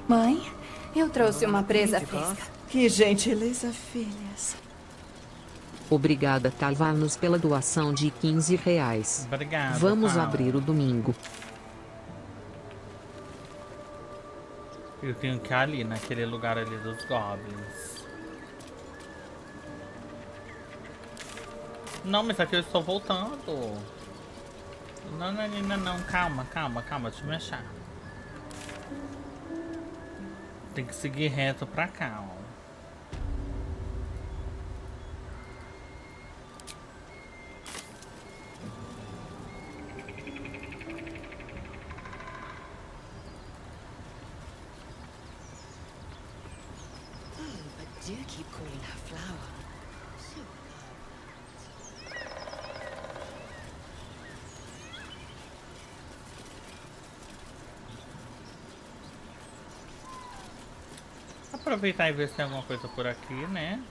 Mãe, eu trouxe uma presa fresca. Que gentileza, filhas. Obrigada, Tavanos, pela doação de R$ 15. Obrigado, Vamos Cal. abrir o domingo. Eu tenho que ir ali, naquele lugar ali dos goblins. Não, mas aqui eu estou voltando. Não. Calma, deixa eu me achar. Tem que seguir reto pra cá, ó. Do keep calling her flower. Aproveitar e ver se tem alguma coisa por aqui, né?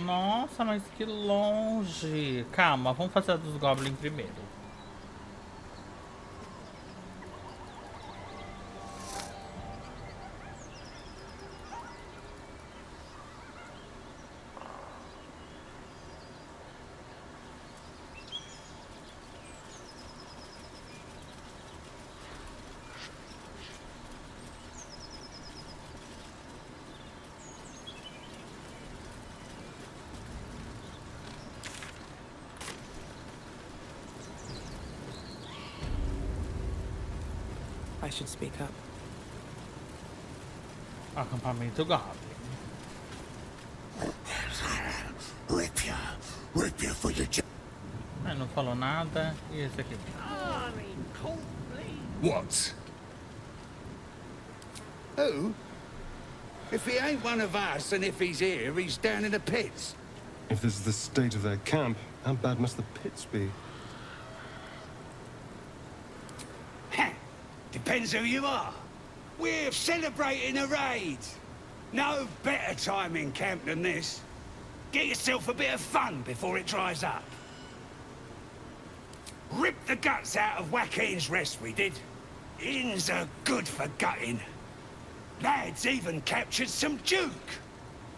Nossa, mas que longe. Calma, vamos fazer a dos goblins primeiro. I should speak up. Acampamento Goblin. Rip you for your Não falou nada. E esse aqui? What? Who? If he ain't one of us, and if he's here, he's down in the pits. If this is the state of their camp, how bad must the pits be? Depends who you are. We're celebrating a raid. No better time in camp than this. Get yourself a bit of fun before it dries up. Rip the guts out of Joaquin's rest, we did. Inns are good for gutting. Lads even captured some Duke.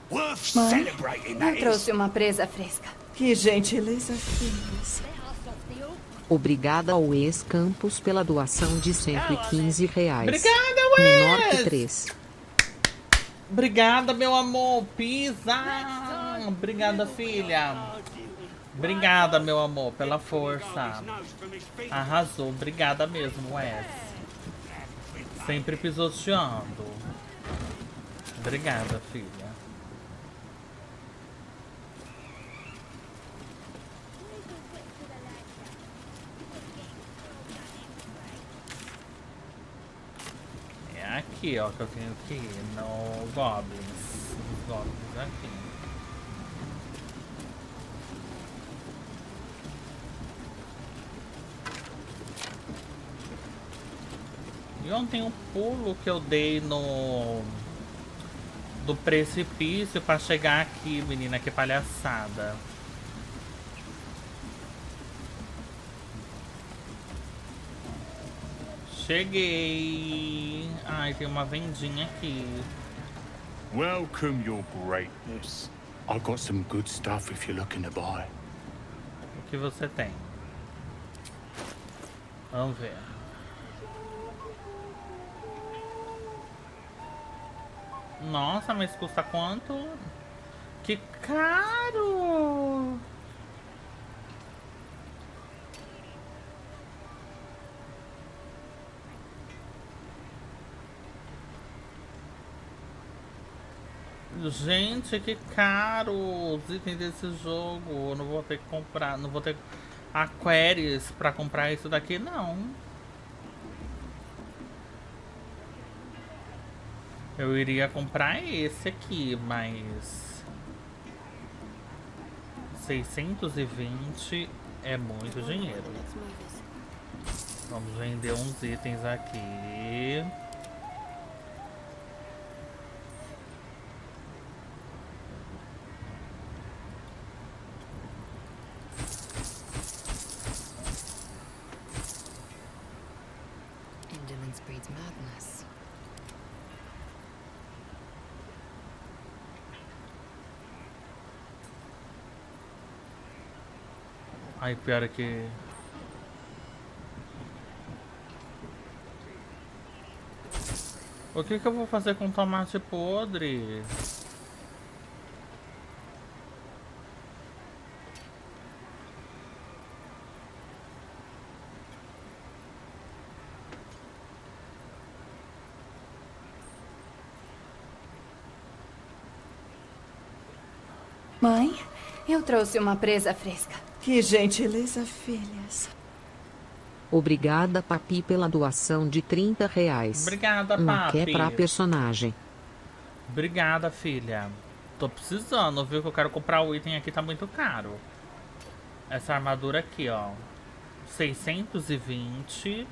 Worth Mãe, celebrating, eu that is. trouxe uma presa fresca. Que gentileza, filhas. Obrigada ao ex-campus pela doação de R$ 115. Obrigada, Menor que Wes! 3. Obrigada, meu amor. Pisa! Obrigada, filha. Obrigada, meu amor, pela força. Arrasou. Obrigada mesmo, Wes. Sempre pisoteando. Obrigada, filha. É aqui, ó, que eu tenho que ir no Goblins. Os Goblins aqui. E ontem um pulo que eu dei do precipício pra chegar aqui, menina, que palhaçada. Cheguei. Ai, tem uma vendinha aqui. Welcome, your greatness. I've got some good stuff if you're looking to buy. O que você tem? Vamos ver. Nossa, mas custa quanto? Que caro! Gente, que caro os itens desse jogo. Eu não vou ter que comprar, não vou ter aquários pra comprar isso daqui, não. Eu iria comprar esse aqui, mas 620 é muito dinheiro. Vamos vender uns itens aqui. Indolence breeds madness. Ai, pior é que... O que eu vou fazer com tomate podre? Mãe, eu trouxe uma presa fresca. Que gentileza, filhas. Obrigada, Papi, pela doação de R$ 30. Obrigada, Uma papi. quer pra personagem. Obrigada, filha. Tô precisando, viu? Que eu quero comprar o item aqui, tá muito caro. Essa armadura aqui, ó. 620.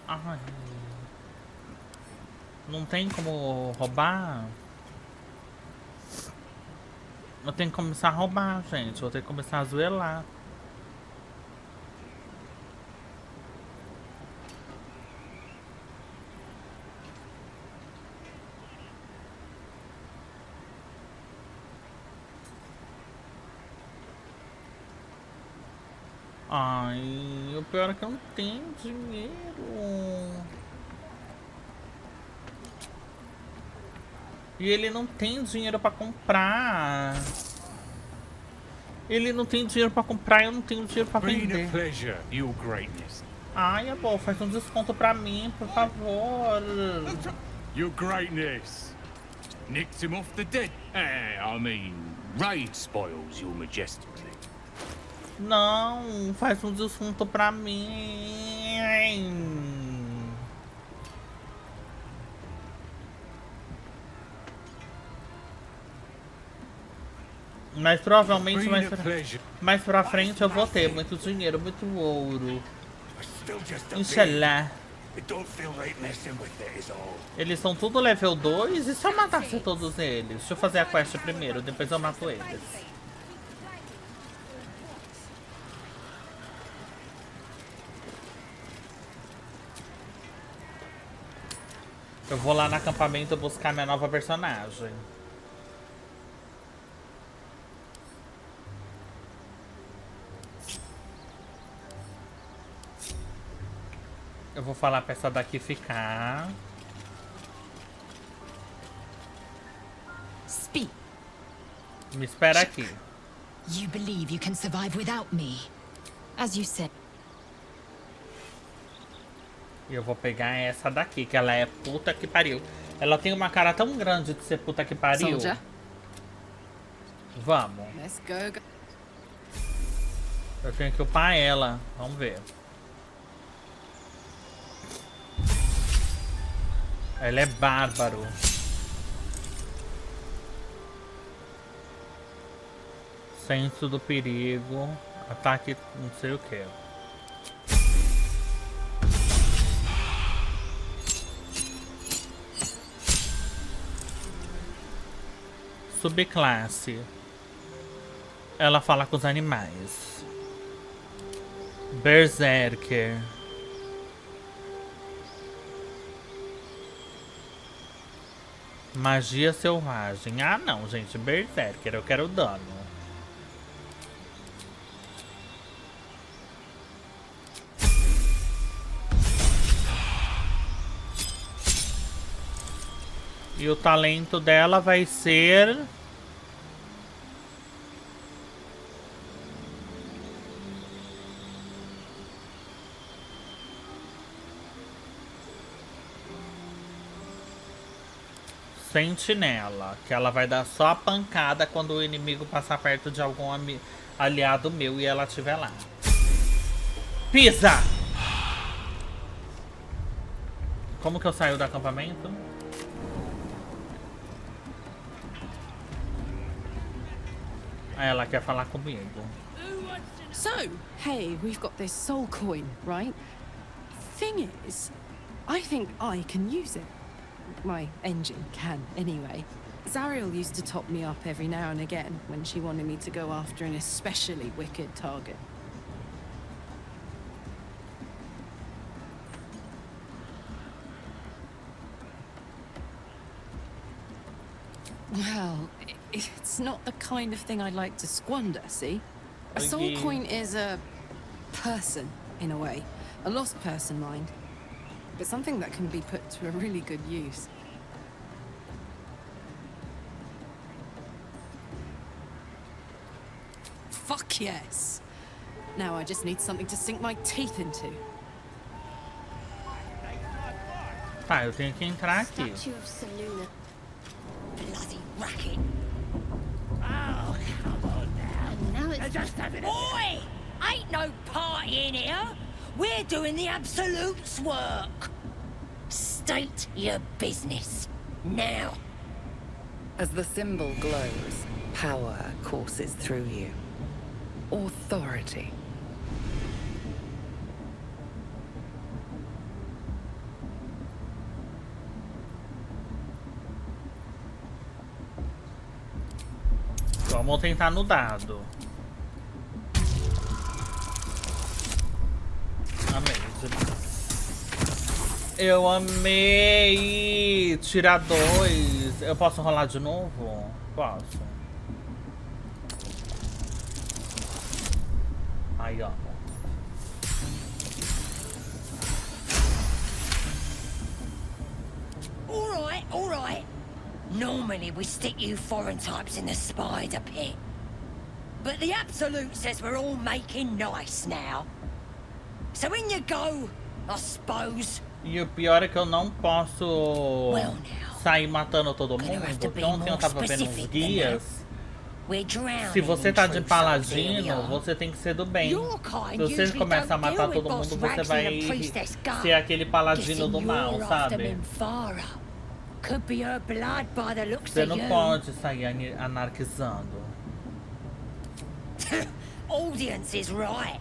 Ai. Não tem como roubar? Eu tenho que começar a roubar, gente. Vou ter que começar a zoelar. Ai, o pior é que eu não tenho dinheiro. E ele não tem dinheiro pra comprar. Ele não tem dinheiro pra comprar, eu não tenho dinheiro pra Been a vender. pleasure, your greatness. Ai, amor, faz um desconto pra mim, por favor. Your greatness. Nicked him off the dead. I mean, raid spoils your majestically. Não, faz um desconto pra mim. Mas provavelmente Been a pleasure. mais pra frente eu vou ter muito dinheiro, muito ouro. Still just a bit. Inshallah. It don't feel right messing with it is all. Eles são tudo level 2, e se eu matasse todos eles? Deixa eu fazer a quest primeiro, depois eu mato eles. Eu vou lá no acampamento buscar minha nova personagem. Eu vou falar pra essa daqui ficar. Speak. Me espera aqui. You believe you can survive without me. As you said. E eu vou pegar essa daqui, que ela é puta que pariu. Ela tem uma cara tão grande de ser puta que pariu. Soldier. Vamos. Let's go. Eu tenho que upar ela. Vamos ver. Ela é bárbaro. Senso do perigo. Ataque não sei o que. Subclasse. Ela fala com os animais. Berserker. Magia selvagem. Ah não, gente. Berserker. Eu quero dano. E o talento dela vai ser... Sentinela, que ela vai dar só a pancada quando o inimigo passar perto de algum aliado meu e ela estiver lá. Pisa! Como que eu saio do acampamento? Ah, ela quer falar comigo. So, hey, we've got this soul coin, right? Thing is, I think I can use it. My engine can, anyway. Zariel used to top me up every now and again when she wanted me to go after an especially wicked target. Well, it's not the kind of thing I'd like to squander, see? A soul coin is a person, in a way. A lost person, mind. But something that can be put to a really good use. Fuck yes! Now I just need something to sink my teeth into. Tá, eu tenho que entrar aqui. Statue of Seluna. Bloody racket. Oh, come on now. And now it's Just have it. Oi! Ain't no party in here. We're doing the Absolute's work. State your business. Now. As the symbol glows, power courses through you. Authority. Vamos tentar no dado. Amei. Eu amei! Tirar 2. Eu posso rolar de novo? Posso. Aí, ó. All right. Normally we stick you foreign types in the spider pit. But the Absolute says we're all making nice now. So in you go, I suppose. E o pior é que eu não posso sair matando todo mundo. Porque ontem eu tava vendo uns guias. Se você tá de paladino, você tem que ser do bem. Se você começa a matar todo mundo, você vai ser aquele paladino do mal, sabe? Você não pode sair anarquizando. Audience is right.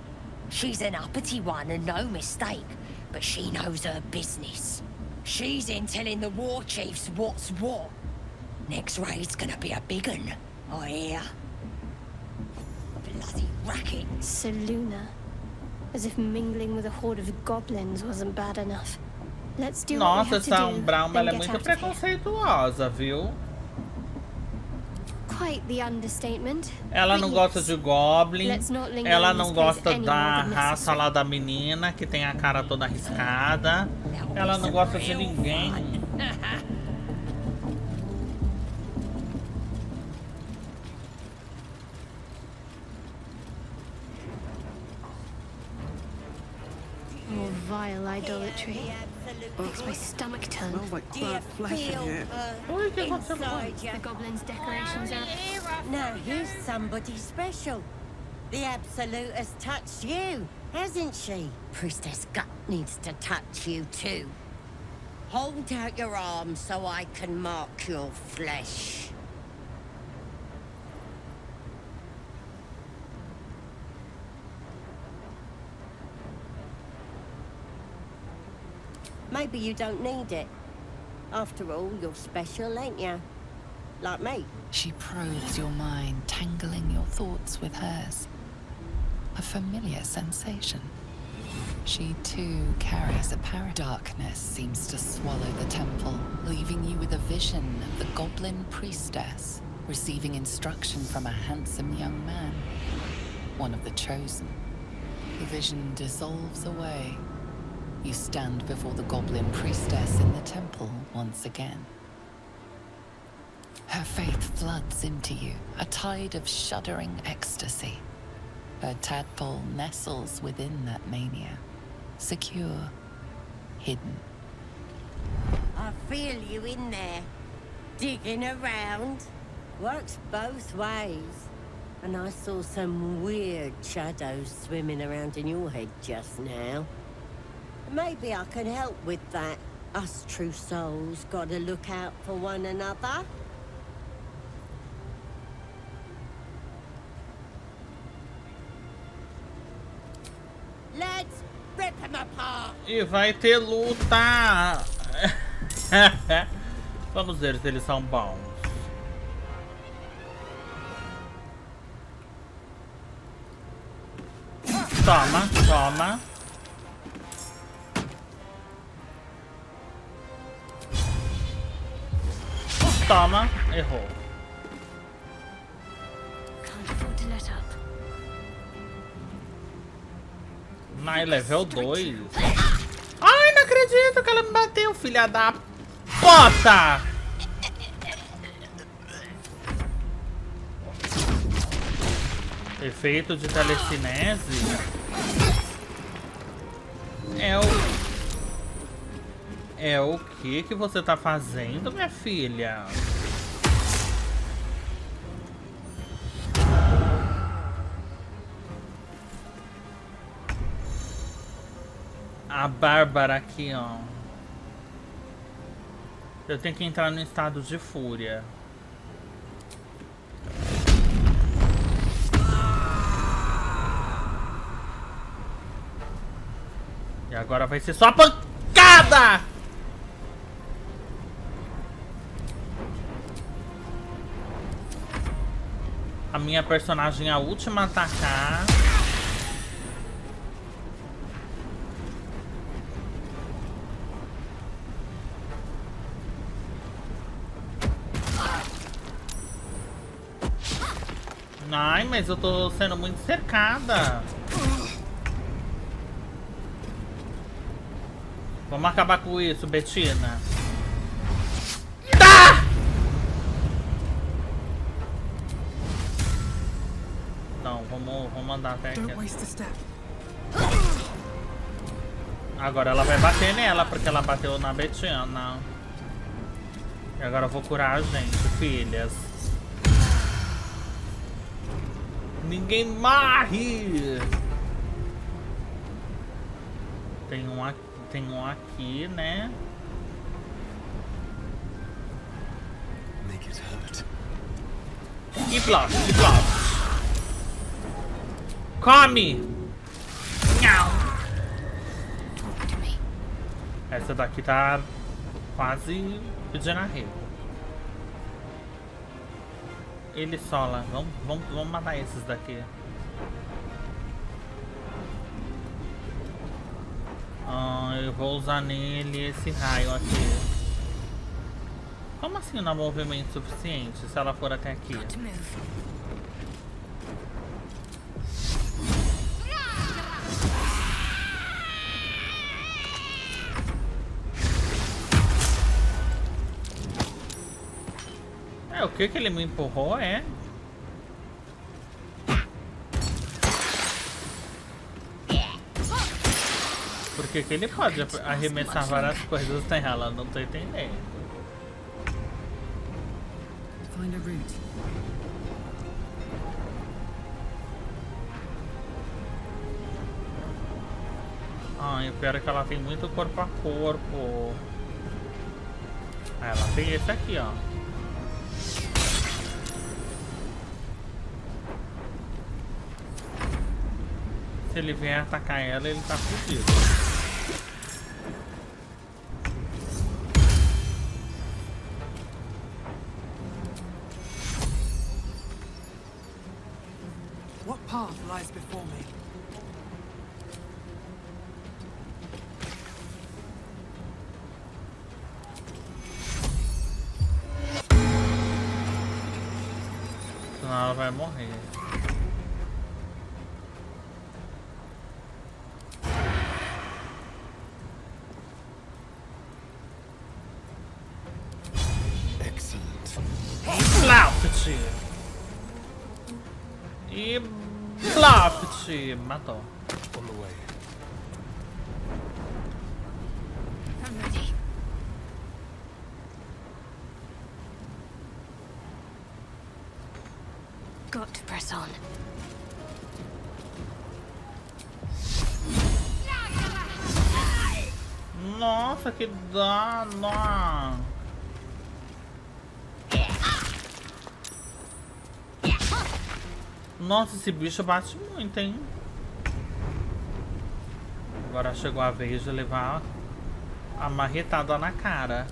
She's an uppity one and no mistake, but she knows her business. She's in telling the war chiefs what's what. Next raid's gonna be a big one, I hear. Bloody racket. Seluna. As if mingling with a horde of goblins wasn't bad enough. Let's do what we Nossa, have to essa do, Umbral then ela é get muito out of here. preconceituosa, viu? Quite the understatement. Ela não But gosta yes, de Goblin, let's not linger ela in não this place gosta any da more than raça necessary. lá da menina, que tem a cara toda arriscada. Ela não gosta de ninguém. More vile idolatry. Makes my stomach turn. Smells like burnt flesh in here. Oi, que aconteceu? The goblins' decorations are... Now here's somebody special. The Absolute has touched you, hasn't she? Priestess Gut needs to touch you too. Hold out your arm so I can mark your flesh. Maybe you don't need it. After all, you're special, ain't you? Like me. She probes your mind, tangling your thoughts with hers. A familiar sensation. She too carries a power. Darkness seems to swallow the temple, leaving you with a vision of the goblin priestess, receiving instruction from a handsome young man, one of the chosen. The vision dissolves away. You stand before the goblin priestess in the temple once again. Her faith floods into you, a tide of shuddering ecstasy. Her tadpole nestles within that mania, secure, hidden. I feel you in there, digging around. Works both ways. And I saw some weird shadows swimming around in your head just now. Maybe I can help with that. Us true souls gotta look out for one another. E vai ter luta! Vamos ver se eles são bons. Toma, toma. Toma, errou. Ai, level 2. Ai, não acredito que ela me bateu, filha da puta! Efeito de telecinese é o que você tá fazendo, minha filha? A Bárbara aqui, ó. Eu tenho que entrar no estado de fúria. E agora vai ser só pancada! A minha personagem é a última a atacar. Ai, mas eu tô sendo muito cercada. Vamos acabar com isso, Bettina. Tá! Não, vamos andar até aqui. Agora ela vai bater nela, porque ela bateu na Bettina. E agora eu vou curar a gente, filhas. Ninguém morre! Tem um aqui, né? E plot, e plot. Come! Não. Essa daqui tá quase pedindo arrego. Ele sola. Vamos matar esses daqui. Eu vou usar nele esse raio aqui. Como assim não há movimento suficiente se ela for até aqui? O que ele me empurrou é... Por que ele pode arremessar várias coisas nela? Não tô entendendo. Find a route. Ai, o pior é que ela tem muito corpo a corpo. Ah, ela tem esse aqui, ó. Se ele vier atacar ela, ele tá fudido. What path lies before me? Senão ela vai morrer. E Bloft matou. Got to press on. Nossa, que dano! Nossa, esse bicho bate muito, hein? Agora chegou a vez de levar a marretada na cara.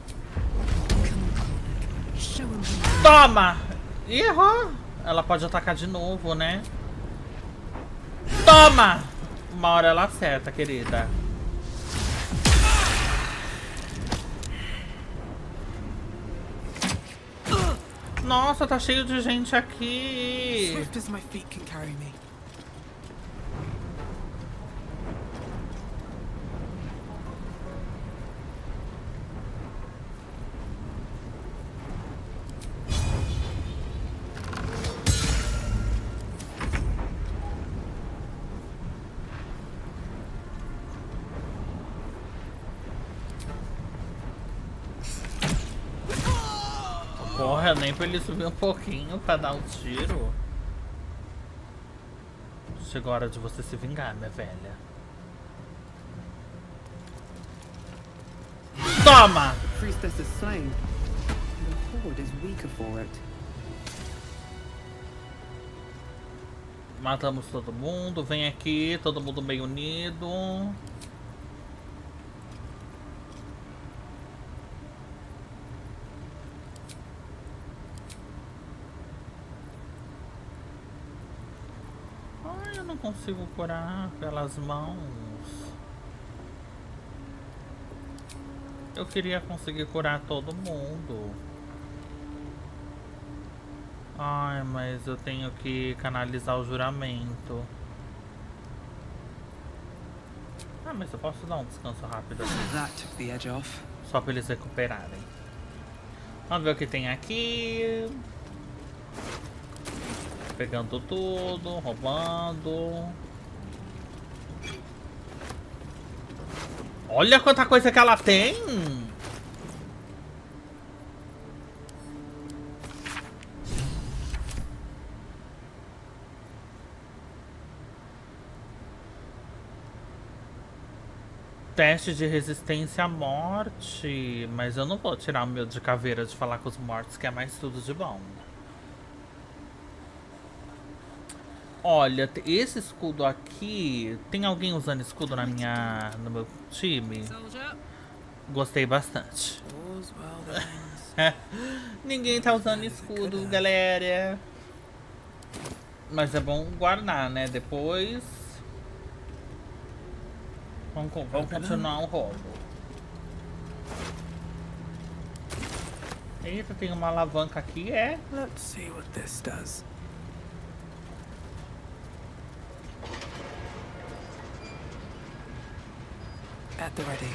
Toma! Ih, errou! Ela pode atacar de novo, né? Toma! Uma hora ela acerta, querida. Nossa, tá cheio de gente aqui. Swift as my feet can carry me. Porra, nem pra ele subir um pouquinho pra dar um tiro. Chegou a hora de você se vingar, minha velha. Toma! Priestess is slain. The horde is weaker for it. Matamos todo mundo. Vem aqui, todo mundo bem unido. Ai, eu não consigo curar pelas mãos. Eu queria conseguir curar todo mundo. Ai, mas eu tenho que canalizar o juramento. Ah, mas eu posso dar um descanso rápido aqui. That took the edge off. Só pra eles recuperarem. Vamos ver o que tem aqui. Pegando tudo, roubando. Olha quanta coisa que ela tem! Teste de resistência à morte. Mas eu não vou tirar o meu de caveira de falar com os mortos, que é mais tudo de bom. Olha, esse escudo aqui... Tem alguém usando escudo no meu time? Gostei bastante. Ninguém tá usando escudo, galera. Mas é bom guardar, né? Depois... Vamos continuar o roubo. Eita, tem uma alavanca aqui, é? Let's see what this does. At the ready.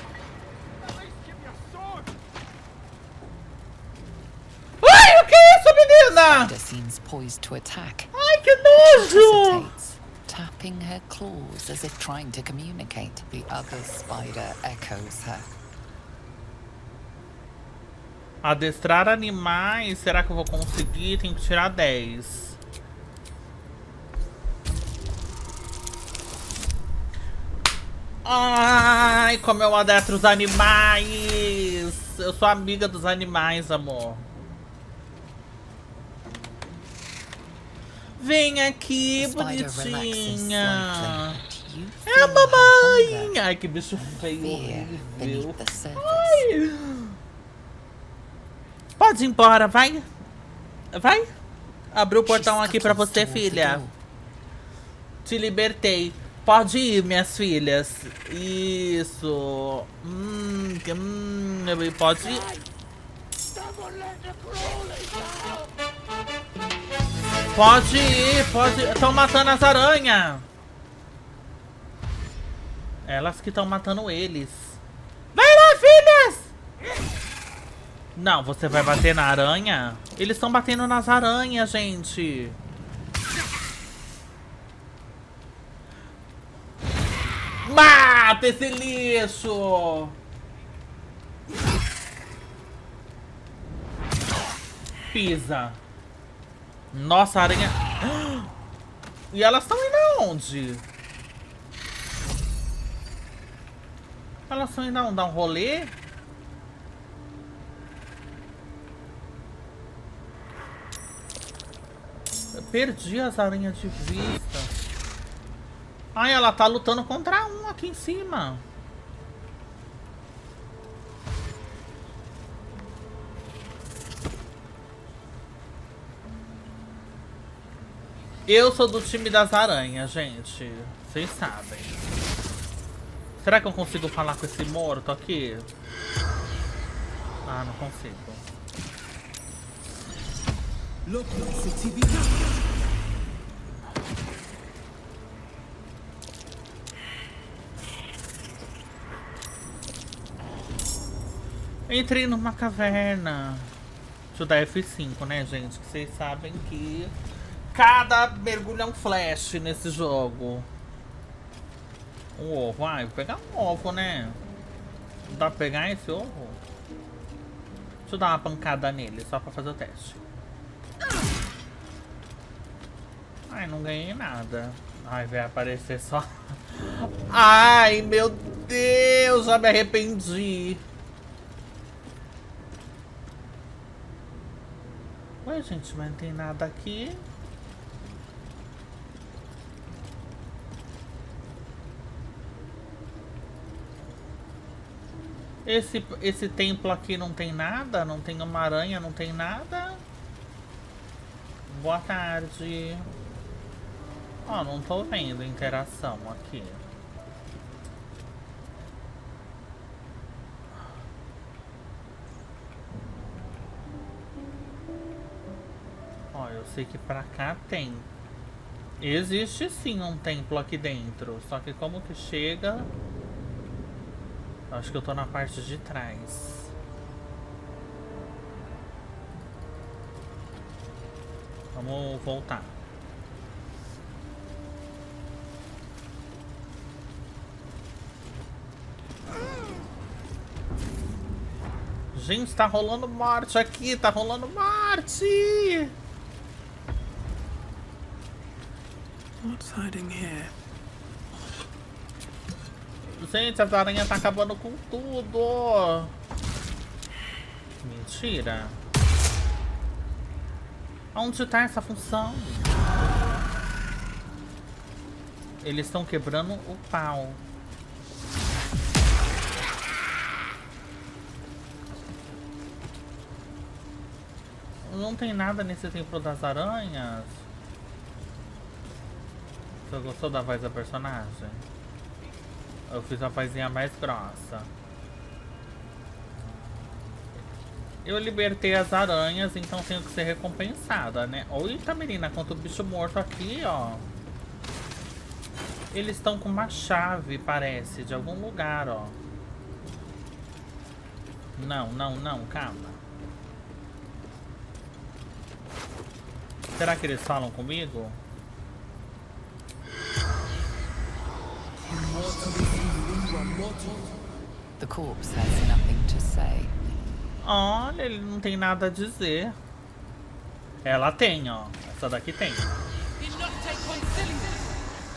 Ai, o que é isso, menina? Spider seems poised to attack. Ai, que nojo! Hesitates, tapping her claws as if trying to communicate. The other spider echoes her. Adestrar animais. Será que eu vou conseguir? Tenho que tirar 10. Ai, como eu adestro os animais. Eu sou amiga dos animais, amor. Vem aqui, bonitinha. É a mamãe. Ai, que bicho feio. Horrível. Ai. Pode ir embora, vai. Vai. Abriu o portão aqui pra você, filha. Te libertei. Pode ir, minhas filhas. Isso. Pode ir. Pode ir, pode ir. Estão matando as aranhas. Elas que estão matando eles. Vai lá, filhas! Não, você vai bater na aranha? Eles estão batendo nas aranhas, gente. Mata esse lixo! Pisa. Nossa, a aranha... E elas estão indo aonde? Elas estão indo dar um rolê? Eu perdi as aranhas de vista. Ai, ela tá lutando contra um aqui em cima. Eu sou do time das aranhas, gente. Vocês sabem. Será que eu consigo falar com esse morto aqui? Ah, não consigo. Entrei numa caverna. Deixa eu dar F5, né, gente? Que vocês sabem que cada mergulho é um flash nesse jogo. Um ovo. Ah, eu vou pegar um ovo, né? Não dá pra pegar esse ovo? Deixa eu dar uma pancada nele, só pra fazer o teste. Ai, não ganhei nada. Ai, vai aparecer só... Ai, meu Deus, já me arrependi. Ué, gente, mas não tem nada aqui. Esse templo aqui não tem nada? Não tem uma aranha, não tem nada? Boa tarde. Ó, não tô vendo interação aqui. Ó, eu sei que pra cá tem. Existe sim um templo aqui dentro. Só que como que chega... Acho que eu tô na parte de trás. Vamos voltar. Gente, tá rolando morte aqui, tá rolando morte! What's hiding here? Gente, as aranhas tá acabando com tudo! Mentira! Onde tá essa função? Eles estão quebrando o pau. Não tem nada nesse templo das aranhas. Você gostou da voz da personagem? Eu fiz a vozinha mais grossa. Eu libertei as aranhas, então tenho que ser recompensada, né? Eita, menina, quanto bicho morto aqui, ó. Eles estão com uma chave, parece, de algum lugar, ó. Não, não, não, calma. Será que eles falam comigo? The corpse has nothing to say. Olha, ele não tem nada a dizer. Ela tem, ó. Essa daqui tem.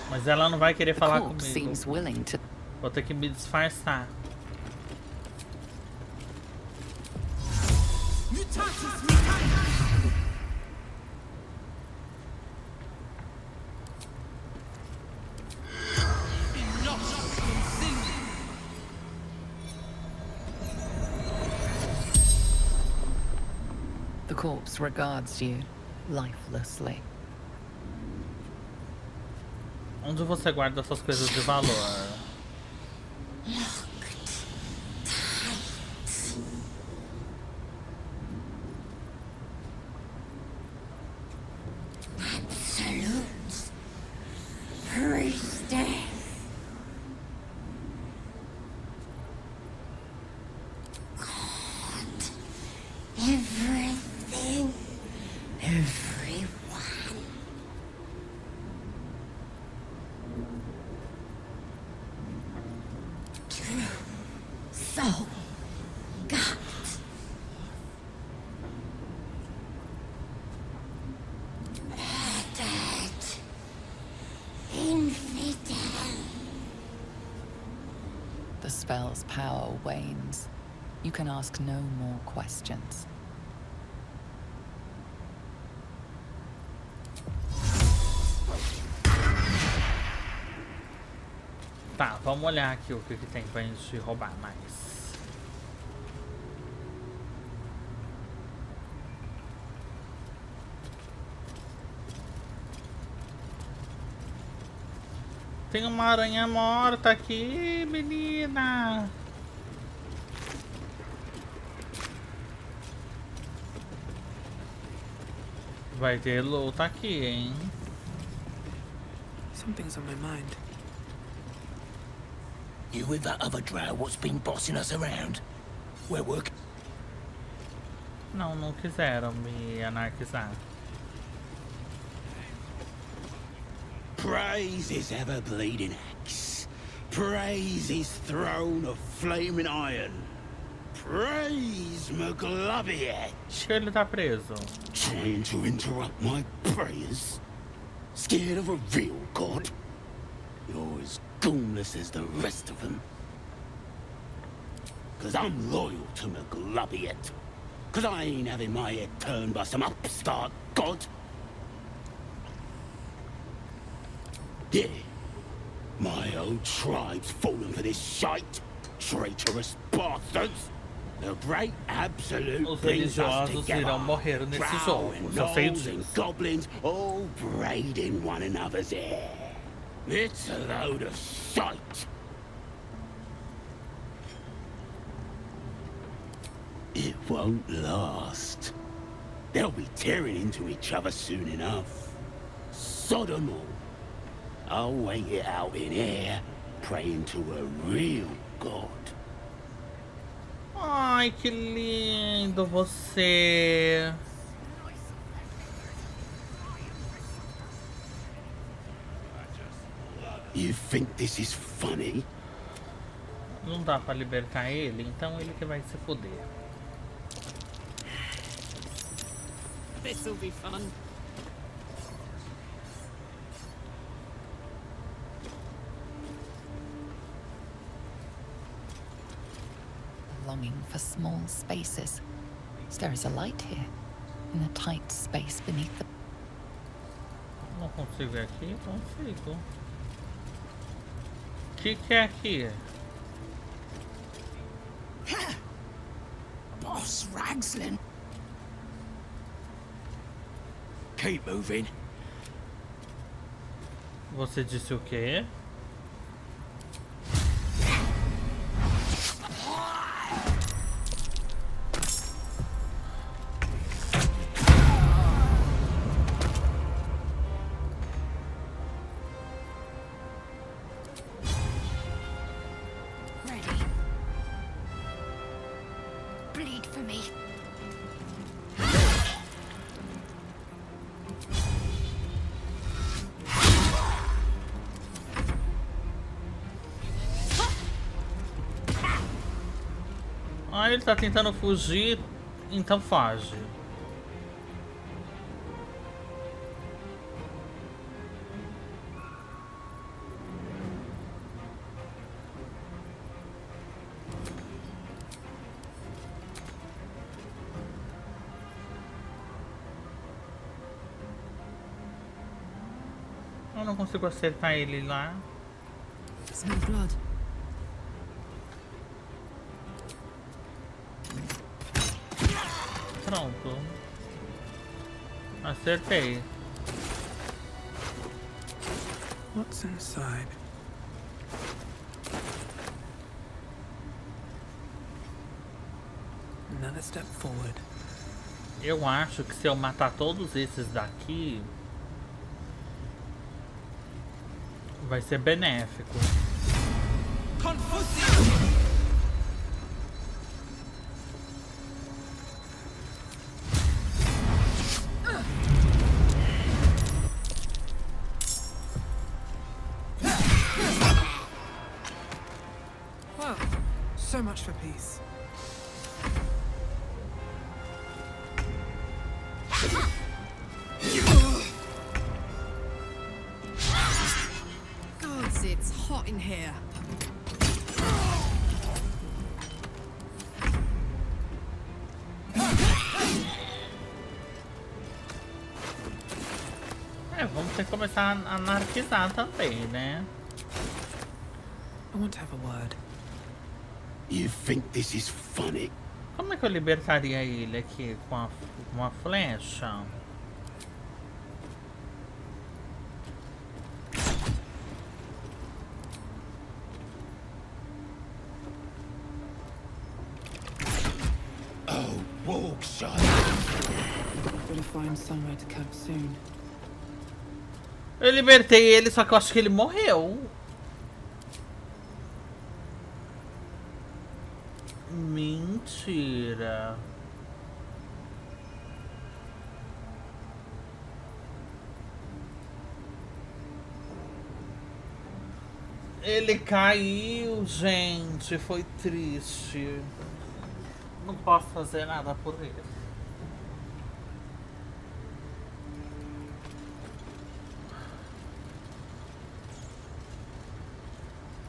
Mas ela não vai querer falar comigo. Vou ter que me disfarçar. The corpse regards you lifelessly. Onde você guarda suas coisas de valor? Absolute priestess. God, everything, everyone. True soul, God. The spell's power wanes. You can ask no more questions. Tá, vamos olhar aqui o que tem pra gente roubar mais. Tem uma aranha morta aqui, menina. Vai ter luta aqui, hein? Something's on my mind. You with that other drow what's been bossing us around? We're working. Não, não quiseram me anarquizar. Praise his ever-bleeding axe. Praise his throne of flaming iron. Praise McGlubby-Edge. Que ele tá preso? Trying to interrupt my prayers? Scared of a real god? You're as goonless as the rest of them. 'Cause I'm loyal to McGlubby-Edge. 'Cause I ain't having my head turned by some upstart god. Yeah, my old tribe's fallen for this shite. Traitorous bastards. The great absolute Os brings us religiosos together. irão morrer nesse Drow jogo, and eu sei gnolls and disso. goblins all braiding one another's hair. It's a load of shite. It won't last. They'll be tearing into each other soon enough. Sod 'em all. I'll wait it out in here, praying to a real god. Ai, que lindo você. You think this is funny? Não dá pra libertar ele, então ele que vai se fuder. This'll be fun. Longing for small spaces. There is a light here, in the tight space beneath the... Não consigo ver aqui? Consigo. O que é aqui? Boss Ragslin. Keep moving. Você disse o quê? Bleed for me. Ah, ele tá tentando fugir, então foge. Eu não consigo acertar ele lá. Smell blood. Pronto. Acertei. What's inside? Another step forward. Eu acho que se eu matar todos esses daqui, vai ser benéfico. Well, so much for peace. Gods, it's hot in here. É, vamos ter que começar a anarquizar também, né? want to have a word. You think this is funny? Como é que eu libertaria ele aqui com uma flecha? Oh, walk shot. Better find somewhere to camp soon. Eu libertei ele, só que eu acho que ele morreu. Mentira. Ele caiu, gente. Foi triste. Não posso fazer nada por ele.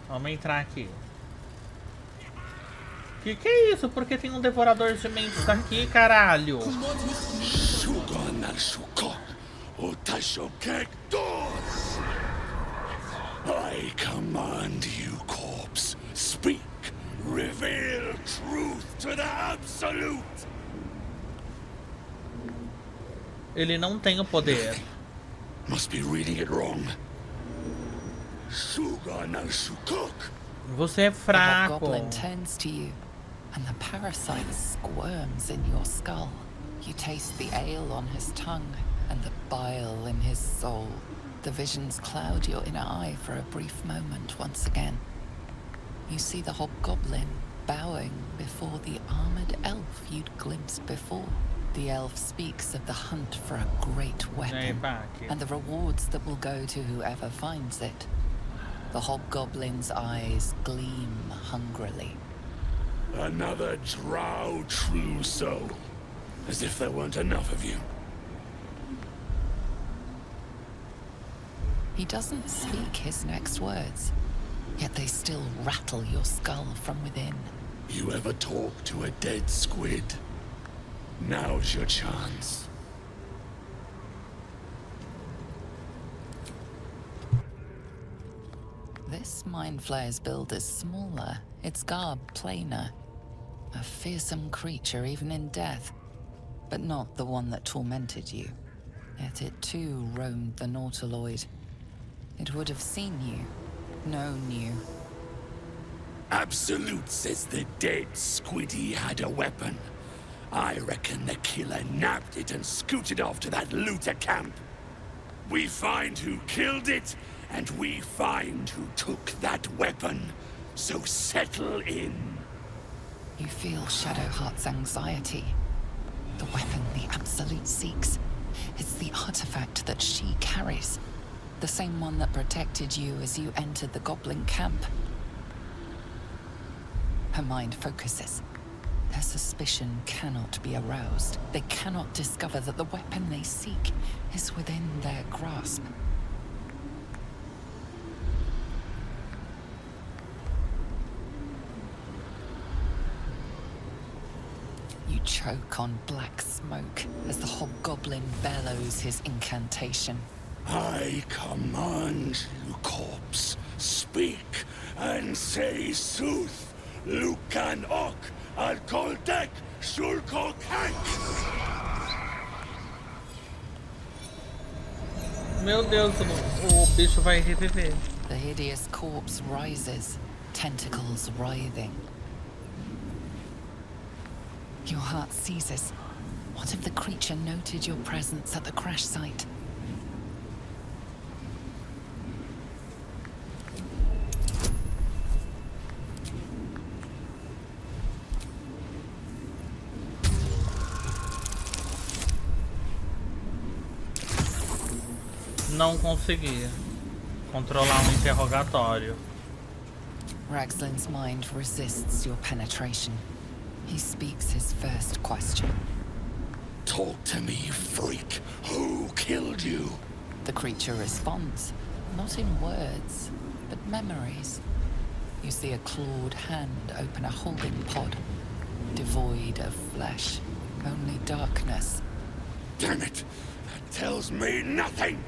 Vamos entrar aqui. Que é isso? Por que tem um devorador de mentes aqui, caralho? I command you, corpse. Speak. Reveal truth to the absolute. Ele não tem o poder. Must be reading it wrong. Você é fraco. The goblin turns to you, and the parasite squirms in your skull. You taste the ale on his tongue and the bile in his soul. The visions cloud your inner eye for a brief moment once again. You see the hobgoblin bowing before the armored elf you'd glimpsed before. The elf speaks of the hunt for a great weapon and the rewards that will go to whoever finds it. The hobgoblin's eyes gleam hungrily. Another drow true soul. As if there weren't enough of you. He doesn't speak his next words, yet they still rattle your skull from within. You ever talk to a dead squid? Now's your chance. This Mind Flayer's build is smaller, its garb plainer. A fearsome creature even in death, but not the one that tormented you. Yet it too roamed the Nautiloid. It would have seen you, known you. Absolute says the dead squiddy had a weapon. I reckon the killer nabbed it and scooted off to that looter camp. We find who killed it, and we find who took that weapon. So settle in. You feel Shadowheart's anxiety. The weapon the Absolute seeks. It's the artifact that she carries. The same one that protected you as you entered the goblin camp. Her mind focuses. Their suspicion cannot be aroused. They cannot discover that the weapon they seek is within their grasp. You choke on black smoke as the hobgoblin bellows his incantation. I command you, corpse. Speak and say sooth. Lucan ok al koldek shulko kank. Meu Deus, o bicho vai reviver. The hideous corpse rises, tentacles writhing. Your heart seizes. What if the creature noted your presence at the crash site? Não consegui controlar um interrogatório. Ragslin's mind resists your penetration. He speaks his first question. Talk to me, freak. Who killed you? The creature responds, not in words, but memories. You see a clawed hand open a holding pod, devoid of flesh, only darkness. Damn it! That tells me nothing!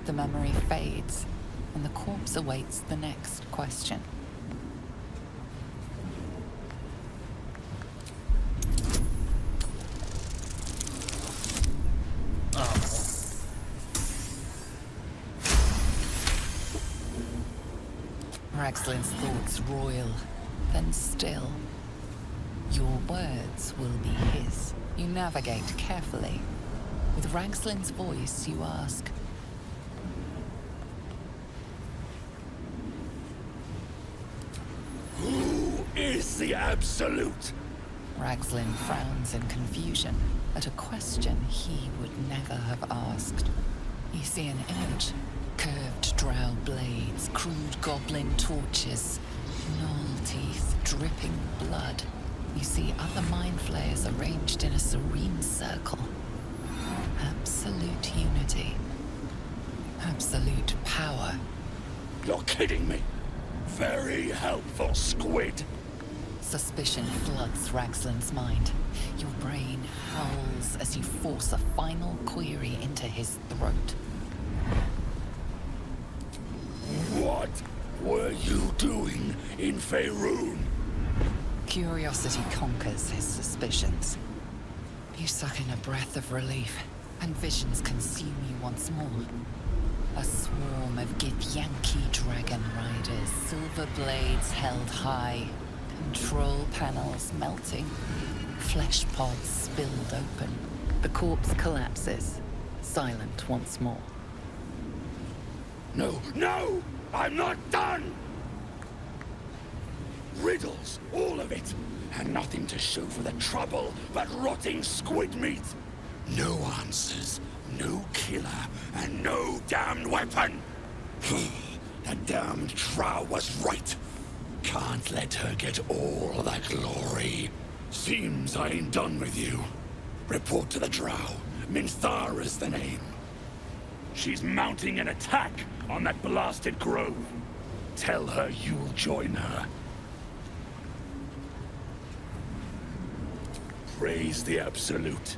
The memory fades, and the corpse awaits the next question. Ragslin's thoughts roil, then still. Your words will be his. You navigate carefully. With Ragslin's voice, you ask, Who is the Absolute? Ragslin frowns in confusion at a question he would never have asked. You see an image. Curved drow blades, crude goblin torches, gnoll teeth dripping blood. You see other mind flayers arranged in a serene circle. Absolute unity. Absolute power. You're kidding me. Very helpful, squid. Suspicion floods Ragslin's mind. Your brain howls as you force a final query into his throat. What were you doing in Faerun? Curiosity conquers his suspicions. You suck in a breath of relief, and visions consume you once more. A swarm of Githyanki dragon riders, silver blades held high, control panels melting, flesh pods spilled open. The corpse collapses, silent once more. No, no! I'm not done! Riddles, all of it, and nothing to show for the trouble but rotting squid meat. No answers, no killer, and no damned weapon. The damned Drow was right. Can't let her get all the glory. Seems I ain't done with you. Report to the Drow. Minthara's the name. She's mounting an attack on that blasted grove. Tell her you'll join her. Praise the Absolute.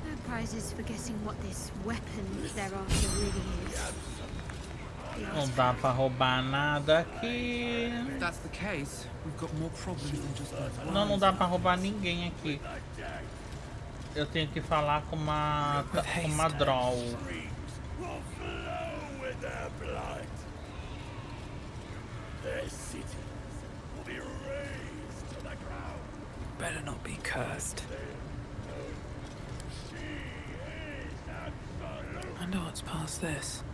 No prizes for guessing what this weapon they're after really is. Não dá pra roubar nada aqui. If that's the case, we've got more problems than just those. Não dá pra roubar ninguém aqui. Eu tenho que falar com uma Droll. Better not be cursed. I know what's past this.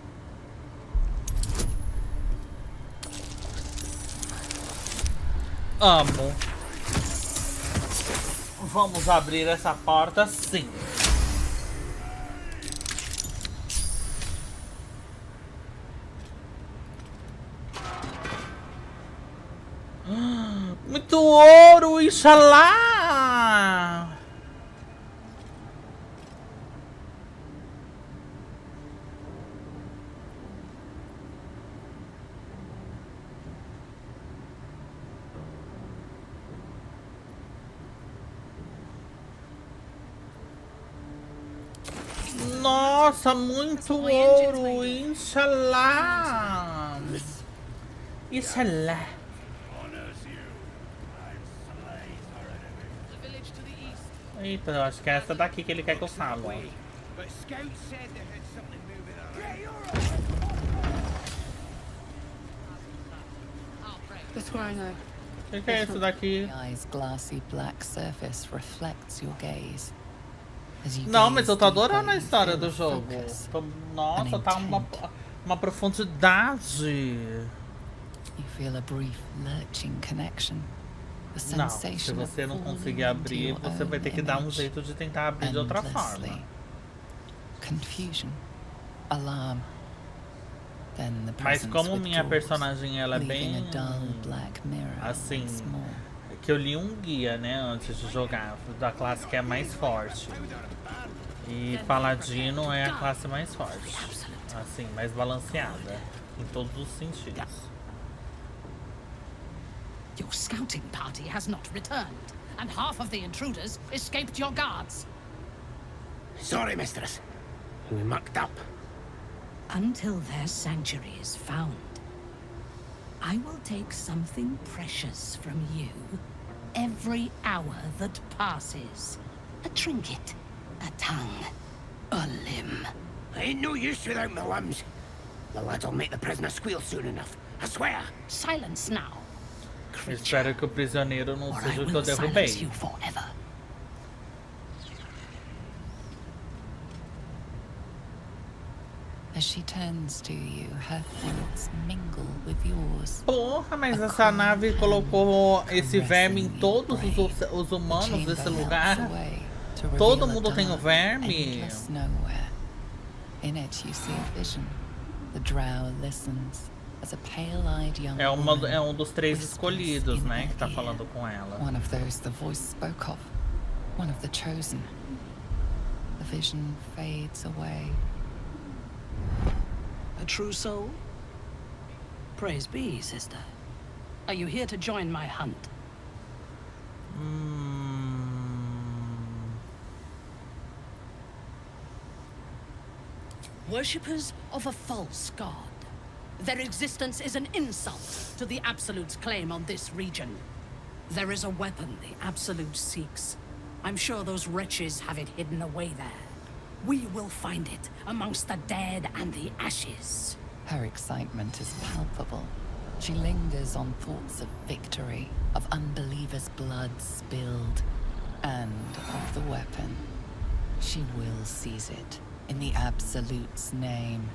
Amo. Vamos abrir essa porta sim. Muito ouro, Inxalá! Nossa, muito ouro, Inxalá! Inxalá! Eita, eu acho que é essa daqui que ele quer que eu fale. O que é isso daqui? Glassy black surface reflects your gaze. Não, mas eu tô adorando a história do jogo. Nossa, tá uma profundidade. You feel a brief lurching connection. Não, se você não conseguir abrir, você vai ter que dar um jeito de tentar abrir de outra forma. Confusion, alarm. Mas como minha personagem ela é bem assim, que eu li um guia, né, antes de jogar, da classe que é mais forte. E Paladino é a classe mais forte, assim, mais balanceada em todos os sentidos. Your scouting party has not returned, and half of the intruders escaped your guards. Sorry, mistress. We mucked up. Until their sanctuary is found, I will take something precious from you every hour that passes. A trinket, a tongue, a limb. Ain't no use without my limbs. The lads will make the prisoner squeal soon enough. I swear. Silence now. Espero que o prisioneiro não Or seja I o que eu will silence derrubei. you forever. As she turns to you, her thoughts mingle with yours. Porra, mas essa nave colocou esse verme em todos os humanos desse lugar. Todo mundo tem o verme. In it you see a vision. The drow listens as a pale-eyed young É dos três escolhidos, né, que tá falando com ela. One of those the voice spoke of. One of the chosen. The vision fades away. A true soul? Praise be, sister. Are you here to join my hunt? Worshippers of a false god. Their existence is an insult to the Absolute's claim on this region. There is a weapon the Absolute seeks. I'm sure those wretches have it hidden away there. We will find it amongst the dead and the ashes. Her excitement is palpable. She lingers on thoughts of victory, of unbelievers' blood spilled, and of the weapon. She will seize it, in the Absolute's name.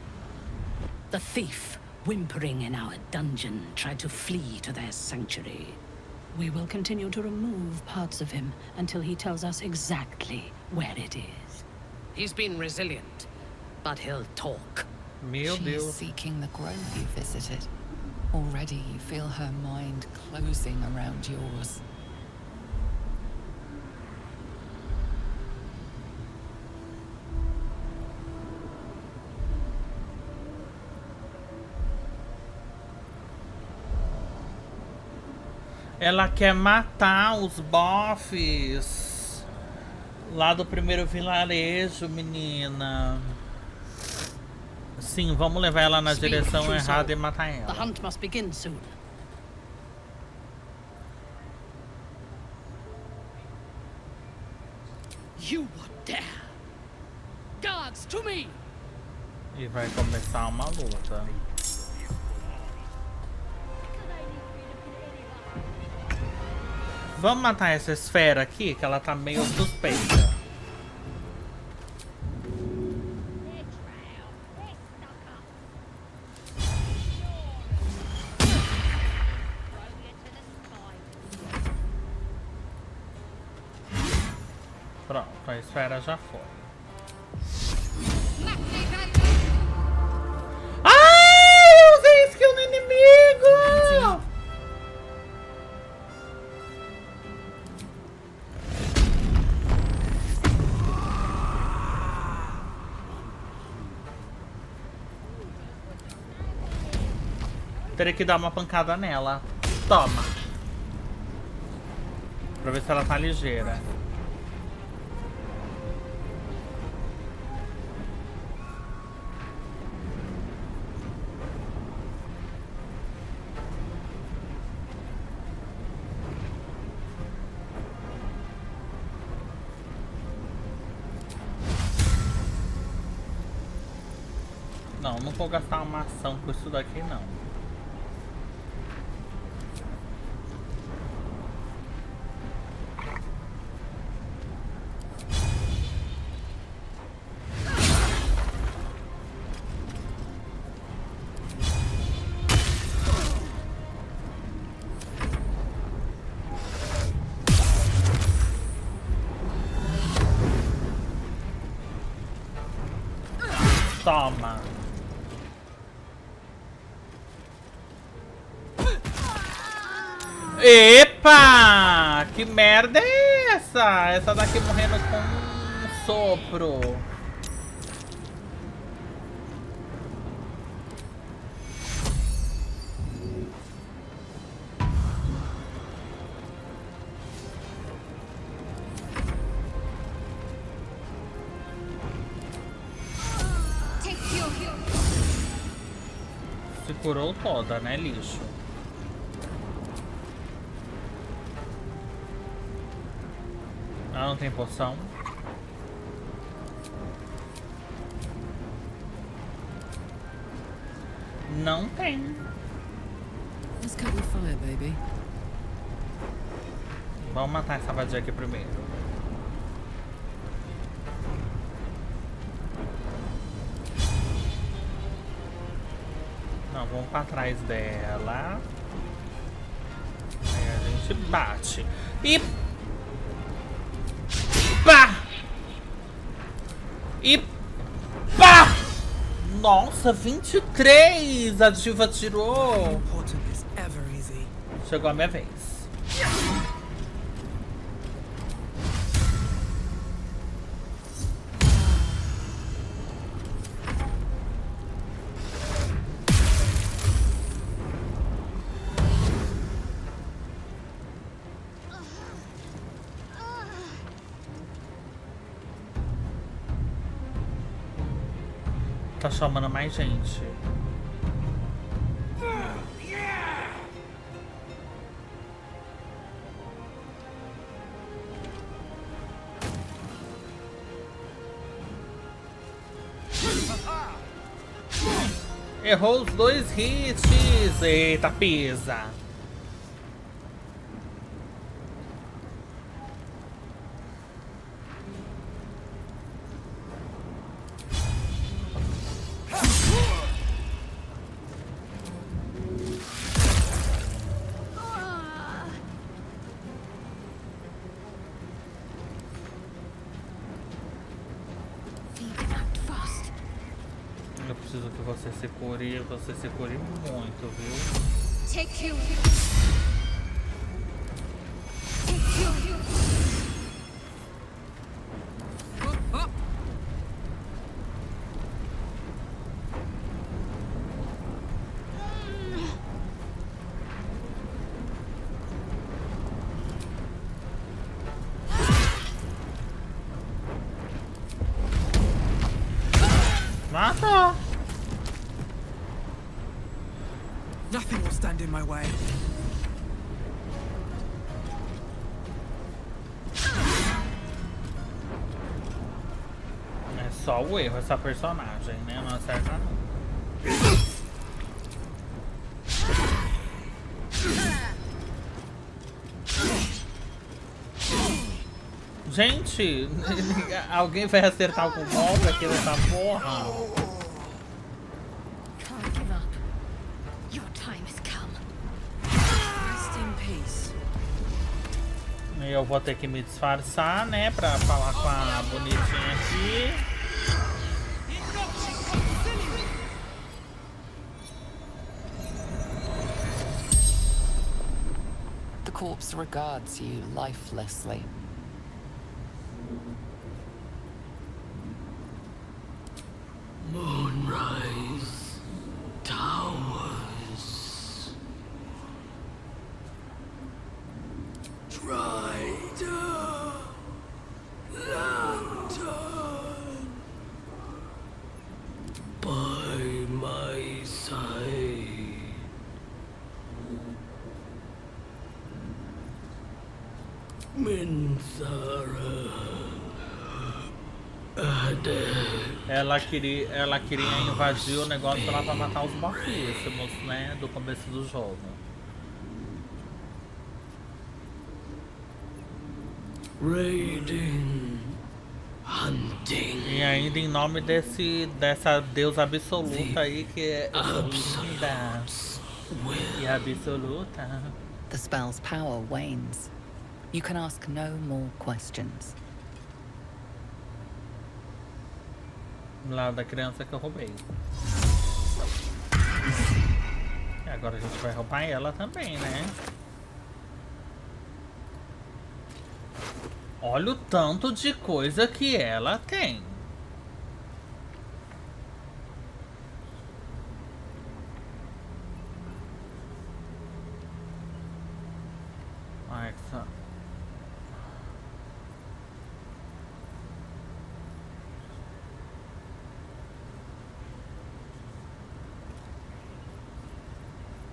The thief, whimpering in our dungeon, tried to flee to their sanctuary. We will continue to remove parts of him until he tells us exactly where it is. He's been resilient, but he'll talk. Meu She Deus. is seeking the grove you visited. Already you feel her mind closing around yours. Ela quer matar os bofs lá do primeiro vilarejo, menina. Sim, vamos levar ela na direção errada e matar The ela. hunt must begin soon. You would dare! Guards, to me! E vai começar uma luta. Vamos matar essa esfera aqui, que ela tá meio suspeita. Pronto, a esfera já foi. Ai, eu usei skill no inimigo! Teria que dar uma pancada nela. Toma. Pra ver se ela tá ligeira. Não, não vou gastar uma ação com isso daqui, não. Toma. Epa! Que merda é essa? Essa daqui morrendo com um sopro. Se curou toda, né, lixo? Ah, não tem poção. Não tem. Let's cut the fire, baby. Vamos matar essa vadia aqui primeiro. Não, vamos pra trás dela. Aí a gente bate. E... pá! E... pá! Nossa, 23! A diva tirou. Chegou a minha vez. Tá chamando mais gente. Errou os 2 hits. Eita, pisa. Eu preciso que você se cure muito, viu? Take you. Matou. Nothing will stand in my way. É só o erro essa personagem, né? Não acerta não. Gente, alguém vai acertar algum golpe aqui nessa porra? Can't give up. Your time has come. Rest in peace. Eu vou ter que me disfarçar, né? Pra falar com a bonitinha aqui. The corpse regards you lifelessly. Moonrise Towers. Tried lantern by my side. Minsara. Ela queria invadir o negócio lá pra matar os mortíssimos, né? Do começo do jogo. Raiding, hunting. E ainda em nome dessa deusa absoluta aí que é linda e absoluta. The spell's power wanes. You can ask no more questions. Lá da criança que eu roubei. E agora a gente vai roubar ela também, né? Olha o tanto de coisa que ela tem. Alexa.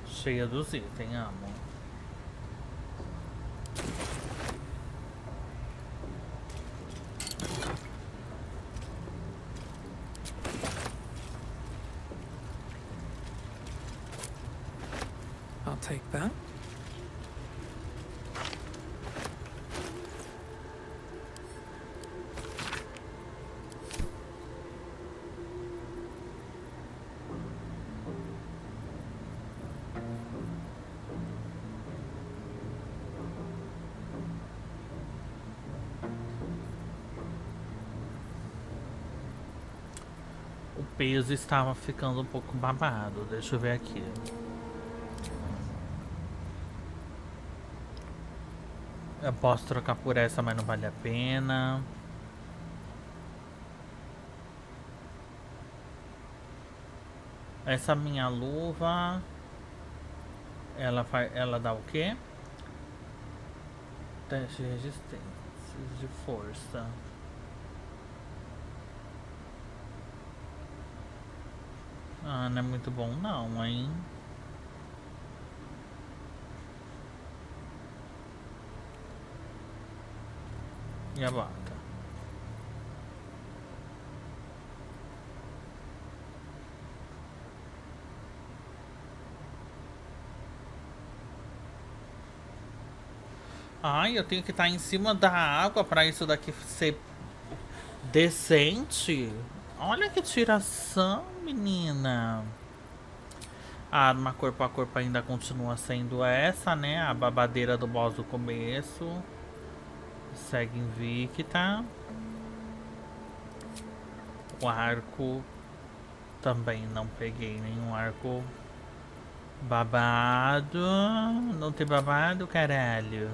Cheia dos itens, amo. O peso estava ficando um pouco babado. Deixa eu ver aqui. Eu posso trocar por essa, mas não vale a pena. Essa minha luva, ela dá o quê? Teste de resistência, de força. Ah, não é muito bom não, hein? E a bota? Ai, eu tenho que estar em cima da água para isso daqui ser decente. Olha que tiração, menina. A arma corpo a corpo ainda continua sendo essa, né? A babadeira do boss do começo. Segue invicta. O arco também não peguei nenhum arco babado. Não tem babado, caralho.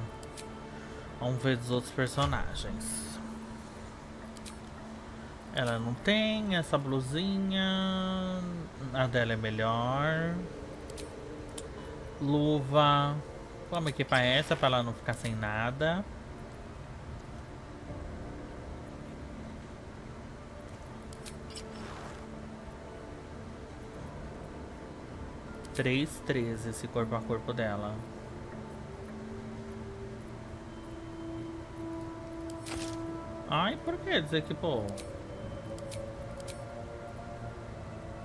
Vamos ver dos outros personagens. Ela não tem essa blusinha. A dela é melhor. Luva. Vamos equipar essa para ela não ficar sem nada. $3,13 esse corpo a corpo dela. Ai, por que desequipou?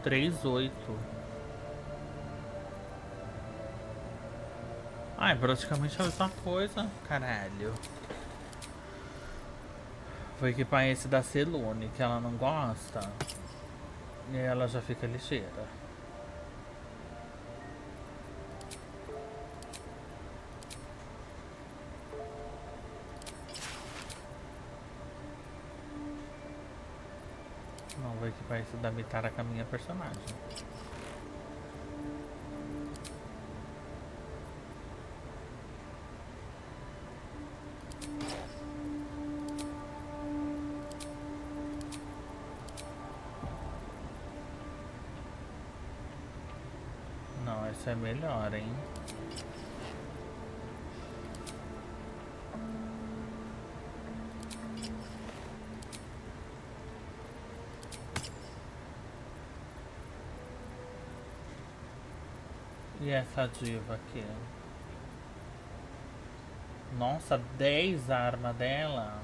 3,8. Ai, praticamente a mesma coisa. Caralho. Vou equipar esse da Celune, que ela não gosta. E ela já fica ligeira. Não, vou equipar esse da Mitara com a minha personagem. Não, essa é melhor, hein? E essa diva aqui? Nossa, 10 a arma dela.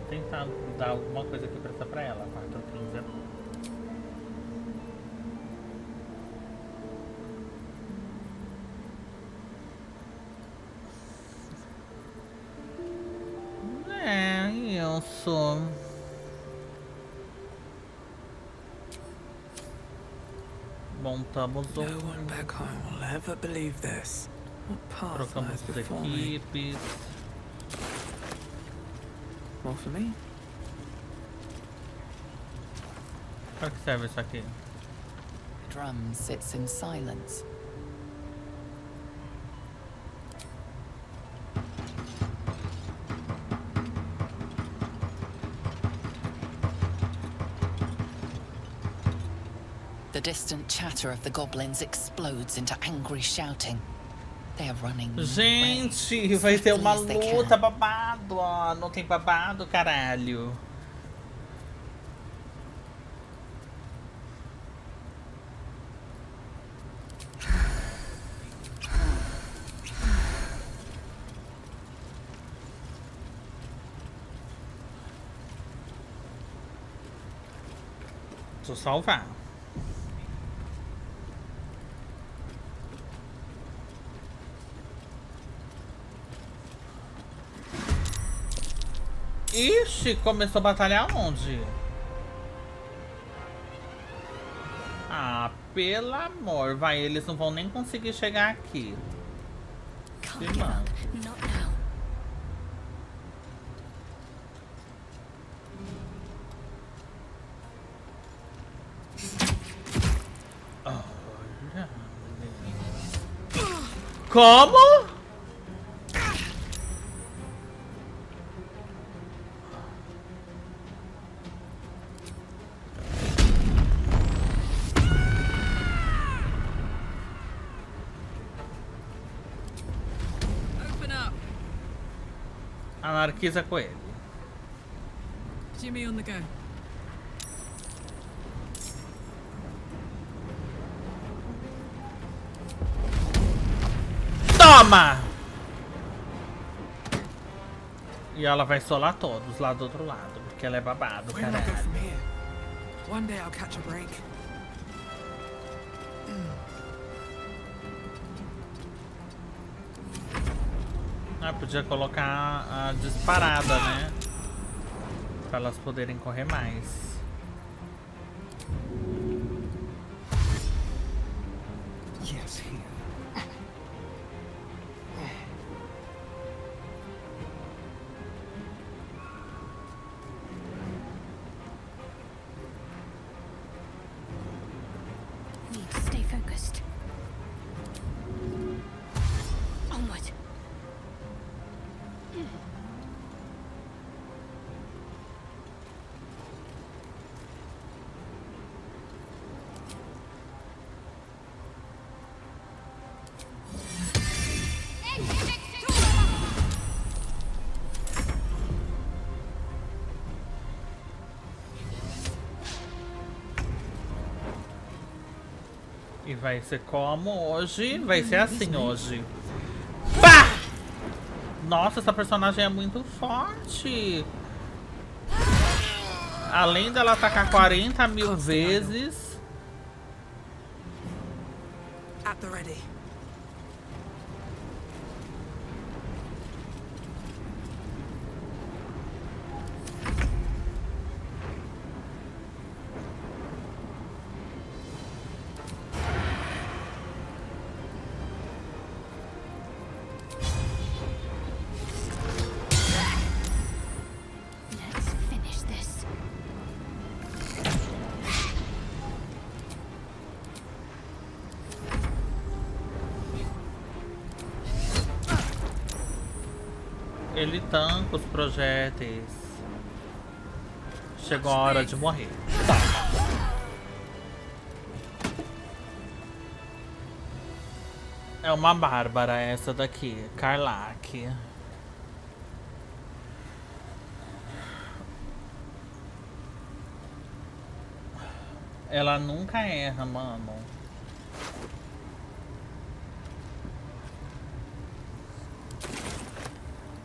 Tentar dar alguma coisa aqui pra ela. 4,15. Isso. Montamos No one back home will ever believe this. What path Trocamos lies as before me? equipes. More for me? Para que serve isso aqui? Drum sits in silence. The distant chatter of the goblins explodes into angry shouting. They are running. Gente, vai ter uma luta babado, ó. Não tem babado, caralho. Deixa eu salvar. Ixi, começou a batalhar onde? Ah, pelo amor, vai, eles não vão nem conseguir chegar aqui. Se manda. Olha. Como? Anarquiza com ele. Jimmy on the go. Toma! E ela vai solar todos lá do outro lado, porque ela é babado, Where do I go caralho. from here? One day I'll catch a break. Ah, podia colocar a disparada, né? Pra elas poderem correr mais. Yes, here. Need to stay focused. Onward. E vai ser como hoje? Vai ser assim hoje. Pá! Nossa, essa personagem é muito forte. Além dela atacar 40 mil vezes. At the ready. Let's finish this. Ele tanca os projéteis. Chegou a hora de morrer. É uma bárbara essa daqui, Karlak. Ela nunca erra, mano.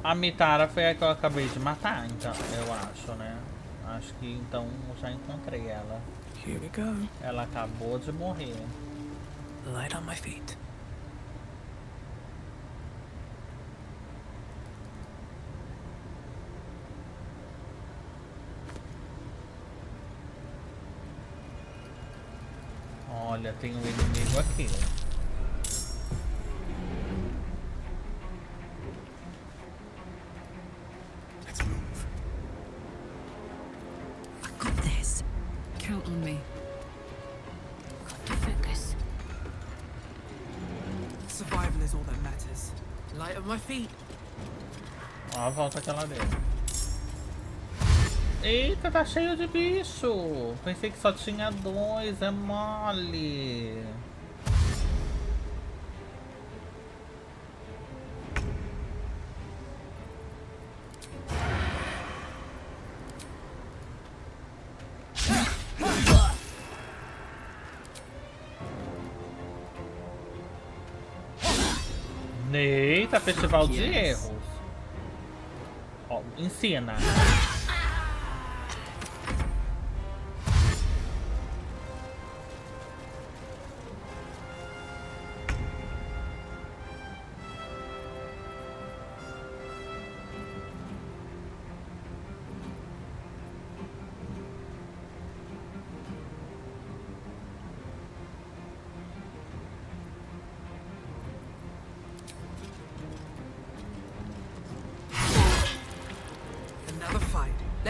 A Mitara foi a que eu acabei de matar, então, eu acho, né? Acho que então já encontrei ela. Here we go. Ela acabou de morrer. Light on my feet. Olha, tem um inimigo aqui. Let's move. I got this. Count on me. Got to focus. Survival is all that matters. Light on my feet. Ó a volta que ela deu. Eita, tá cheio de bicho. Pensei que só tinha 2, é mole. Eita, festival de erros. Ó, ensina.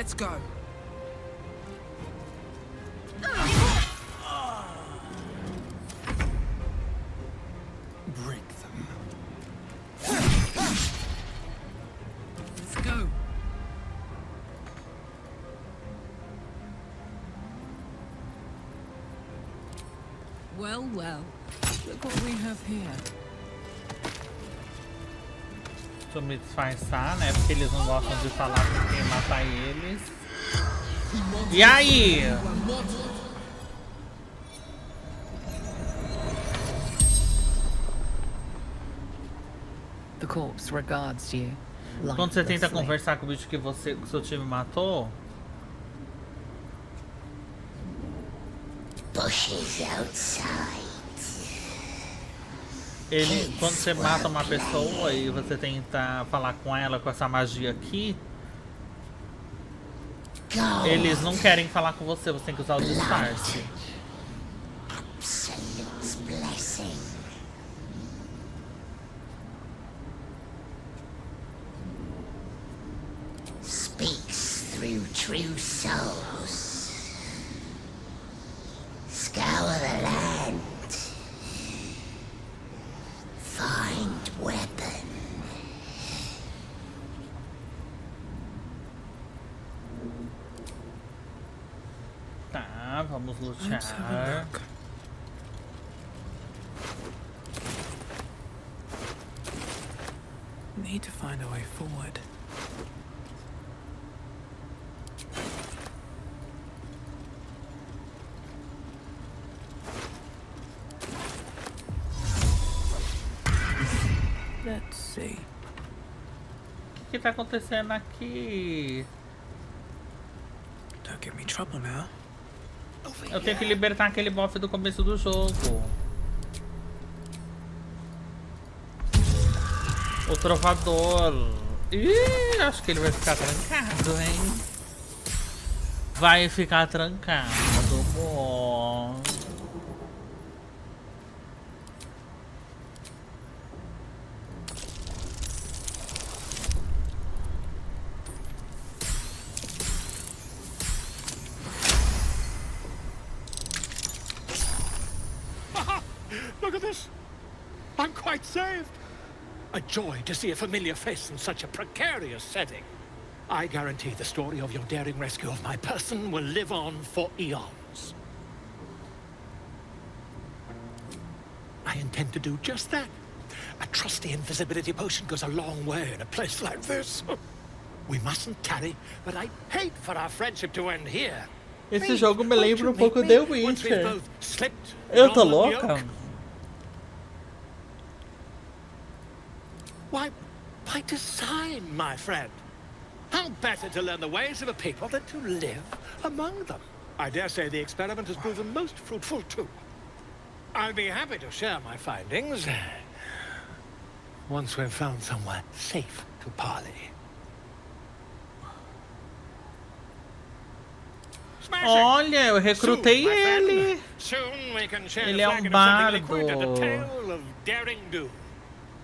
Let's go. Break them. Let's go. Well, well. Look what we have here. Deixa eu me disfarçar, né? Porque eles não gostam de falar com quem matar eles. E aí? The corpse regards you. Quando você tenta lifelessly. conversar com o bicho que o seu time matou, Bushes outside. quando você mata uma pessoa e você tenta falar com ela com essa magia aqui, eles não querem falar com você, você tem que usar o disfarce. Absolute blessing. Speaks through true souls. Scour the land. Find weapon. Tá, vamos Let's have a lutear. look. Need to find a way forward. Let's see. O que tá acontecendo aqui? Don't give me trouble now. Eu tenho que libertar aquele bofe do começo do jogo. O trovador. Ih, acho que ele vai ficar trancado, hein? Vai ficar trancado, bom. Look at this! I'm quite saved! A joy to see a familiar face in such a precarious setting. I guarantee the story of your daring rescue of my person will live on for eons. I intend to do just that. A trusty invisibility potion goes a long way in a place like this. We mustn't tarry, but I'd hate for our friendship to end here. Esse jogo me lembra pouco The Witcher. Eu tô louca? Why, by design, my friend. How better to learn the ways of a people than to live among them? I dare say the experiment has proven most fruitful too. I'll be happy to share my findings once we've found somewhere safe to parley. Olha, eu recrutei ele. Ele é um bardo.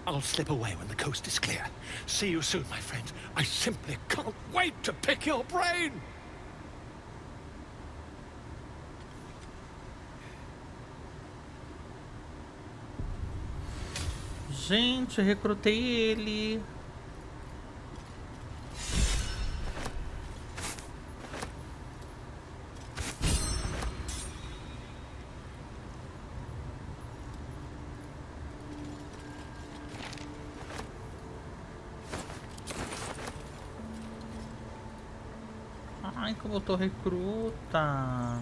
I'll slip away when the coast is clear. See you soon, my friend. I simply can't wait to pick your brain. Gente, eu recrutei ele. Ai, como eu tô recruta.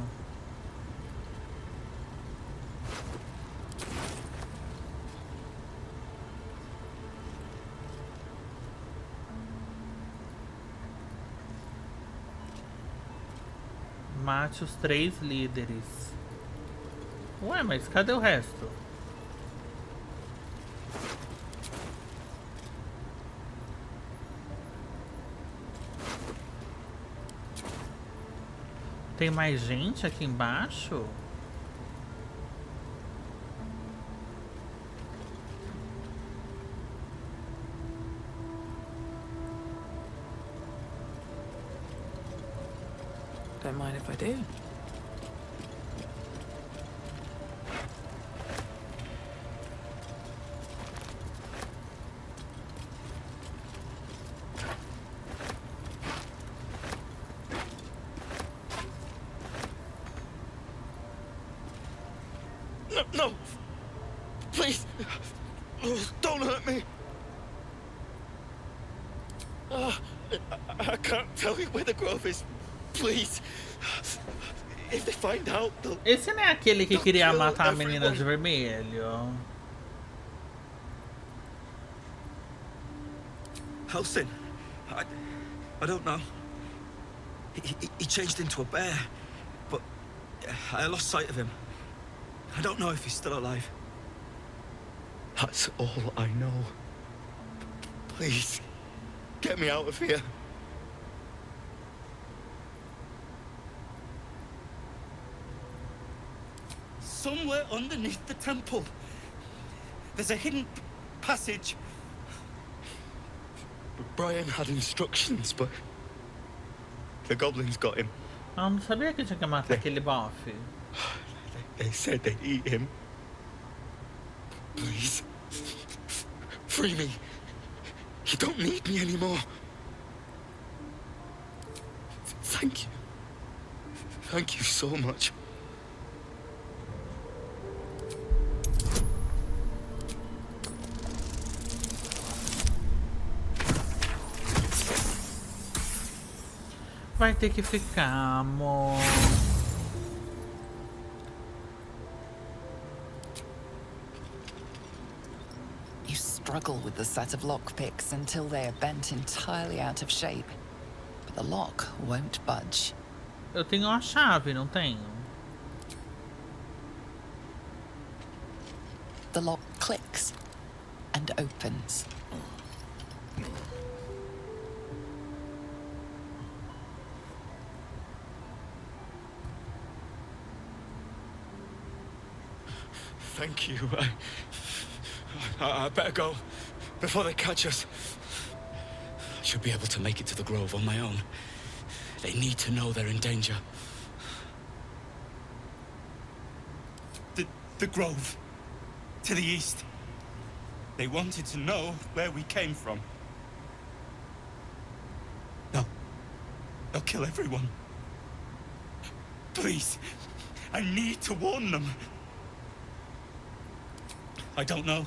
Mate os 3 líderes. Ué, mas cadê o resto? Tem mais gente aqui embaixo? don't mind if I do. No, no! Please! Oh, don't hurt me! I can't tell you where the grove is. Please! If they find out, they'll... Esse não é aquele que queria matar a menina de vermelho? Helsing? I don't know. He changed into a bear, but I lost sight of him. I don't know if he's still alive. That's all I know. Please, get me out of here. Somewhere underneath the temple, there's a hidden passage. Brian had instructions, but the goblins got him. Eu não sabia que tinha que matar aquele bofe. They said they'd eat him. Please, free me. You don't need me anymore. Thank you. Thank you so much. Vai ter que ficar, amor. You struggle with the set of lockpicks until they are bent entirely out of shape. But the lock won't budge. Eu tenho uma chave, não tenho? The lock clicks and opens. Thank you. I better go before they catch us. I should be able to make it to the grove on my own. They need to know they're in danger. The grove. To the east. They wanted to know where we came from. No. They'll kill everyone. Please. I need to warn them. I don't know.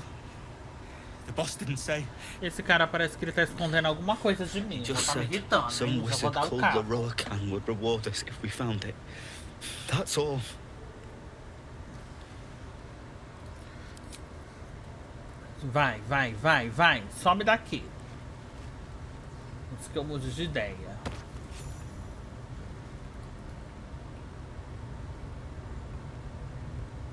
The boss didn't say. Esse cara parece que ele tá escondendo alguma coisa de mim. Já tá me irritando, hein? Já vou dar o carro. Roacan would reward us if we found it. That's all. Vai, vai, vai, vai. Sobe daqui. Antes que eu mude de ideia.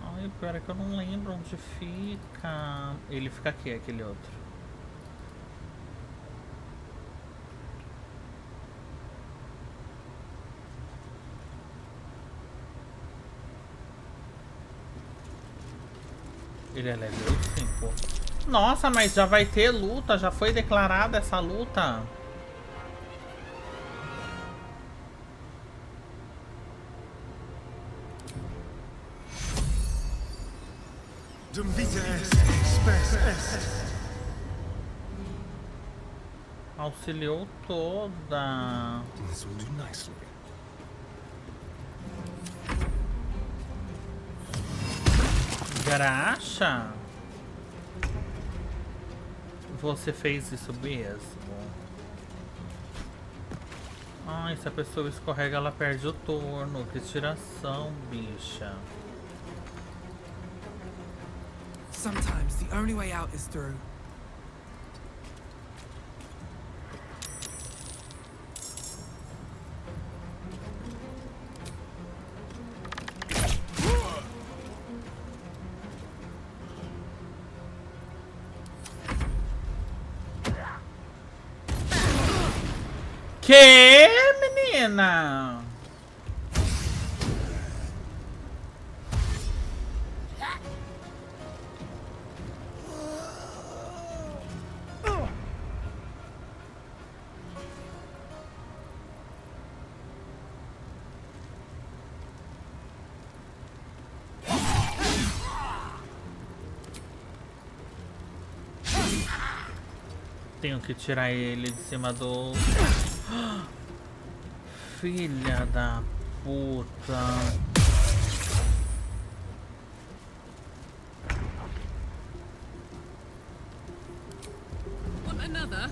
Ai, o pior é que eu não lembro onde fica. Ele fica aqui, aquele outro. Ele é level 5. Nossa, mas já vai ter luta, já foi declarada essa luta. Dum vita est, spes est. Auxiliou toda. This will do nicely. Graxa? Você fez isso mesmo? Ai, se a pessoa escorrega, ela perde o turno. Que tiração, bicha. Sometimes the only way out is through. Que, menina? Tenho que tirar ele de cima do... Filha da puta. Want another?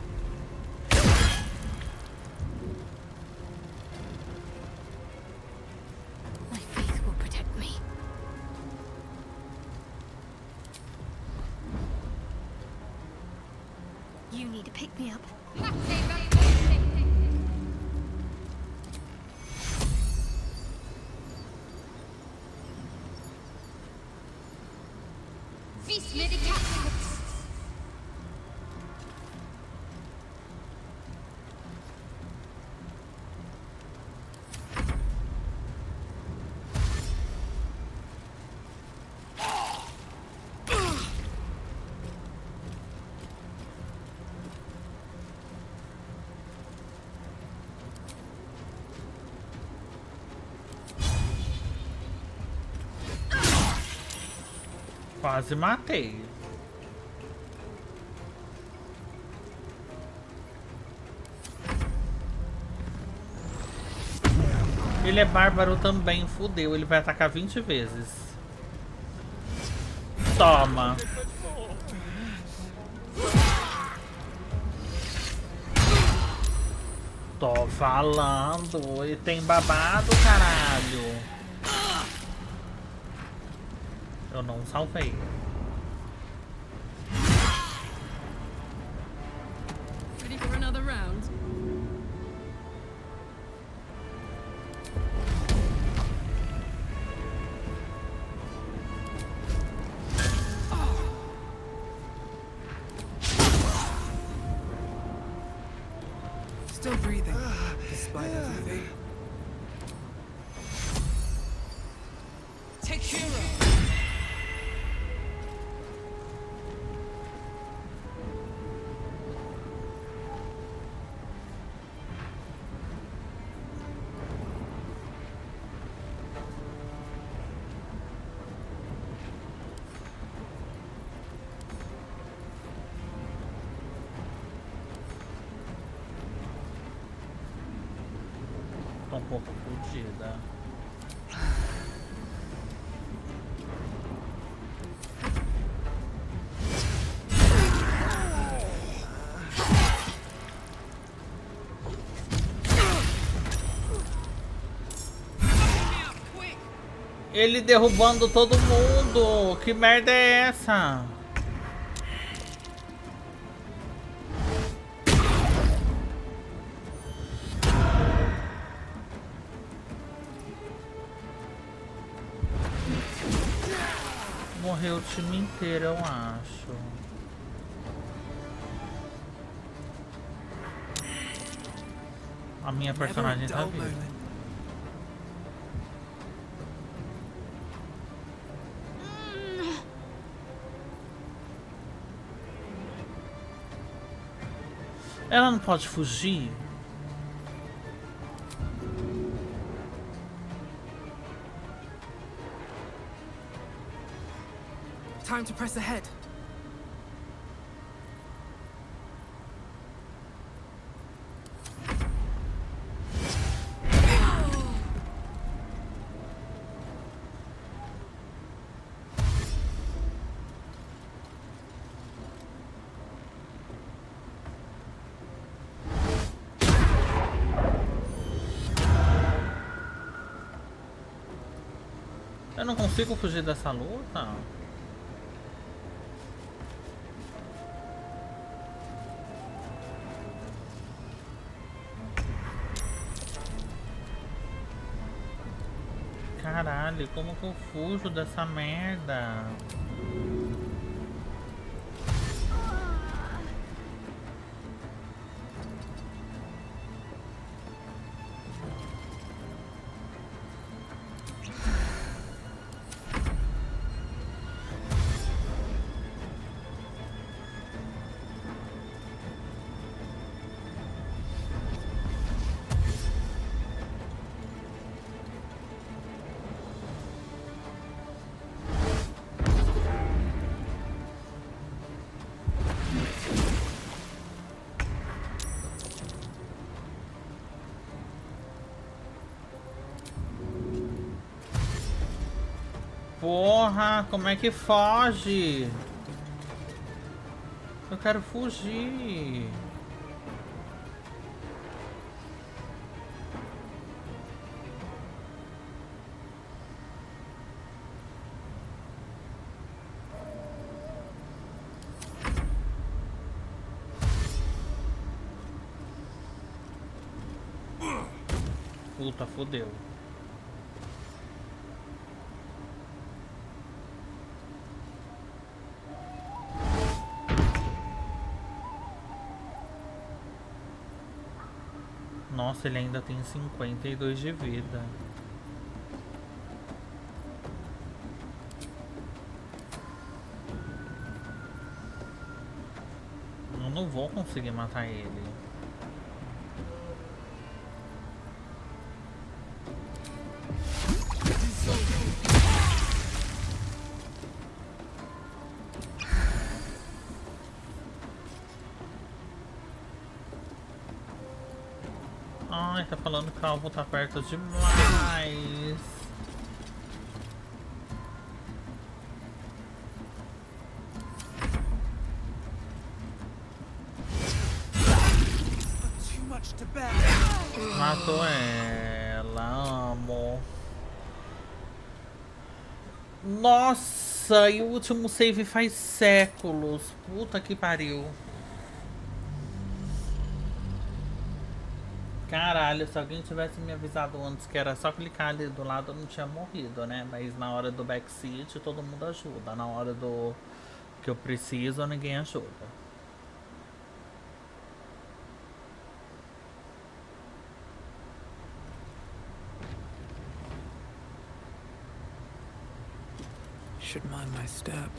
My faith will protect me. You need to pick me up. Vis medicatrix. Quase matei. Ele é bárbaro também, fudeu. Ele vai atacar 20 vezes. Toma. Tô falando. Ele tem babado, caralho. Eu não salvei. Ready for another round? Still breathing, despite everything. Take hero. Tô um pouco fodida. Ele derrubando todo mundo! Que merda é essa? Morreu o time inteiro, eu acho. A minha personagem tá viva. Ela não pode fugir? Time to press ahead. Eu não consigo fugir dessa luta? Caralho, como que eu fujo dessa merda? Porra, como é que foge? Eu quero fugir. Puta, fodeu. Nossa, ele ainda tem 52 de vida. Eu não vou conseguir matar ele. Ai, tá falando que o alvo tá perto demais. Matou ela, amo. Nossa, e o último save faz séculos. Puta que pariu. Caralho, se alguém tivesse me avisado antes que era só clicar ali do lado, eu não tinha morrido, né? Mas na hora do backseat todo mundo ajuda. Na hora do que eu preciso, ninguém ajuda. Should mind my step.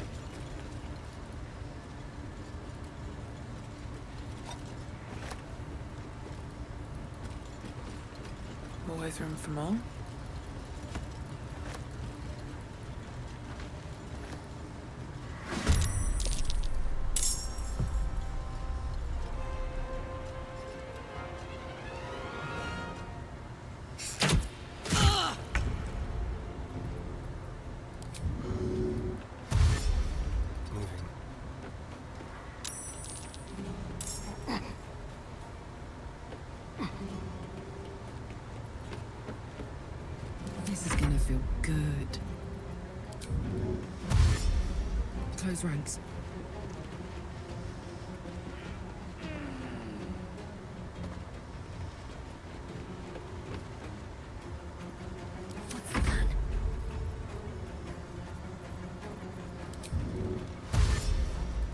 Always room for more. This is gonna feel good. Close ranks. What's the plan?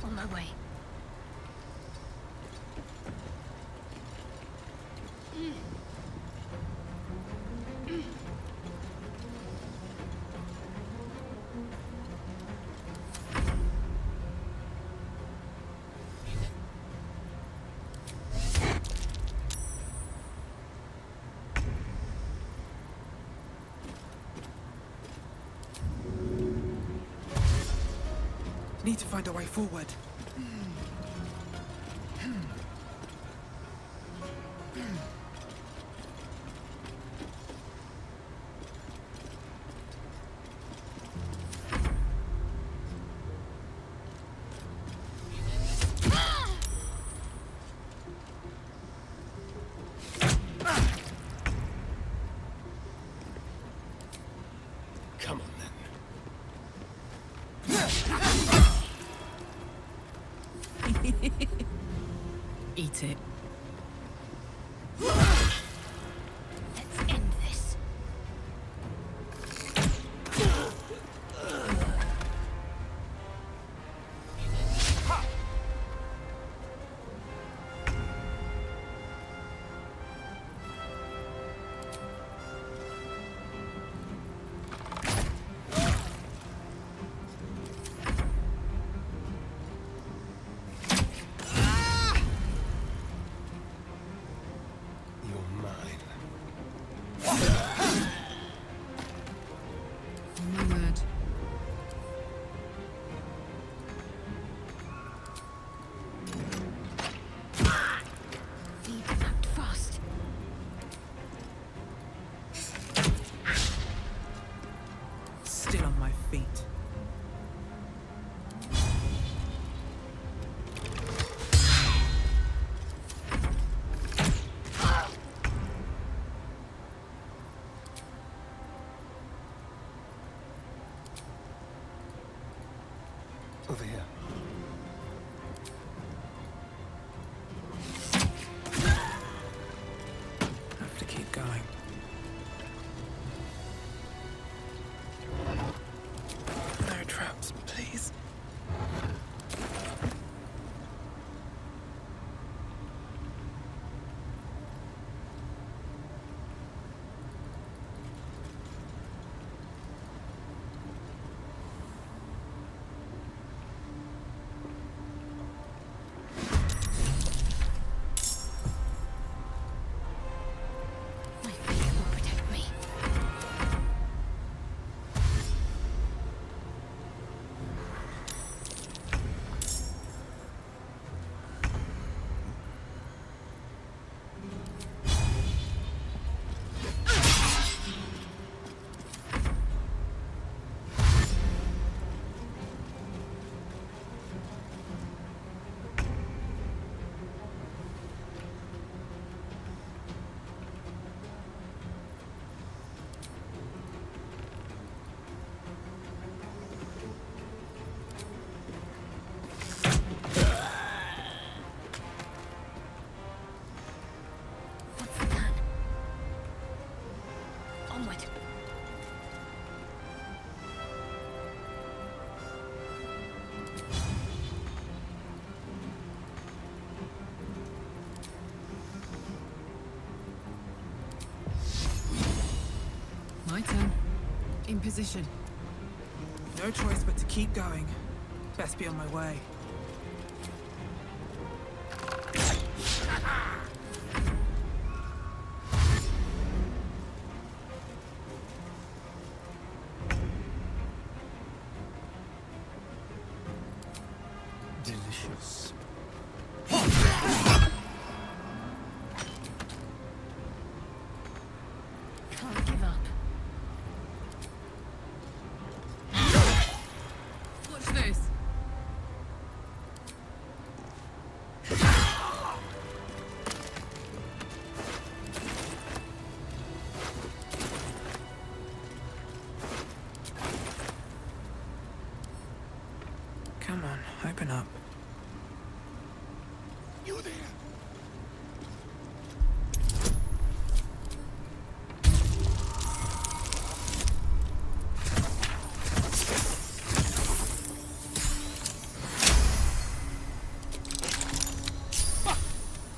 On my way. Need to find a way forward. Come on then. Eat it. Let's end this. Over here. Have to keep going. No traps, please. My finger will protect me. What's the plan? Onward. My turn. In position. No choice but to keep going. Best be on my way. Delicious. Can't give up. Watch this. Come on, open up. You there?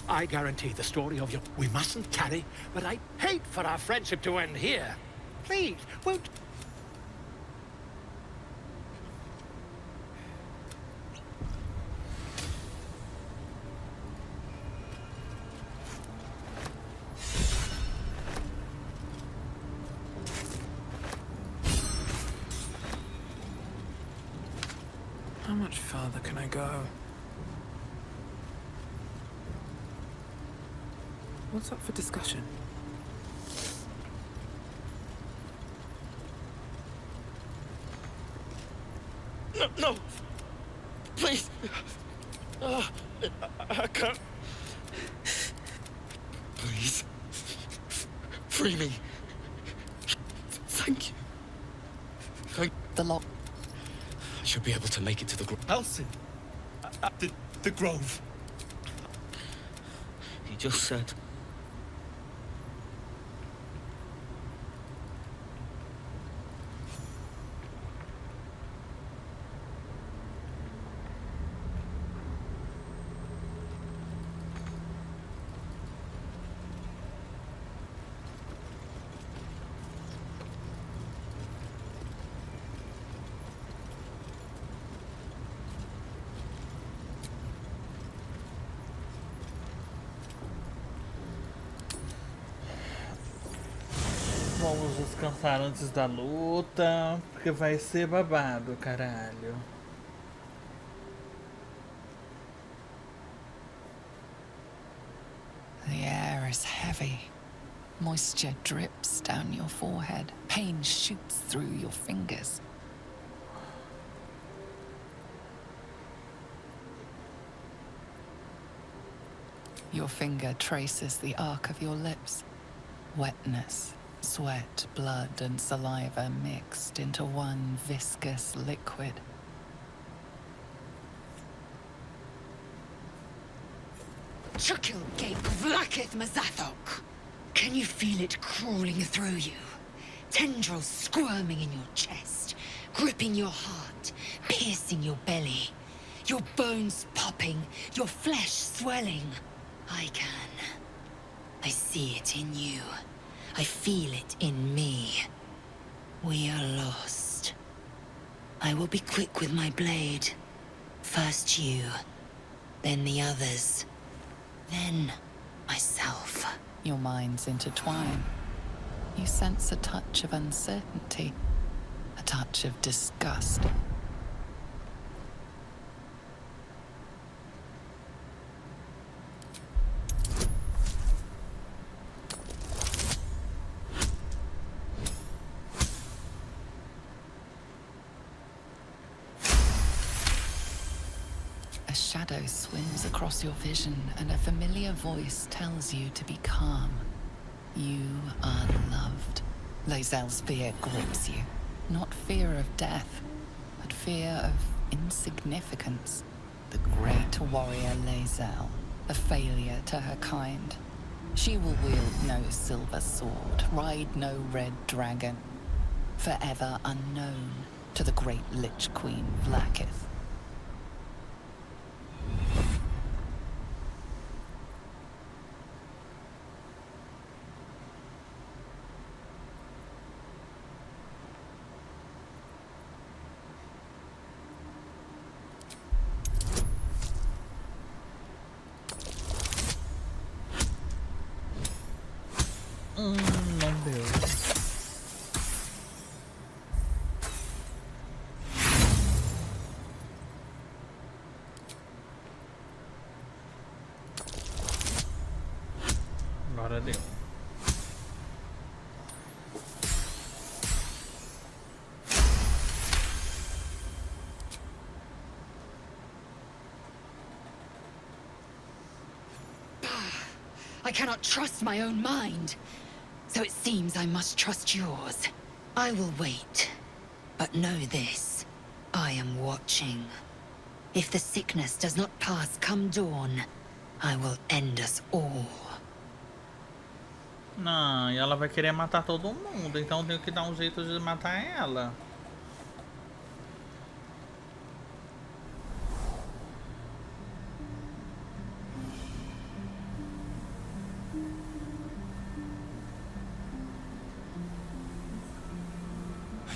I guarantee the story of your... We mustn't tarry, but I hate for our friendship to end here. Please, won't... How much farther can I go? What's up for discussion? No, no! Please! I can't... Please. Free me. Thank you. The lock. I should be able to make it to the grove. Elsie! At the grove. He just said... Vamos descansar antes da luta, porque vai ser babado, caralho. The air is heavy. Moisture drips down your forehead. Pain shoots through your fingers. Your finger traces the arc of your lips. Wetness, sweat, blood, and saliva mixed into one viscous liquid. Chukil gate vlaketh Mazathok. Can you feel it crawling through you? Tendrils squirming in your chest, gripping your heart, piercing your belly. Your bones popping, your flesh swelling. I can. I see it in you. I feel it in me. We are lost. I will be quick with my blade. First you, then the others, then myself. Your minds intertwine. You sense a touch of uncertainty, a touch of disgust. A shadow swims across your vision, and a familiar voice tells you to be calm. You are loved. Lae'zel's fear grips you. Not fear of death, but fear of insignificance. The great warrior Lae'zel, a failure to her kind. She will wield no silver sword, ride no red dragon. Forever unknown to the great Lich Queen Vlakith. Não deu. Agora deu. I cannot trust my own mind. So it seems I must trust yours. I will wait. But know this. I am watching. If the sickness does not pass come dawn, I will end us all. Não, e ela vai querer matar todo mundo, então eu tenho que dar um jeito de matar ela.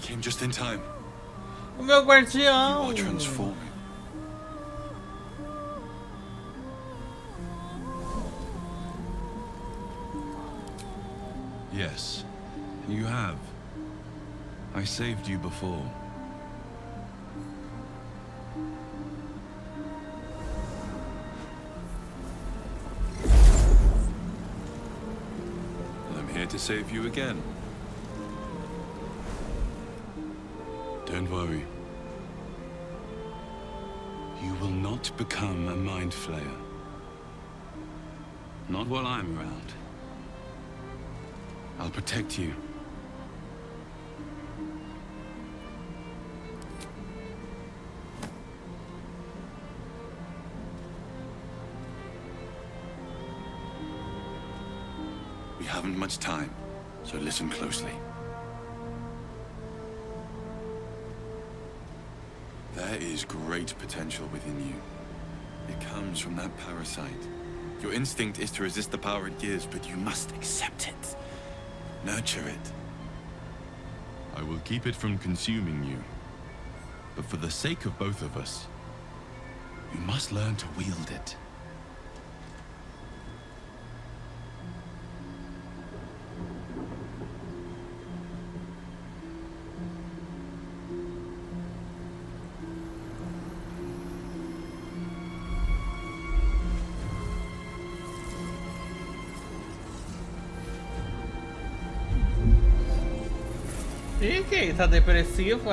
Came just in time. O meu guardião. You are transforming. Yes, you have. I saved you before. And I'm here to save you again. Don't worry. You will not become a mind flayer. Not while I'm around. I'll protect you. We haven't much time, so listen closely. There is great potential within you. It comes from that parasite. Your instinct is to resist the power it gives, but you must accept it. Nurture it. I will keep it from consuming you. But for the sake of both of us, you must learn to wield it. E quem tá depressivo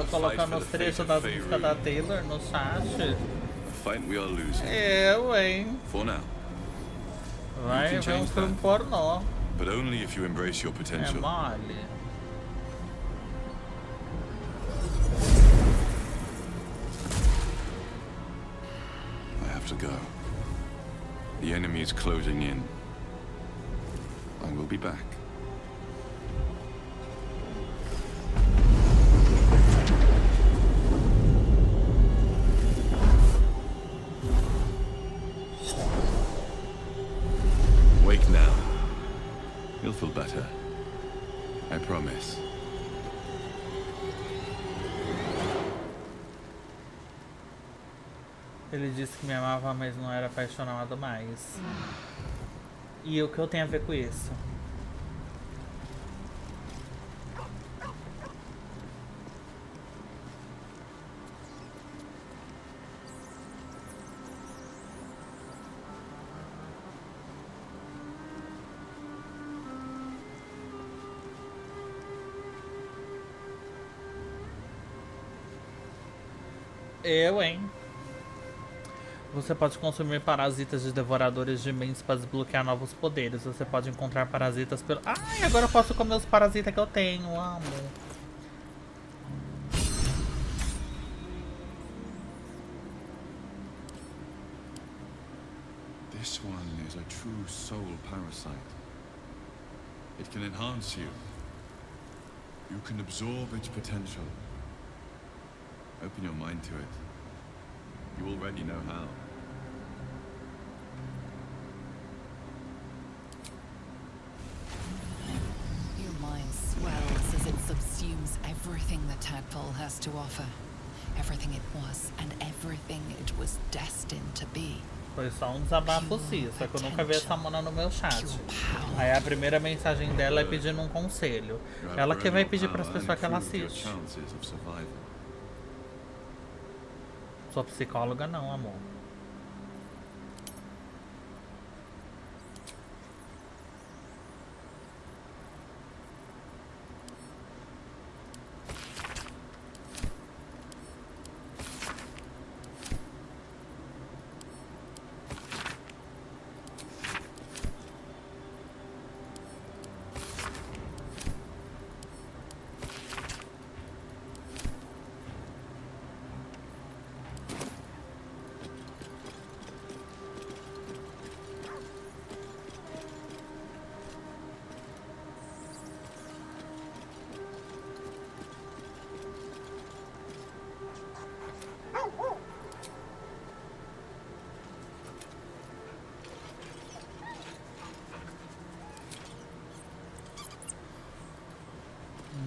colocando os trechos das músicas da Taylor no chat. Eu, hein? Vai ver um filme pornô. But only if you embrace your potential. É mole. I have to go. The enemy is closing in. I will be back. Wake now. You'll feel better. I promise. Ele disse que me amava, mas não era apaixonado mais. E o que eu tenho a ver com isso? Eu, hein? Você pode consumir parasitas de devoradores de mentes para desbloquear novos poderes. Você pode encontrar parasitas pelo... Ai, agora eu posso comer os parasitas que eu tenho. Amo. This one is a true soul parasite. It can enhance you. You can absorb its potential. Open your mind to it. You already know how. Your mind swells as it subsumes everything the tadpole has to offer. Everything it was and everything it was destined to be. Foi só um desabafo sim, só que eu nunca vi essa Mona no meu chat. Aí a primeira mensagem dela é pedindo um conselho. Ela que vai pedir para as pessoas que ela assiste. Sou psicóloga não, amor.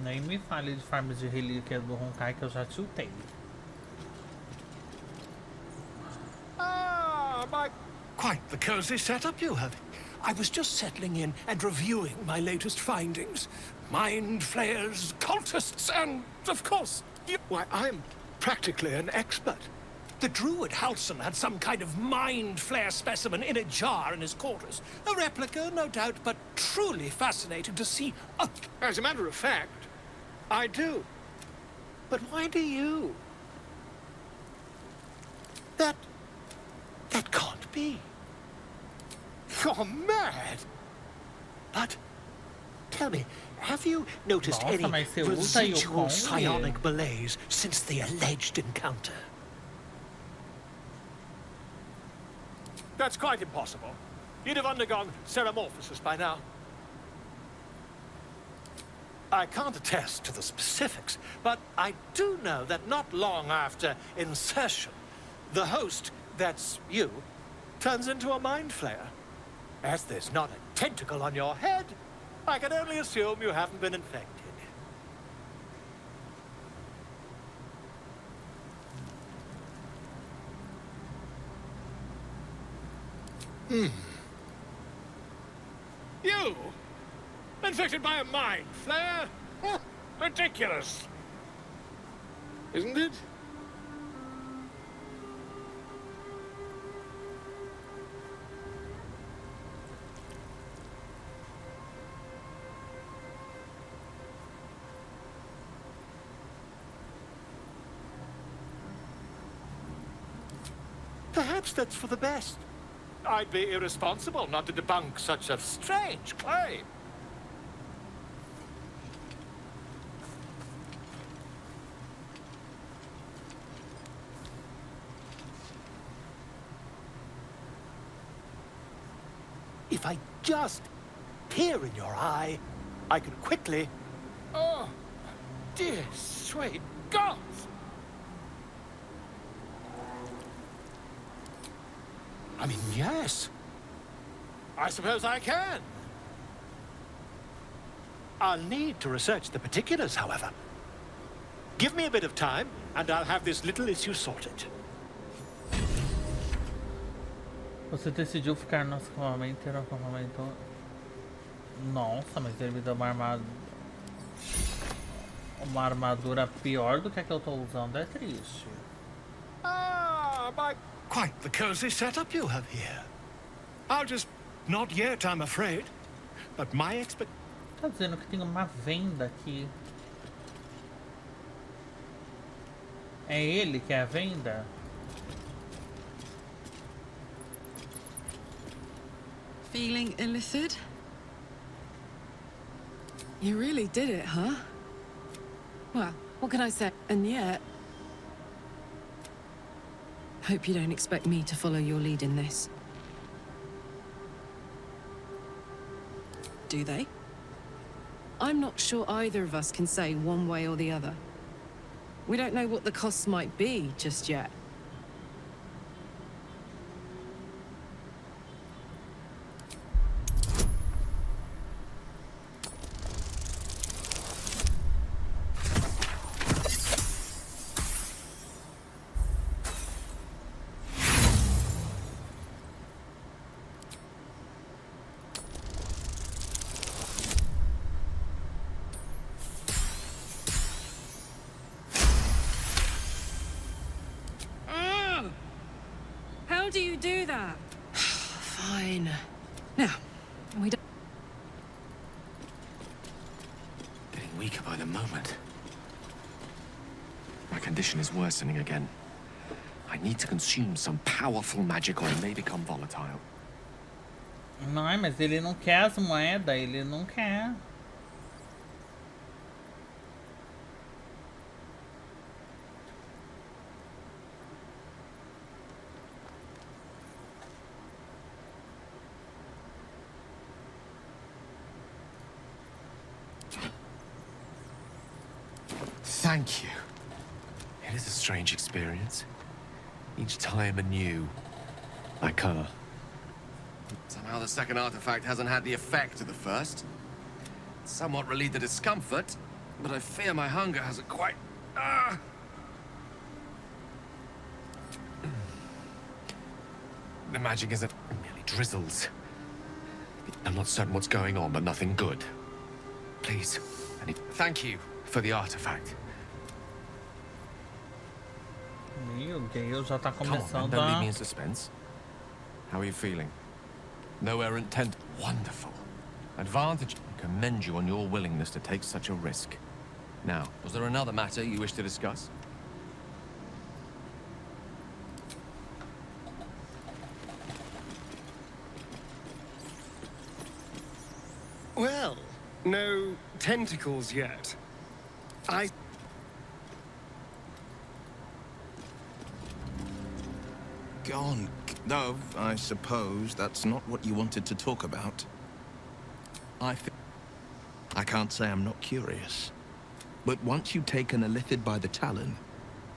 Nem me fale de farms de relíquia do Honkai que eu já tiltei. Ah, quite the cozy setup you have. I was just settling in and reviewing my latest findings. Mind flayers, cultists, and, of course, you. Why, I'm practically an expert. The druid Halson had some kind of mind flare specimen in a jar in his quarters. A replica, no doubt, but truly fascinating to see. As a matter of fact, I do. But why do you? That can't be. You're mad. But tell me, have you noticed any residual psionic malaise since the alleged encounter? That's quite impossible. You'd have undergone ceramorphosis by now. I can't attest to the specifics, but I do know that not long after insertion, the host, that's you, turns into a mind flayer. As there's not a tentacle on your head, I can only assume you haven't been infected. You? Infected by a mind flare? Ridiculous. Isn't it? Perhaps that's for the best. I'd be irresponsible not to debunk such a strange claim. If I just peer in your eye, I can quickly... Oh, dear sweet gods! I mean, yes. I suppose I can. I'll need to research the particulars, however. Give me a bit of time, and I'll have this little issue sorted. Você decidiu ficar no acampamento, ter um acampamento... Nossa, mas ele me deu uma armadura pior do que a que eu tô usando, é triste. Ah, my... Quite the cozy setup you have here. I'll just... Not yet, I'm afraid. But my expect... Tá dizendo que tem uma venda aqui. É ele que é a venda? Feeling illithid? You really did it, huh? Well, what can I say? And yet... Hope you don't expect me to follow your lead in this. Do they? I'm not sure either of us can say one way or the other. We don't know what the costs might be just yet. How do you do that? Fine. Now, we don't... Getting weaker by the moment. My condition is worsening again. I need to consume some powerful magic or I may become volatile. Não, mas ele não quer as moedas, ele não quer. Thank you. It is a strange experience. Each time anew. Like her. Somehow the second artifact hasn't had the effect of the first. It's somewhat relieved the discomfort, but I fear my hunger hasn't quite... The magic isn't... It merely drizzles. I'm not certain what's going on, but nothing good. Please, I need... Thank you for the artifact. Meu Deus, já tá Come on, começando don't leave a... me in suspense. How are you feeling? No errant tent. Wonderful. Advantage. I commend you on your willingness to take such a risk. Now, was there another matter you wish to discuss? Well, no tentacles yet. Gone. Though, I suppose that's not what you wanted to talk about. I can't say I'm not curious. But once you take an illithid by the talon,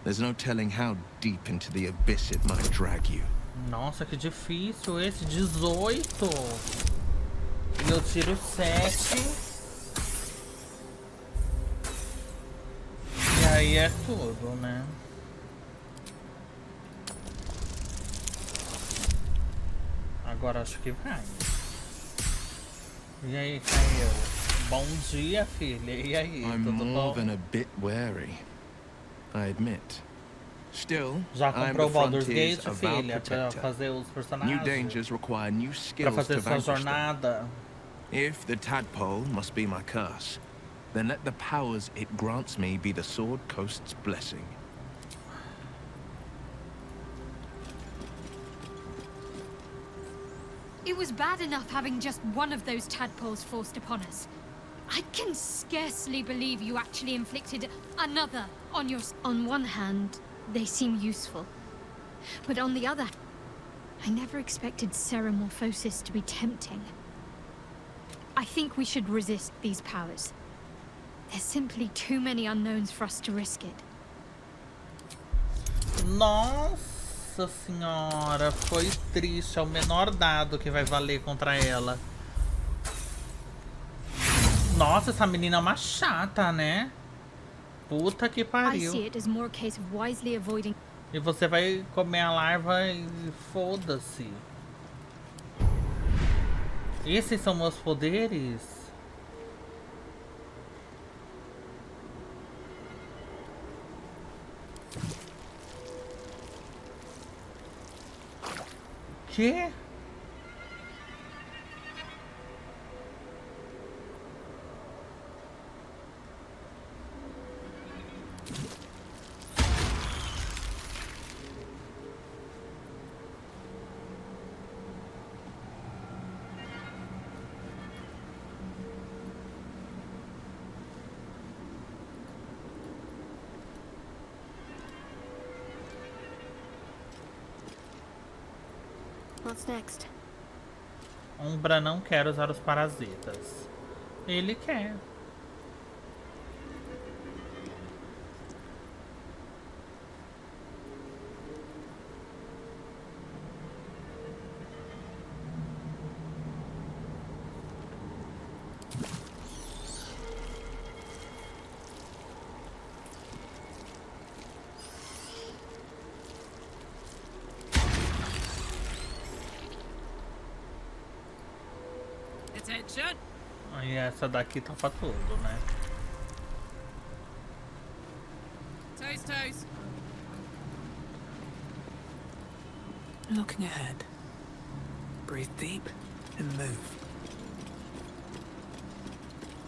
there's no telling how deep into the abyss it might drag you. Nossa, que difícil esse. 18. E eu tiro 7. E aí é tudo, né? Agora acho que vai. E aí, Caio? Bom dia, filha. E aí, I'm tudo more bom? than a bit wary, I admit. Still, Já I am comprou the Baldur'S frontier's Gate, avowed filha, pra protector. fazer os New personagens? dangers require new Pra skills fazer to sua vanquish them. jornada? If the tadpole must be my curse, then let the powers it grants me be the Sword Coast's blessing. It was bad enough having just one of those tadpoles forced upon us. I can scarcely believe you actually inflicted another on your... On one hand, they seem useful. But on the other, I never expected seromorphosis to be tempting. I think we should resist these powers. There's simply too many unknowns for us to risk it. Nossa senhora, foi triste. É o menor dado que vai valer contra ela. Nossa, essa menina é uma chata, né? Puta que pariu. E você vai comer a larva e foda-se. Esses são meus poderes? Que? What's next? Umbra não quer usar os parasitas. Ele quer. E essa daqui topa tudo, né? Toes, toes. Looking ahead. Breathe deep and move.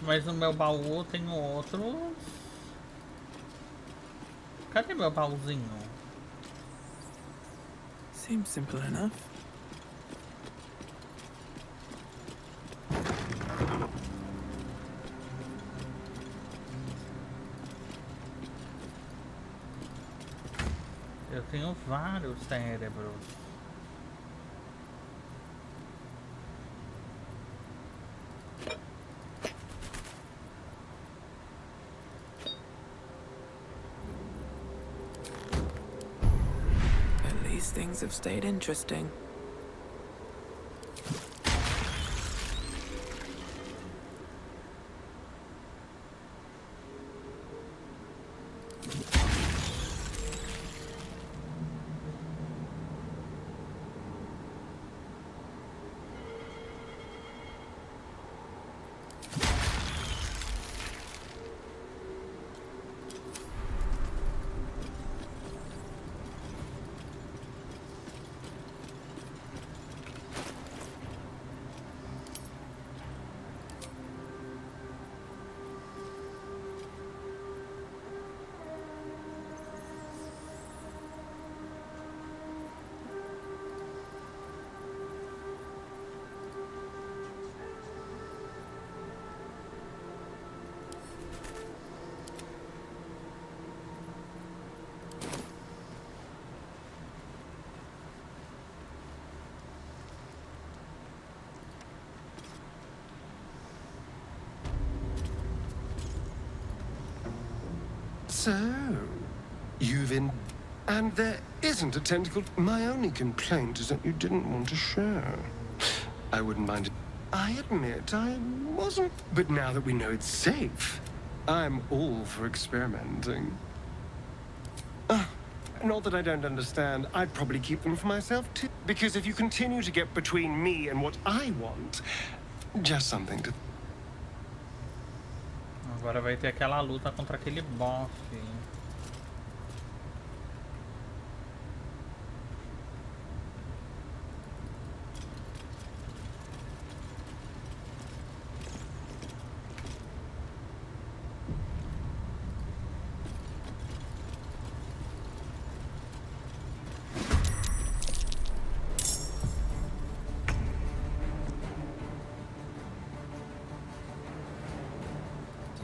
Mas no meu baú tem outros. Cadê meu baúzinho? Seems simple enough. Eu tenho vários cérebros. At least things have stayed interesting. So, you've in... And there isn't a tentacle. My only complaint is that you didn't want to share. I wouldn't mind it. I admit I wasn't. But now that we know it's safe, I'm all for experimenting. Not that I don't understand. I'd probably keep them for myself too. Because if you continue to get between me and what I want, just something to... Agora vai ter aquela luta contra aquele boss.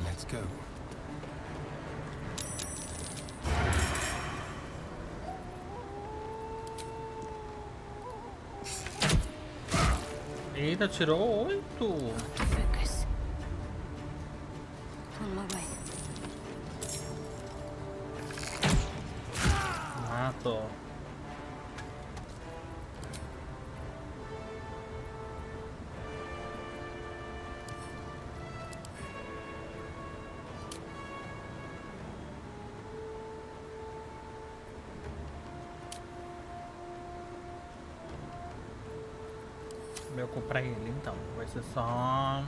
Let's go. Eita, tirou 8. Focus. On my way. Mato. Eu comprar ele então, vai ser só.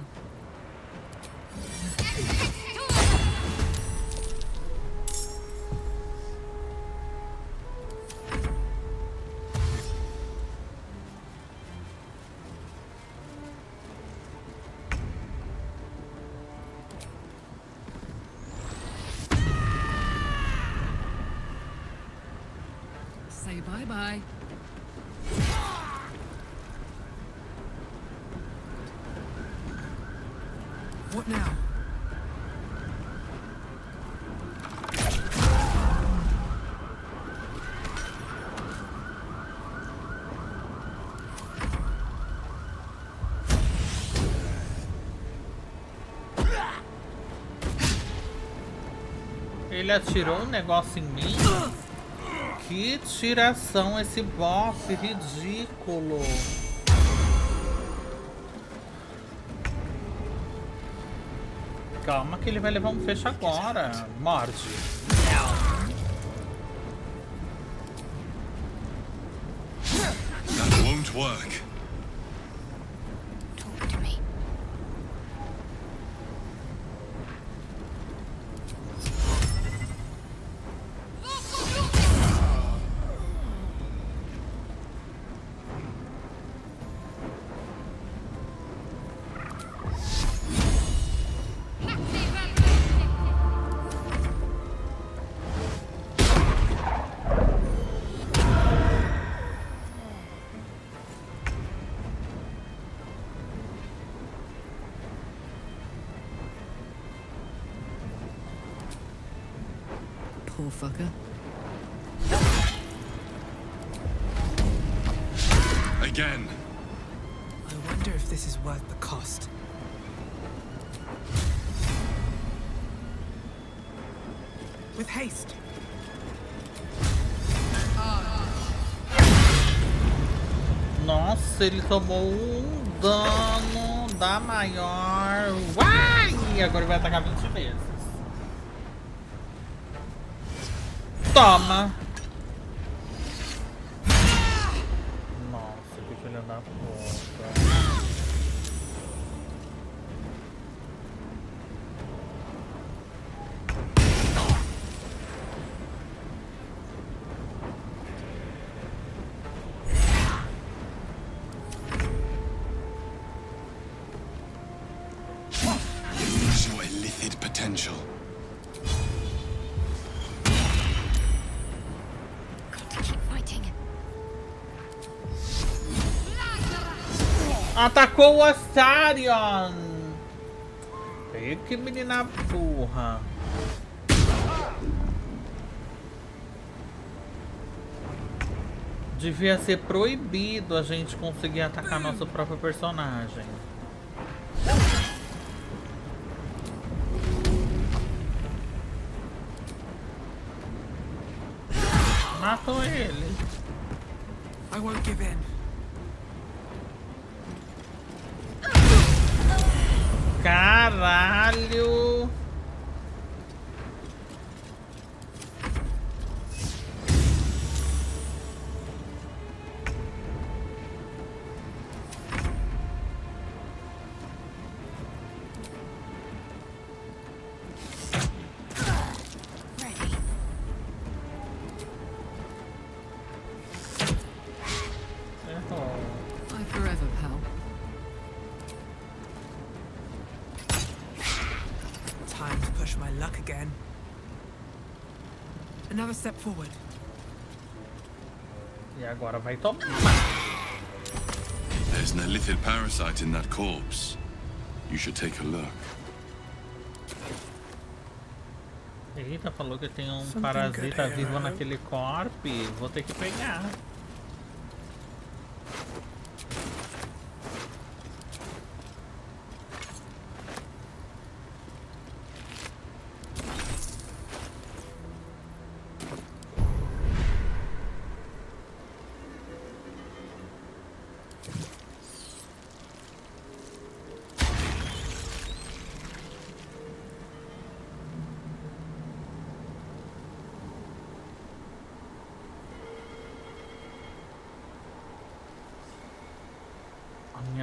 Say bye-bye. What now? Ele atirou um negócio em mim? Que tiração esse boss ridículo. Calma que ele vai levar um fecho agora. Morde. That won't work. Talk to me. Poor fucker. Again. I wonder if this is worth the cost. With haste. Nossa, ele tomou um dano da maior. Uai! Agora ele vai atacar 20 vezes. Toma! Nossa, que filha da puta. Use your illithid potential. Atacou o Astarion! Que menina burra! Devia ser proibido a gente conseguir atacar nosso próprio personagem. Matou ele. I won't give in. Caralho! Bye forever, pal. Time to push my luck again. Another step forward. E agora vai tomar. There's an illithid parasite in that corpse. You should take a look. Eita, falou que tem um parasita vivo naquele corpo. Vou ter que pegar.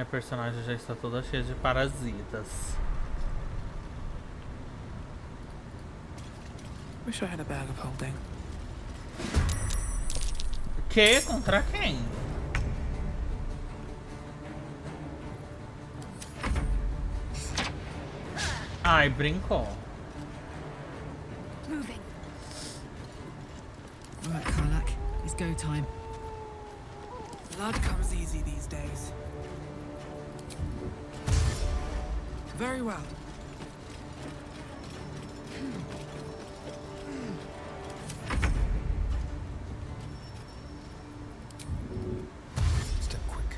Minha personagem já está toda cheia de parasitas. Wish I had a bag of holding. Que? Contra quem? Ai, brincou. Moving. All right, Karlak. It's go time. Blood comes easy these days. Very well. Step quick.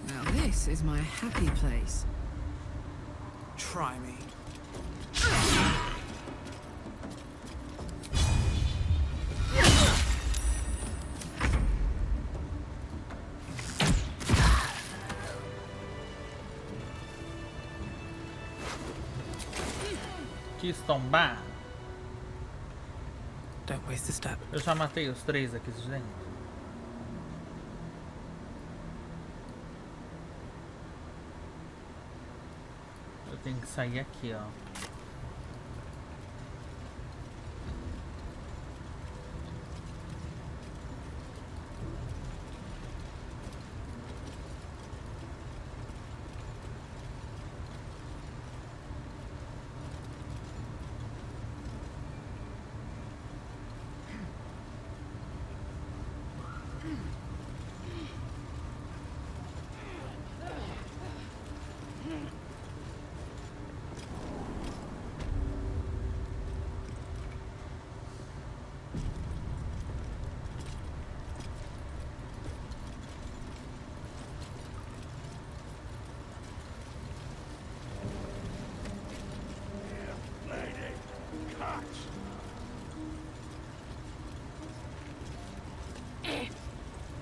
Now this is my happy place. Try me. Quis tombar. Don't waste a step. Eu já matei os 3 aqui de dentro. Eu tenho que sair aqui, ó.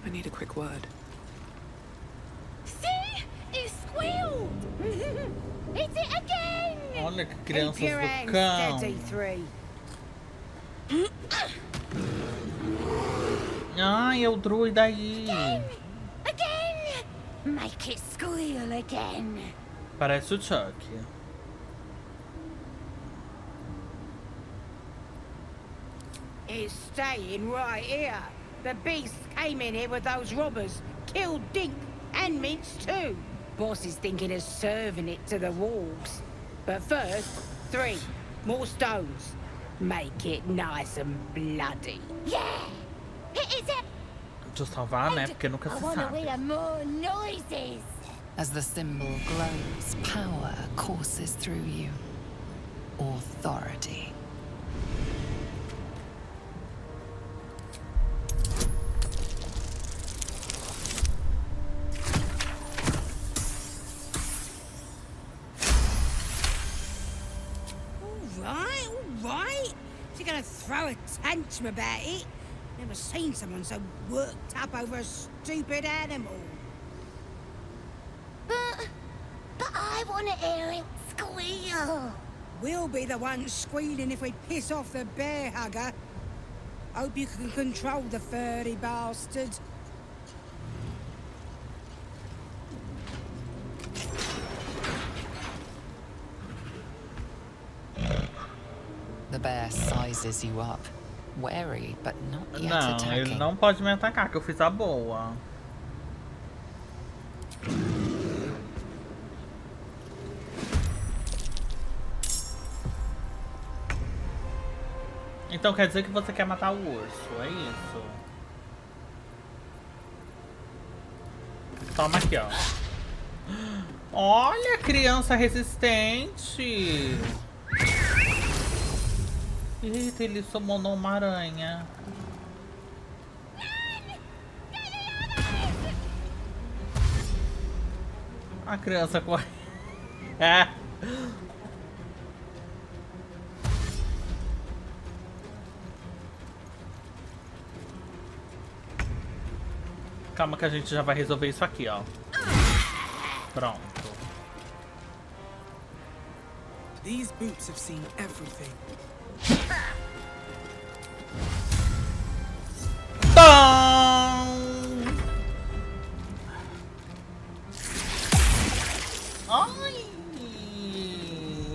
I need a quick word. See? It squealed! Hit it again! Olha que crianças Keep your do hands cão. steady, three. Ai, é o druida aí. Again! Make it squeal again. Parece o Chuck. It's staying right here. The beast came in here with those robbers, killed Dink and Mince too. Boss is thinking of serving it to the wolves. But first, 3 more stones. Make it nice and bloody. Yeah! Hit it! Deixa eu salvar, né? Porque nunca I se want to sabe. hear more noises. As the symbol glows, power courses through you. Authority. All right. You're gonna throw a tantrum about it. Never seen someone so worked up over a stupid animal. But I want to hear it squeal. We'll be the ones squealing if we piss off the bear hugger. Hope you can control the furry bastard. The bear sizes you up. Wary, but not yet Não, attacking. ele não pode me atacar, que eu fiz a boa. Então quer dizer que você quer matar o urso, é isso? Toma aqui, ó. Olha, criança resistente. Eita, ele summonou uma aranha. A criança corre. É. Calma que a gente já vai resolver isso aqui, ó. Pronto. These boots have seen everything. Ai,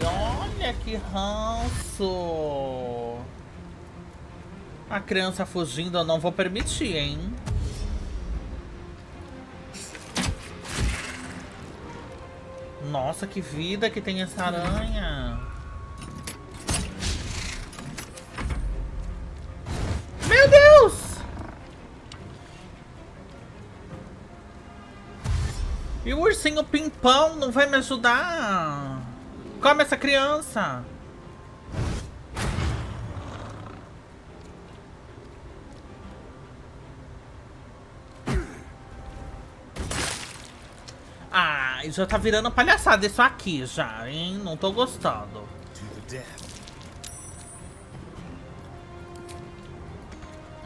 olha que ranço. A criança fugindo eu não vou permitir, hein? Nossa, que vida que tem essa aranha. Meu Deus! E o ursinho Pimpão não vai me ajudar? Come essa criança! Ah, já tá virando palhaçada isso aqui já, hein? Não tô gostando.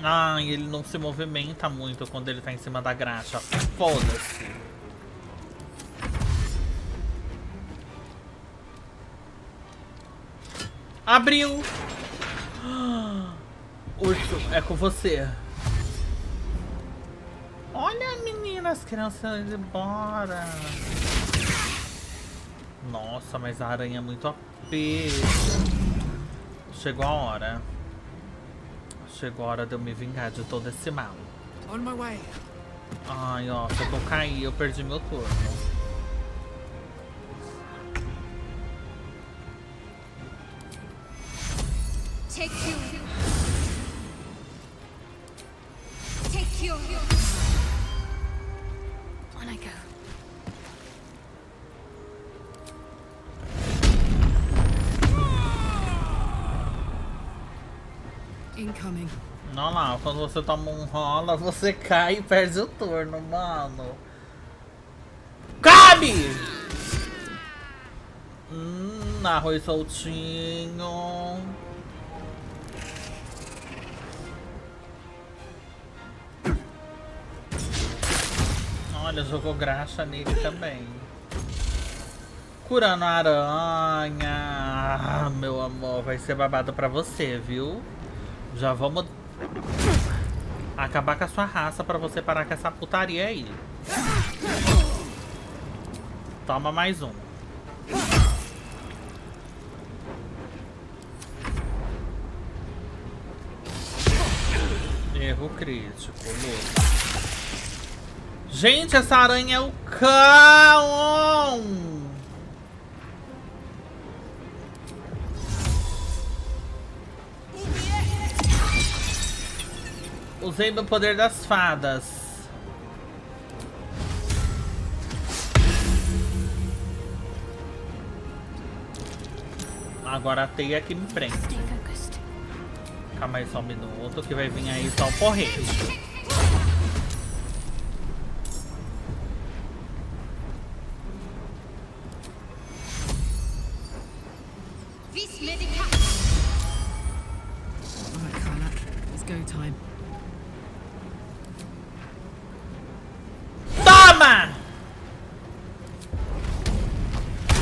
Ai, ele não se movimenta muito quando ele tá em cima da graxa. Foda-se. Abriu! Urso, é com você. Olha, menina, as crianças indo embora. Nossa, mas a aranha é muito OP. Chegou a hora. Chegou a hora de eu me vingar de todo esse mal. On my way. Ai, ó, se eu cair, eu perdi meu turno. Take you. Take you. On I go. Incoming. Não lá, quando você toma um rola, você cai e perde o turno, mano. Cabe! Arroz soltinho. Olha, jogou graxa nele também. Curando a aranha. Ah, meu amor, vai ser babado pra você, viu? Já vamos acabar com a sua raça pra você parar com essa putaria aí. Toma mais um. Erro crítico, luta. Gente, essa aranha é o cão! Usei meu poder das fadas. Agora a teia que me prende. Calma aí só um minuto que vai vir aí só o porrete. Toma!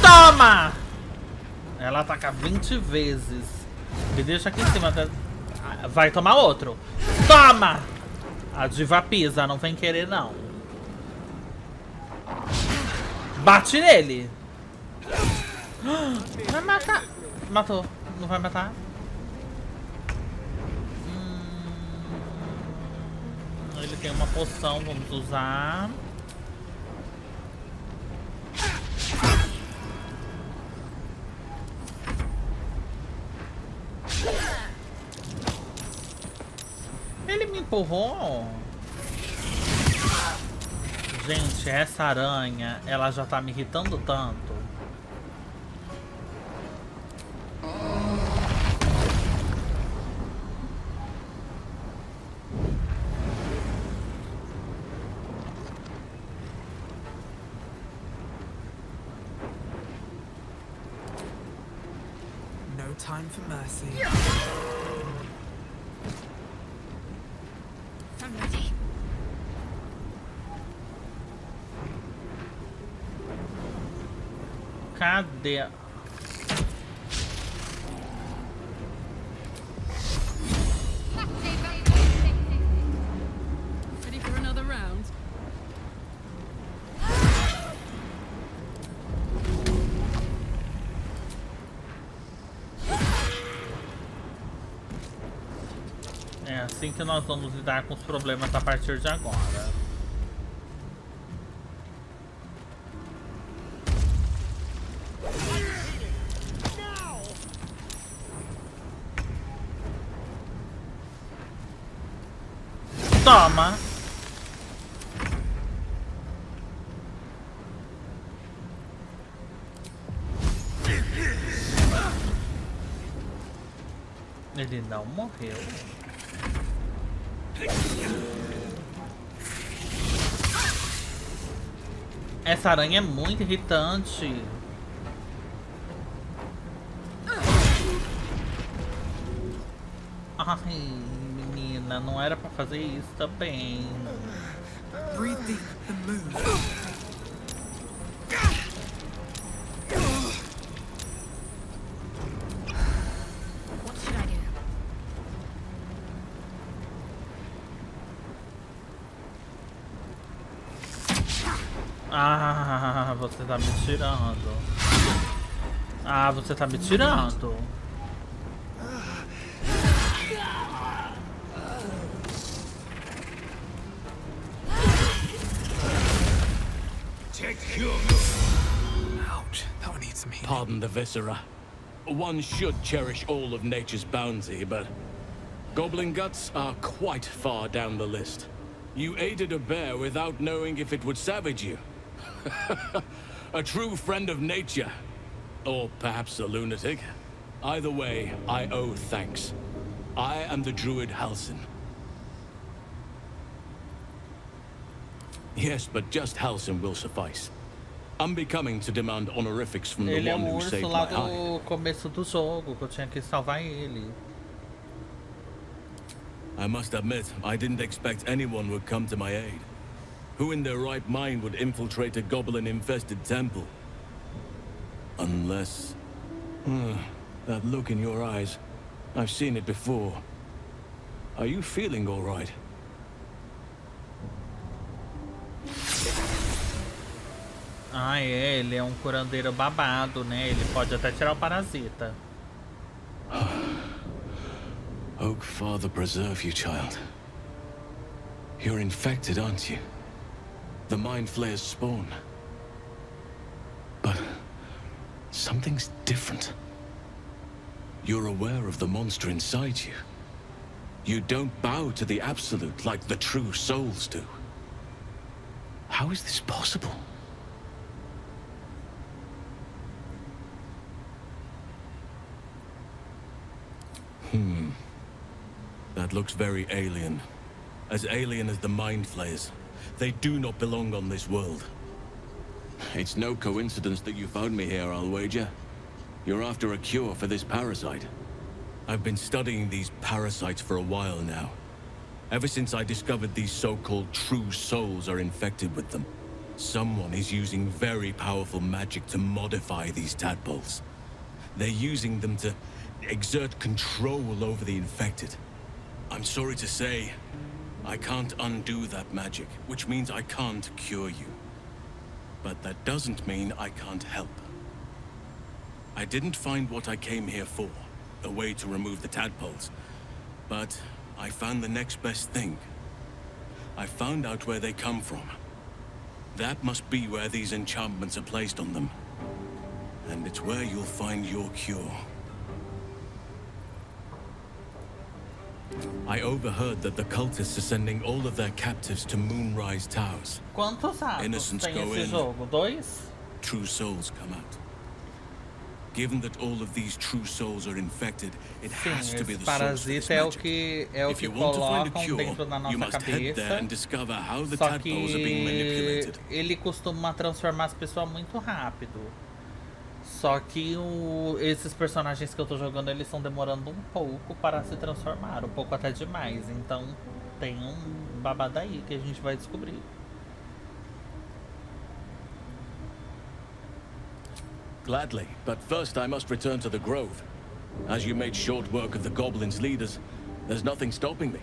Toma! Ela ataca 20 vezes. Me deixa aqui em cima. Vai tomar outro. Toma! A diva pisa, não vem querer não. Bate nele. Vai matar. Matou. Não vai matar? Ele tem uma poção, vamos usar. Ele me empurrou. Gente, essa aranha, ela já tá me irritando tanto. No time for mercy. I'm ready. Cadê? assim que nós vamos lidar com os problemas a partir de agora. Toma! Ele não morreu. Essa aranha é muito irritante. Ai, menina, não era pra fazer isso também. Breathe deep and move. Ah, você tá me tirando. Ah, você tá me tirando. Ouch, that one needs some healing. Pardon the viscera. One should cherish all of nature's bounty, but goblin guts are quite far down the list. You aided a bear without knowing if it would savage you. A true friend of nature. Or perhaps a lunatic. Either way, I owe thanks. I am the druid Halsin. Yes, but just Halsin will suffice. Unbecoming to demand honorifics from the Ele é one who urso saved lá my hide. do começo do jogo, que eu tinha que salvar ele. I must admit, I didn't expect anyone would come to my aid. Who in their right mind would infiltrate a goblin-infested temple? Unless... that look in your eyes. I've seen it before. Are you feeling all right? Ah, é, ele é um curandeiro babado, né? Ele pode até tirar o parasita. Oak Father preserve you, child. You're infected, aren't you? The Mind Flayer's spawn. But something's different. You're aware of the monster inside you. You don't bow to the Absolute like the true souls do. How is this possible? That looks very alien. As alien as the Mind Flayers. They do not belong on this world. It's no coincidence that you found me here, I'll wager. You're after a cure for this parasite. I've been studying these parasites for a while now. Ever since I discovered these so-called true souls are infected with them. Someone is using very powerful magic to modify these tadpoles. They're using them to exert control over the infected. I'm sorry to say, I can't undo that magic, which means I can't cure you. But that doesn't mean I can't help. I didn't find what I came here for, a way to remove the tadpoles. But I found the next best thing. I found out where they come from. That must be where these enchantments are placed on them. And it's where you'll find your cure. I overheard that the cultists are sending all of their captives to Moonrise Towers. Quantos atos Innocents tem go esse in. jogo? 2? True souls come out. Given that all of these true souls are infected, it has to be Esse the source for this parasita é o magic. que If you want to find a colocam cure, dentro da you nossa must head there cabeça. and discover how the Só tadpoles are being manipulated. que ele costuma transformar as pessoas muito rápido. Só que esses personagens que eu tô jogando, eles estão demorando um pouco para se transformar, um pouco até demais. Então tem um babado aí que a gente vai descobrir. Gladly, but first I must return to the Grove. As you made short work of the Goblins' leaders, there's nothing stopping me.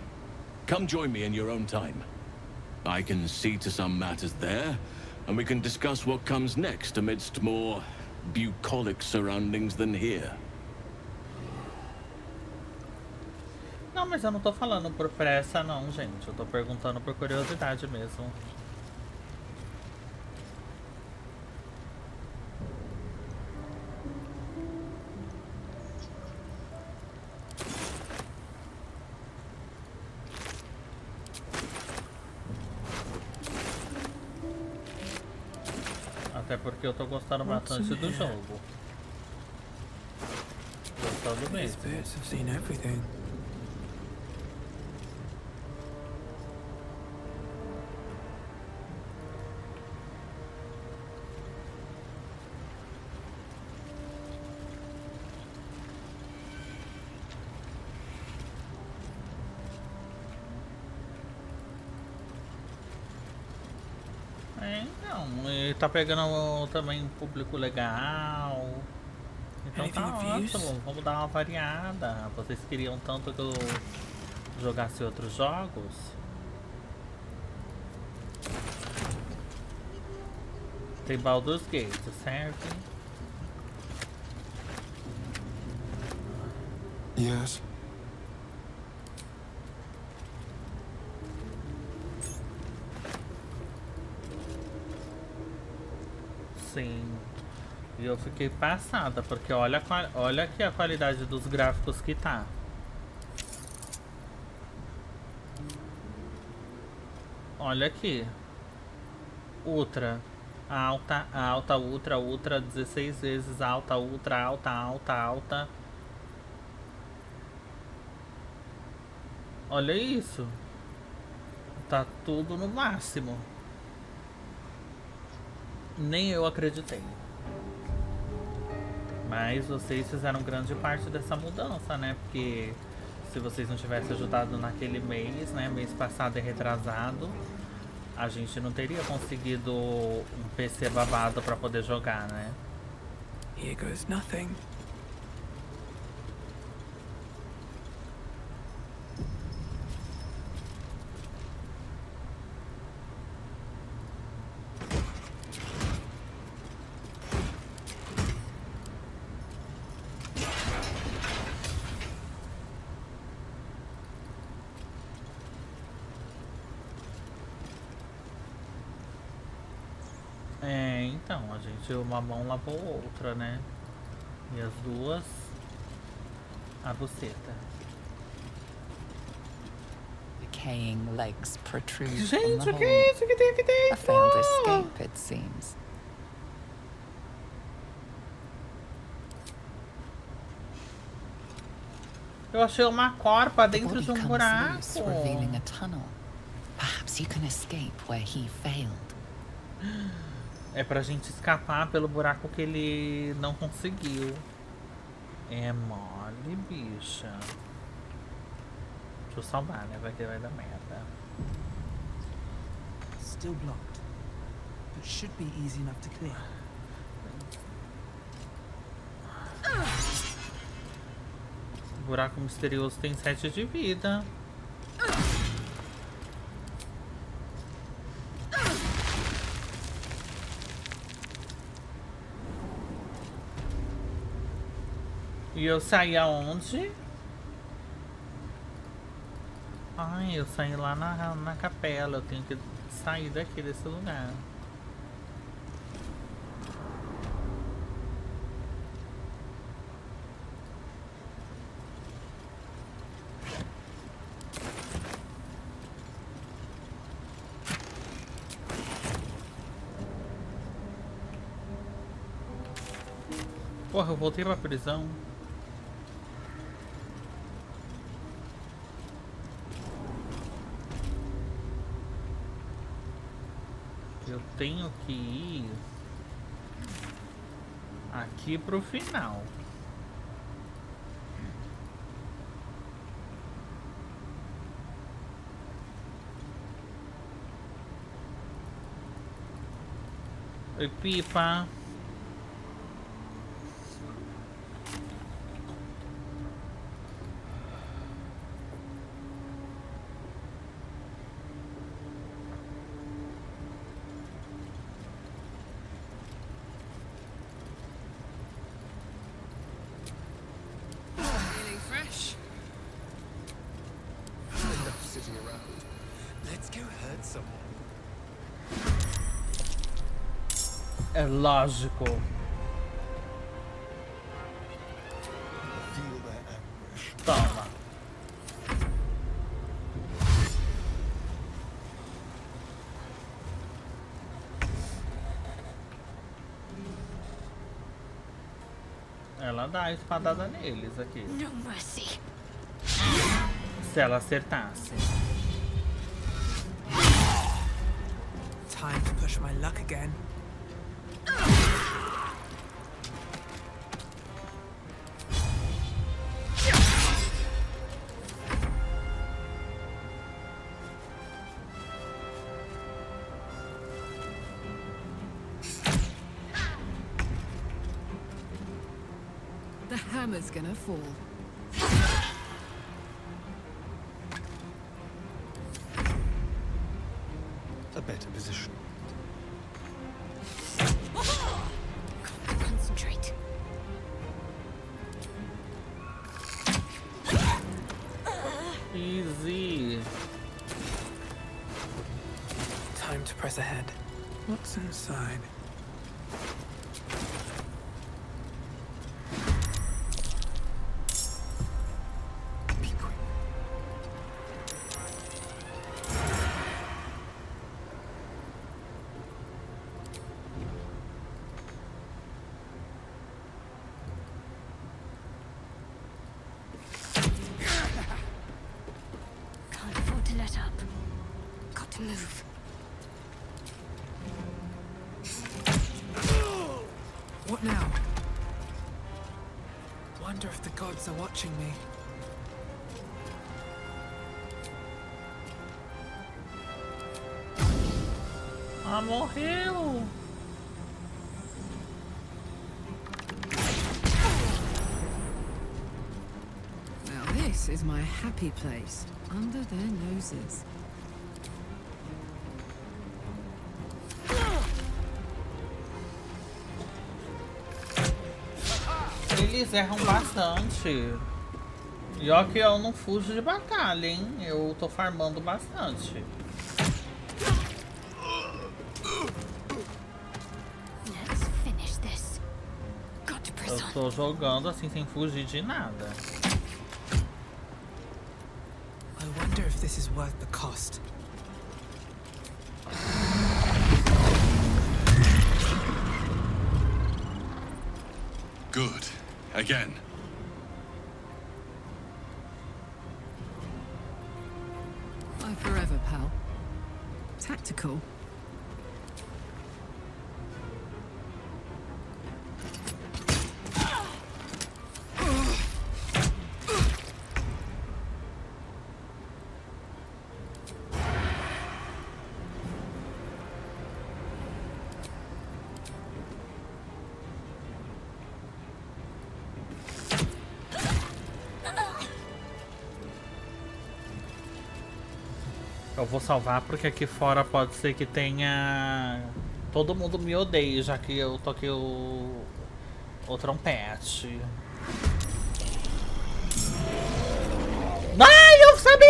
Come join me in your own time. I can see to some matters there, and we can discuss what comes next amidst more bucolic surroundings than here. Não, mas eu não tô falando por pressa não, gente. Eu tô perguntando por curiosidade mesmo. Até porque eu tô gostando bastante do jogo. Gostando mesmo. Então, e tá pegando também um público legal. Então tá ótimo, vamos dar uma variada. Vocês queriam tanto que eu jogasse outros jogos? Tem Baldur'S, certo? Yes. Sim. E eu fiquei passada, porque olha aqui a qualidade dos gráficos que tá. Olha aqui. Ultra. Alta, alta, ultra, ultra, 16 vezes alta, ultra, alta, alta, alta. Olha isso. Tá tudo no máximo. Nem eu acreditei. Mas vocês fizeram grande parte dessa mudança, né? Porque se vocês não tivessem ajudado naquele mês, né? Mês passado e retrasado, a gente não teria conseguido um PC babado pra poder jogar, né? Here goes nothing. Então, a gente, uma mão lavou outra, né? E as duas, a buceta. Decaying legs protrude from Gente, the o que é isso que tem aqui dentro? A failed escape, it seems. Eu achei uma corpa dentro de um buraco. Loose, revealing a tunnel. Perhaps you can escape where he failed. É pra gente escapar pelo buraco que ele não conseguiu. É mole, bicha. Deixa eu salvar, né? Vai que vai dar merda. Still blocked, but should be easy enough to clear. O buraco misterioso tem 7 de vida. E eu saí aonde? Ai, eu saí lá na capela. Eu tenho que sair daqui desse lugar. Porra, eu voltei pra prisão. Eu tenho que ir aqui pro final. Oi, Pipa. É lógico. Toma. Ela dá a espadada neles aqui. No mercy. Se ela acertasse. Time to push my luck again. The hammer's gonna fall. A better position. Concentrate. Easy. Time to press ahead. What's inside? Can't afford to let up. Got to move. What now? Wonder if the gods are watching me. Ah, morreu. Now this is my happy place, under their noses. Eles erram bastante. E ó que eu não fujo de batalha, hein? Eu tô farmando bastante. Let's finish this. Got to press Eu on. tô jogando assim sem fugir de nada. I wonder if this is worth the cost. Good. Again. Bye forever, pal. Tactical. Eu vou salvar porque aqui fora pode ser que tenha... Todo mundo me odeie, já que eu toquei o trompete. Ai, eu sabia!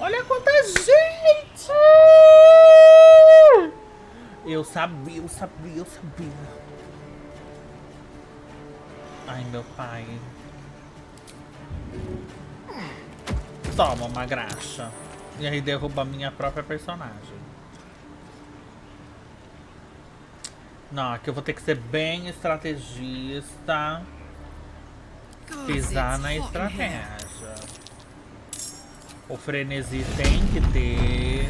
Olha quanta gente! Eu sabia. Ai, meu pai. Toma uma graxa. E aí derruba a minha própria personagem. Não, aqui eu vou ter que ser bem estrategista. Pisar na estratégia. O frenesi tem que ter.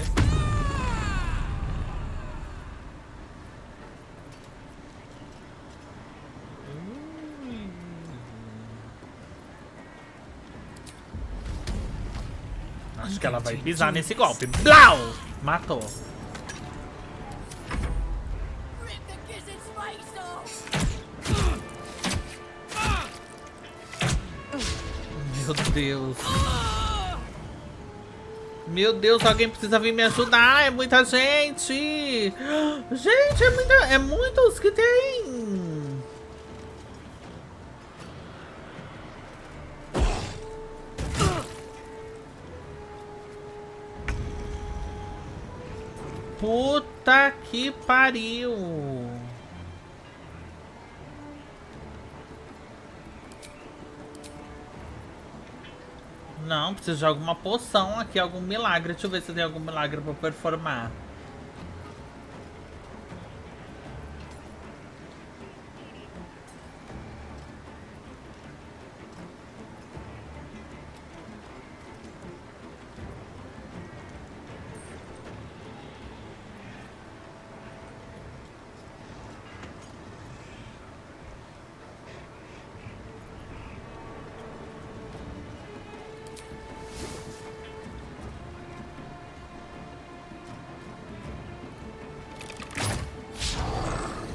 Acho que ela vai pisar nesse golpe. Blau! Matou. Meu Deus. Meu Deus, alguém precisa vir me ajudar. É muita gente. Gente, é muitos que tem. Puta que pariu. Não, preciso de alguma poção aqui, algum milagre. Deixa eu ver se tem algum milagre pra performar.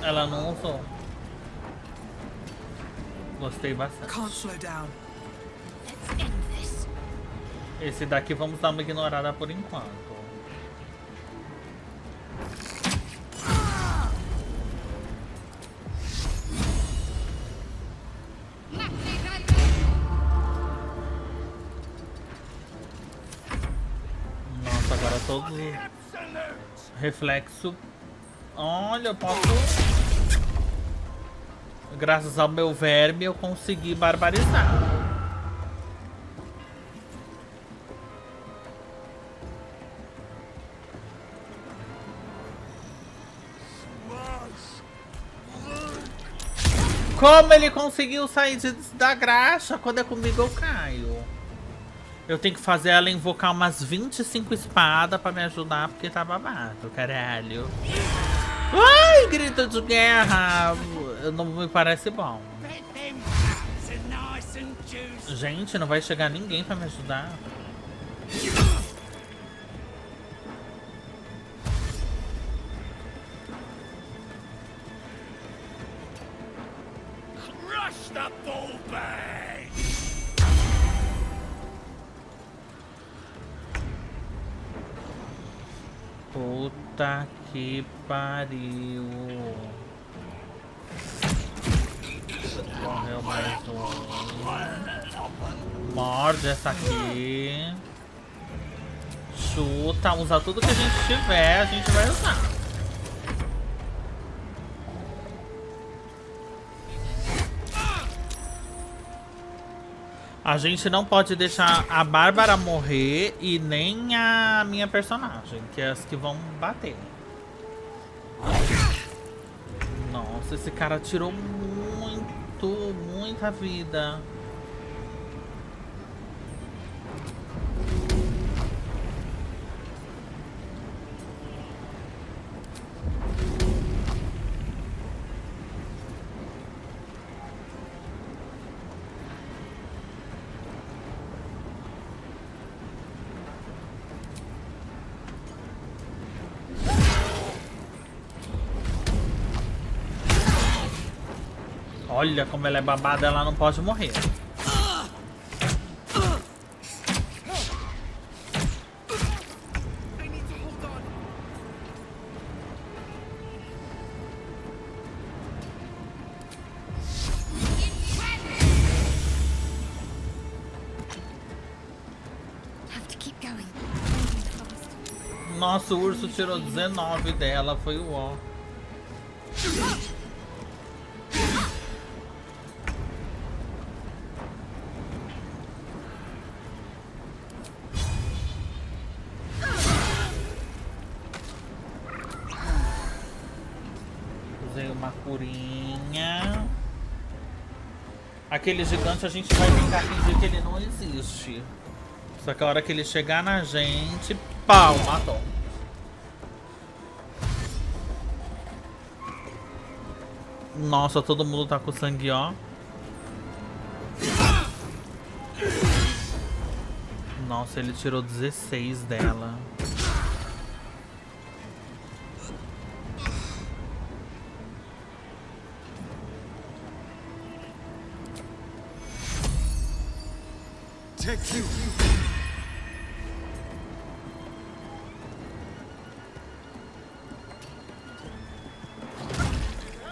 Ela não usou. Gostei bastante. Can't slow down. Let's end this. Esse daqui vamos dar uma ignorada por enquanto. Nossa, agora todos reflexo. Olha, eu posso... Graças ao meu verme eu consegui barbarizar. Como ele conseguiu sair da graxa? Quando é comigo eu caio. Eu tenho que fazer ela invocar umas 25 espadas pra me ajudar, porque tá babado, caralho. Ai, grito de guerra! Não me parece bom. Gente, não vai chegar ninguém pra me ajudar. Crush the bullbag! Puta que pariu. Morreu mais um. Morde essa aqui. Chuta, usa tudo que a gente tiver, a gente vai usar. A gente não pode deixar a Bárbara morrer e nem a minha personagem, que é as que vão bater. Nossa, esse cara tirou muita vida. Olha como ela é babada, ela não pode morrer. Nossa, o urso tirou 19 dela, foi o ó. Usei uma curinha. Aquele gigante a gente vai tentar fingir que ele não existe. Só que a hora que ele chegar na gente, pau, matou. Nossa, todo mundo tá com sangue, ó. Nossa, ele tirou 16 dela.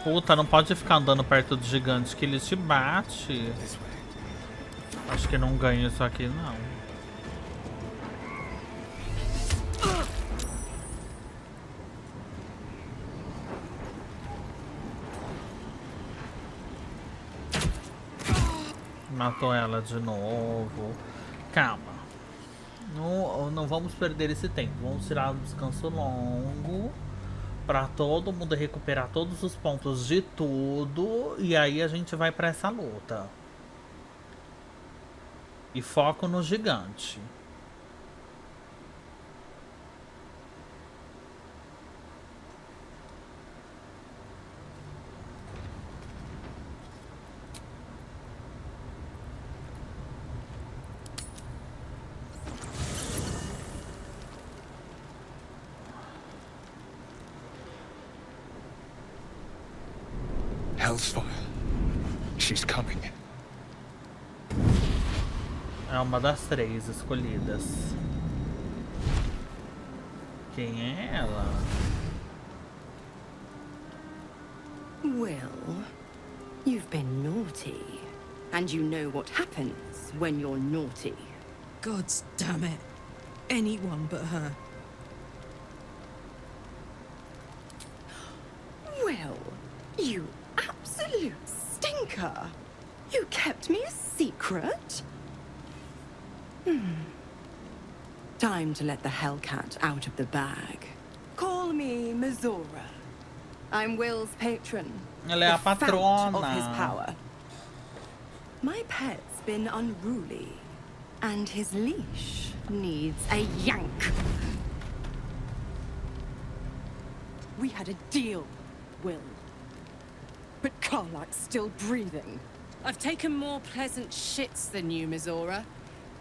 Puta, não pode ficar andando perto do gigante que ele te bate. Acho que não ganha isso aqui, não. Matou ela de novo. Calma. Não vamos perder esse tempo. Vamos tirar um descanso longo pra todo mundo recuperar todos os pontos de tudo. E aí a gente vai pra essa luta. E foco no gigante. Hellsfire. She's coming. É uma das 3 escolhidas. Quem é ela? Well, you've been naughty. And you know what happens when you're naughty. God damn it. Anyone but her. Well, you absolute stinker. You kept me a secret? Time to let the Hellcat out of the bag. Call me Mizora. I'm Will's patron. Ela é a the fount patrona. of his power. My pet's been unruly, and his leash needs a yank. We had a deal, Will. But Karlak's still breathing. I've taken more pleasant shits than you, Mizora.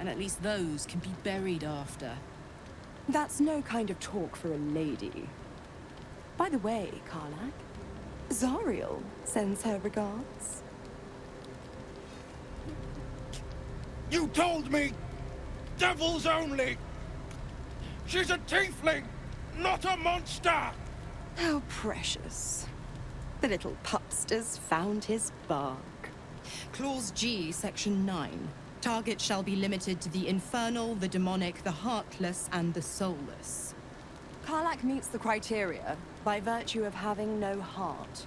And at least those can be buried after. That's no kind of talk for a lady. By the way, Karlak, Zariel sends her regards. You told me! Devils only! She's a tiefling, not a monster! How precious. The little pupster's found his bark. Clause G, Section 9. Target shall be limited to the infernal, the demonic, the heartless, and the soulless. Karlak meets the criteria by virtue of having no heart.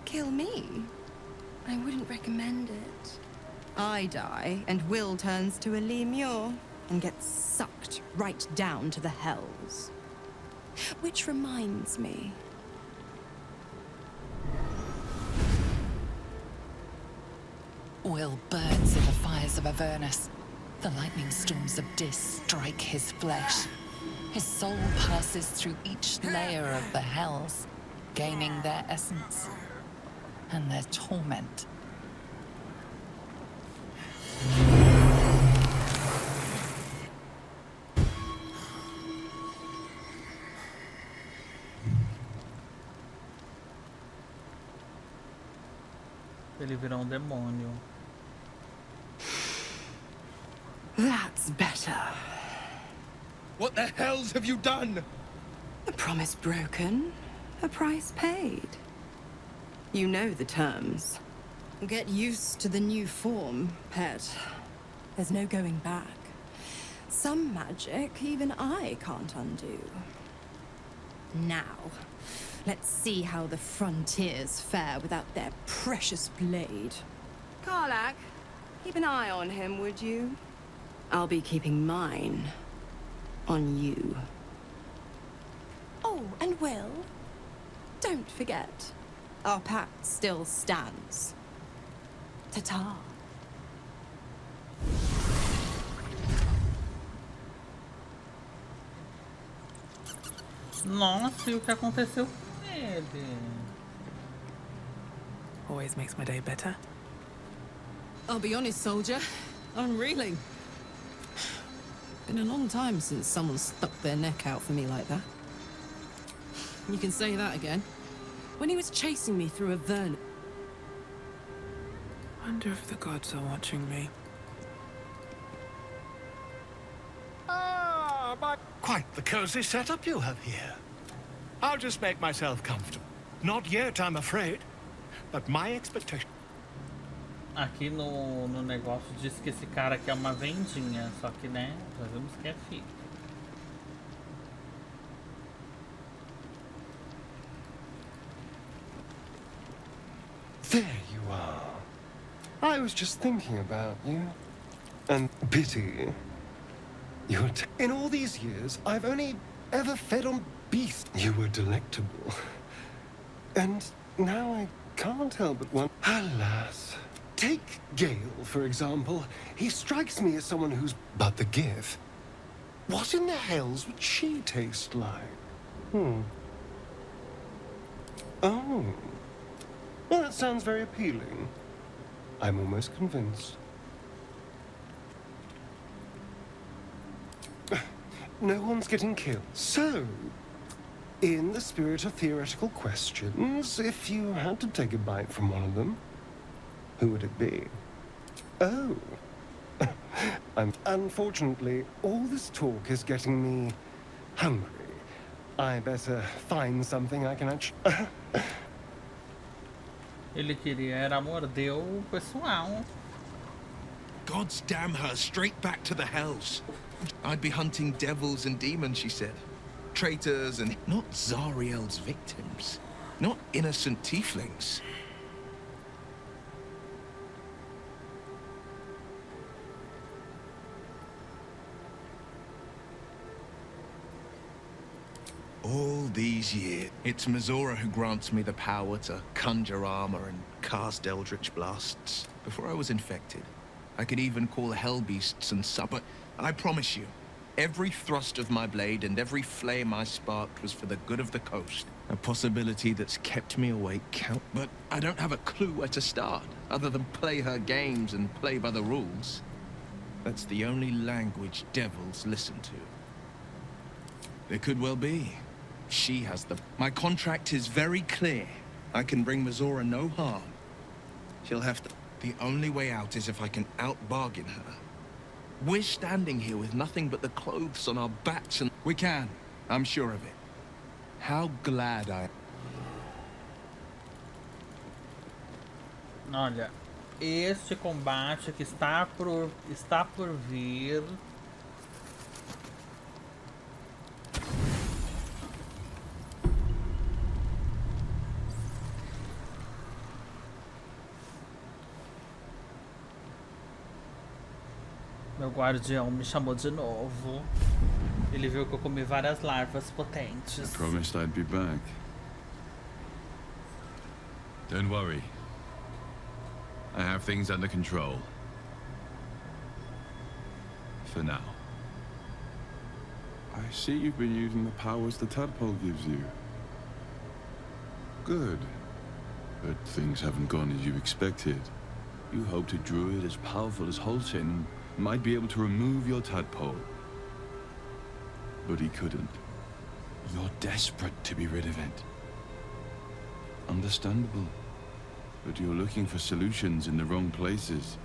Kill me? I wouldn't recommend it. I die, and Will turns to a Lemure and gets sucked right down to the hells. Which reminds me. Will burns in the fires of Avernus. The lightning storms of Dis strike his flesh. His soul passes through each layer of the hells, gaining their essence and their torment. Ele virou demônio. That's better. What the hells have you done? A promise broken, a price paid. You know the terms. Get used to the new form, pet. There's no going back. Some magic even I can't undo. Now, let's see how the frontiers fare without their precious blade. Karlak, keep an eye on him, would you? I'll be keeping mine on you. Oh, and Will, don't forget, our pact still stands. Ta-ta. Nossa, e o que aconteceu com ele? Always makes my day better. I'll be honest, soldier, I'm reeling. Been a long time since someone stuck their neck out for me like that. You can say that again. When he was chasing me through Avernus. Wonder if the gods are watching me. Ah, but quite the cozy setup you have here. I'll just make myself comfortable. Not yet, I'm afraid. But my expectation... Aqui no negócio diz que esse cara aqui é uma vendinha, só que, né, já vimos que é fica. There you are. I was just thinking about you. And pity. In all these years, I've only ever fed on beef. You were delectable. And now I can't help but wonder. Alas. Take Gale, for example. He strikes me as someone who's... But the GIF. What in the hells would she taste like? Oh. Well, that sounds very appealing. I'm almost convinced. No one's getting killed. So, in the spirit of theoretical questions, if you had to take a bite from one of them, who would it be? Oh. Unfortunately, all this talk is getting me hungry. I better find something I can actually... Ele queria era morder o pessoal. Gods damn her, straight back to the hells. I'd be hunting devils and demons, she said. Traitors and... Not Zariel's victims. Not innocent tieflings. All these years, it's Mizora who grants me the power to conjure armor and cast eldritch blasts. Before I was infected, I could even call hell beasts and but I promise you, every thrust of my blade and every flame I sparked was for the good of the coast. A possibility that's kept me awake but I don't have a clue where to start, other than play her games and play by the rules. That's the only language devils listen to. It could well be. She has the... My contract is very clear. I can bring Mizora no harm. She'll have to... The only way out is if I can out-bargain her. We're standing here with nothing but the clothes on our backs and... We can. I'm sure of it. How glad I... Olha, este combate que está por vir... Meu guardião me chamou de novo. Ele viu que eu comi várias larvas potentes. I promised I'd be back. Don't worry. I have things under control. For now. I see you've been using the powers the tadpole gives you. Good. But things haven't gone as you expected. You hoped a druid as powerful as Holcim might be able to remove your tadpole. But he couldn't. You're desperate to be rid of it. Understandable. But you're looking for solutions in the wrong places.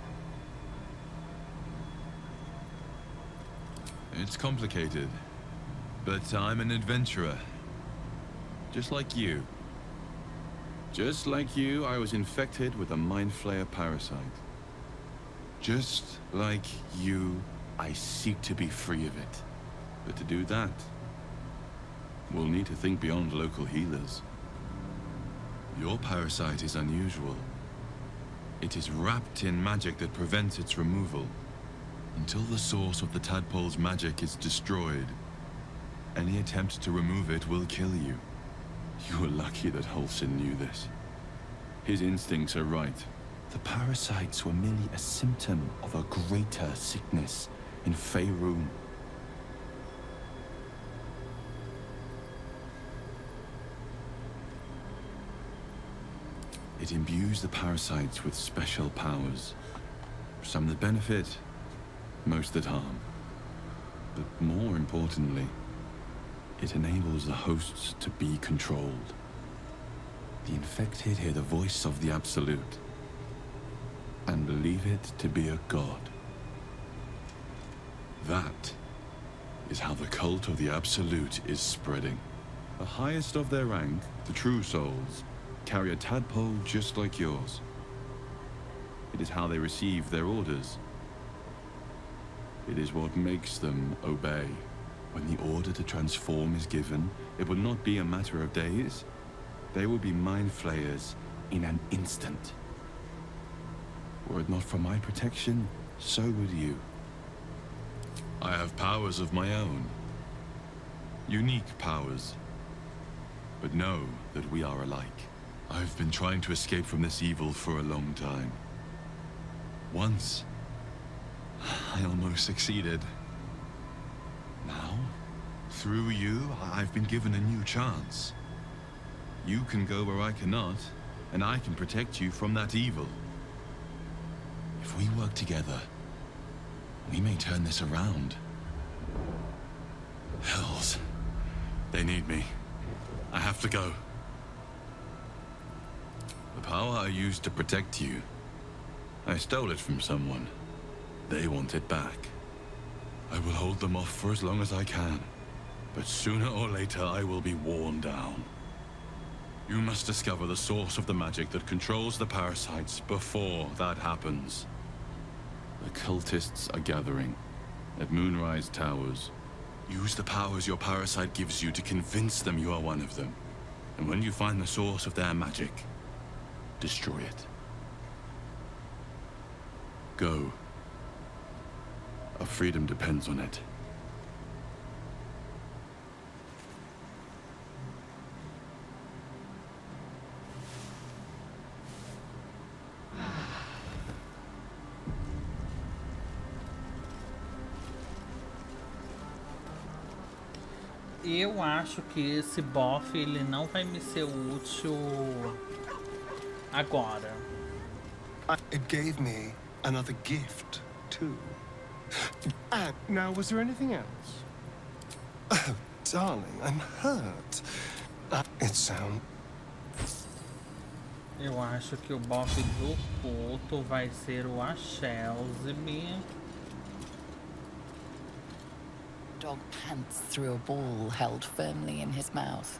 It's complicated. But I'm an adventurer. Just like you. Just like you, I was infected with a Mind Flayer parasite. Just like you, I seek to be free of it. But to do that, we'll need to think beyond local healers. Your parasite is unusual. It is wrapped in magic that prevents its removal. Until the source of the tadpole's magic is destroyed, any attempt to remove it will kill you. You were lucky that Holcim knew this. His instincts are right. The parasites were merely a symptom of a greater sickness in Faerun. It imbues the parasites with special powers. Some that benefit, most that harm. But more importantly, it enables the hosts to be controlled. The infected hear the voice of the Absolute and believe it to be a god. That is how the cult of the Absolute is spreading. The highest of their rank, the true souls, carry a tadpole just like yours. It is how they receive their orders. It is what makes them obey. When the order to transform is given, it will not be a matter of days. They will be mind flayers in an instant. Were it not for my protection, so would you. I have powers of my own. Unique powers. But know that we are alike. I've been trying to escape from this evil for a long time. Once, I almost succeeded. Now, through you, I've been given a new chance. You can go where I cannot, and I can protect you from that evil. If we work together, we may turn this around. Hells. They need me. I have to go. The power I used to protect you, I stole it from someone. They want it back. I will hold them off for as long as I can. But sooner or later, I will be worn down. You must discover the source of the magic that controls the parasites before that happens. The cultists are gathering at Moonrise Towers. Use the powers your parasite gives you to convince them you are one of them. And when you find the source of their magic, destroy it. Go. Our freedom depends on it. Eu acho que esse buff ele não vai me ser útil agora. It gave me another gift too. And now, was there anything else? Oh, darling, I'm hurt. It sounds. Eu acho que o buff do Poto vai ser o Achelzib. Dog pants through a ball held firmly in his mouth.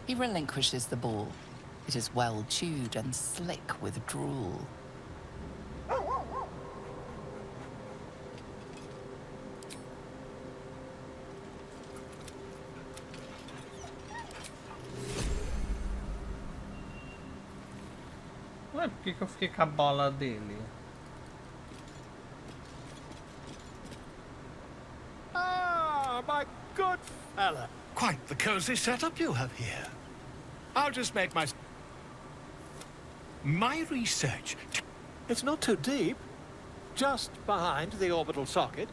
He relinquishes the ball. It is well chewed and slick with drool. Ué, por que eu fiquei com a bola dele? Ah, my good fella. Quite the cozy setup you have here. I'll just make my research. It's not too deep. Just behind the orbital socket.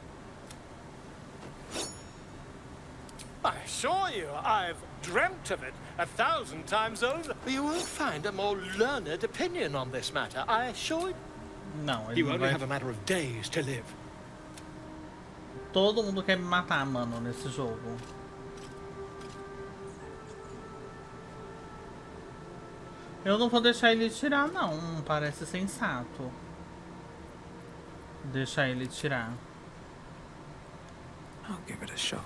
I assure you, I've dreamt of it 1,000 times over. You won't find a more learned opinion on this matter, I assure you. Não, ele You não only vai... have a matter of days to live. Todo mundo quer me matar, mano, nesse jogo. Eu não vou deixar ele tirar, não. Parece sensato. Deixar ele tirar. I'll give it a shot.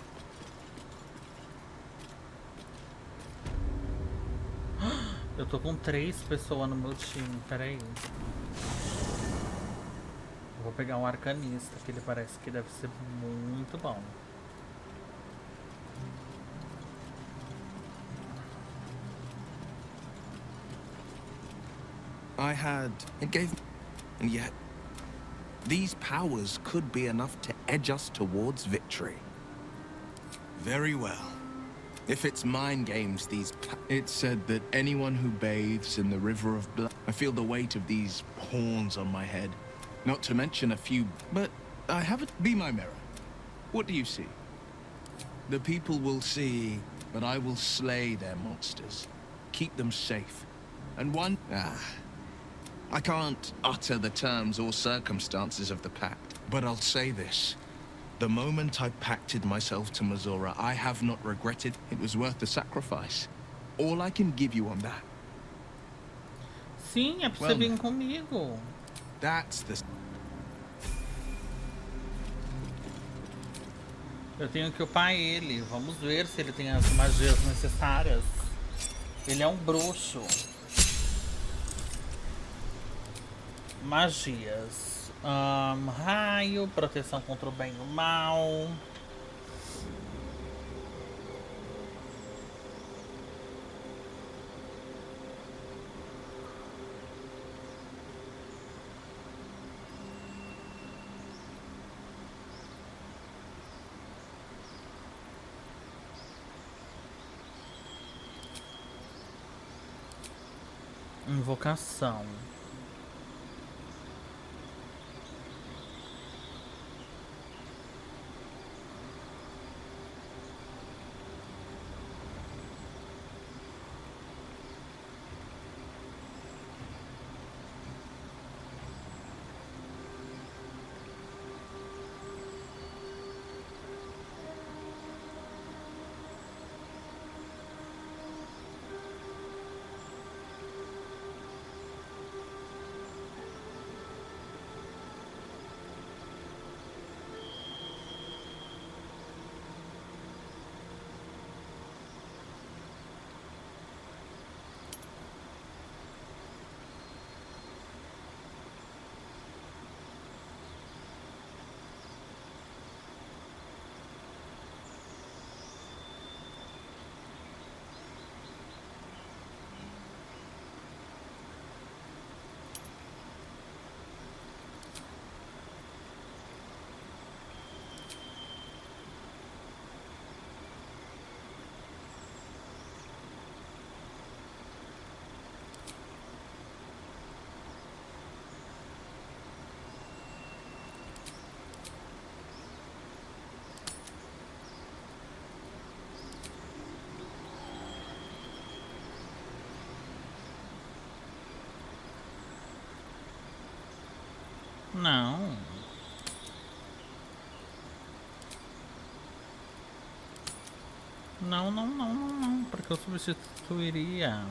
Eu tô com 3 pessoas no meu time, peraí. Eu vou pegar um arcanista, que ele parece que deve ser muito bom. It gave, and yet, these powers could be enough to edge us towards victory. Very well. If it's mind games, it's said that anyone who bathes in the river of blood... I feel the weight of these horns on my head. Not to mention a few... But I haven't... Be my mirror. What do you see? The people will see, but I will slay their monsters. Keep them safe. And one... I can't utter the terms or circumstances of the pact, but I'll say this. The moment I pacted myself to Missoura, I have not regretted. It was worth the sacrifice. All I can give you on that. Sim, é pra você vir comigo. That's the... Eu tenho que upar ele. Vamos ver se ele tem as magias necessárias. Ele é um bruxo. Magias. Raio, proteção contra o bem e o mal. Invocação. Não. Não. Porque eu substituiria.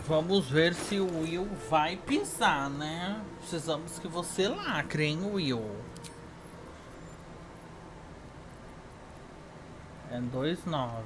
Vamos ver se o Will vai pisar, né? Precisamos que você lacre, hein, Will? É 2,9.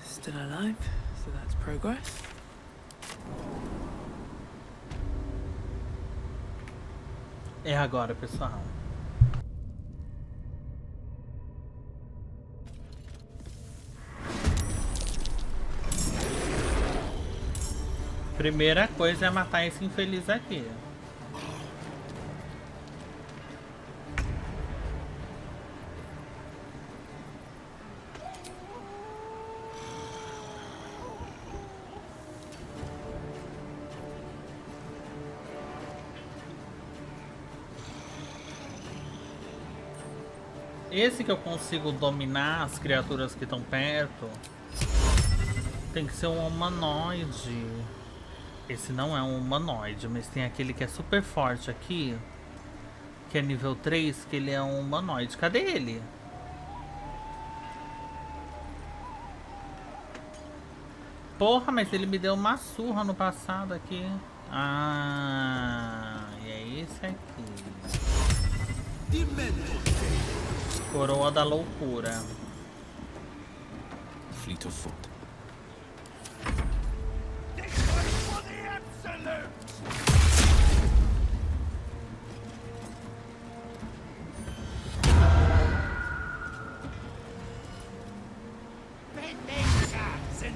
Still alive, so that's progress. É agora, pessoal. Primeira coisa é matar esse infeliz aqui. Esse que eu consigo dominar as criaturas que estão perto tem que ser um humanoide. Esse não é um humanoide, mas tem aquele que é super forte aqui, que é nível 3, que ele é um humanoide. Cadê ele? Porra, mas ele me deu uma surra no passado aqui. Ah, e é esse aqui. Coroa da loucura. Fleet of foot.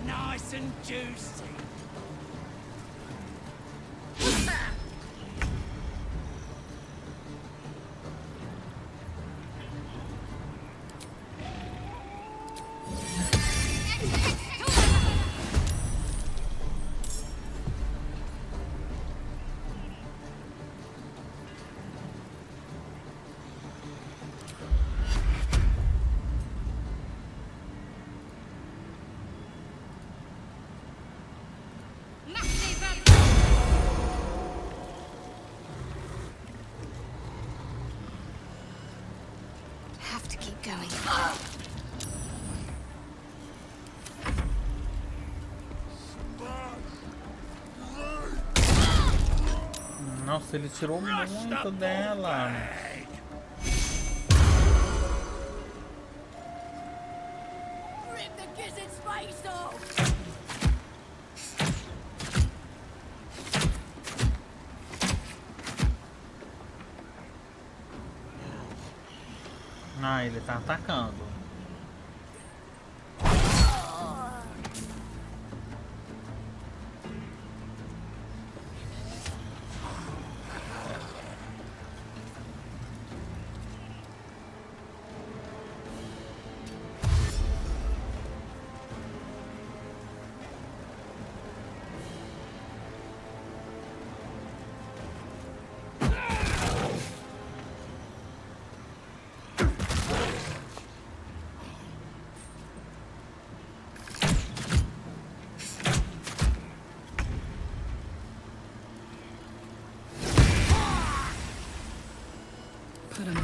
Nice and juicy. Have to keep going. Nossa, ele tirou muito dela. Rip the gizzard's face off. Ah, ele tá atacando. Put him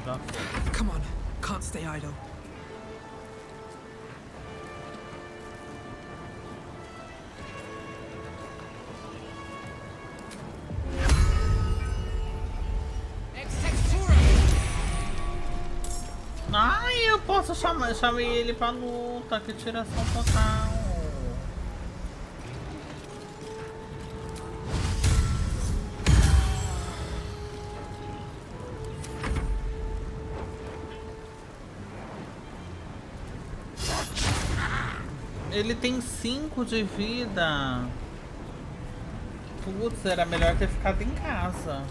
up. Come on, can't stay idle. Ai, eu posso chamar ele pra luta, que tiração total. Ele tem 5 de vida. Putz, era melhor ter ficado em casa.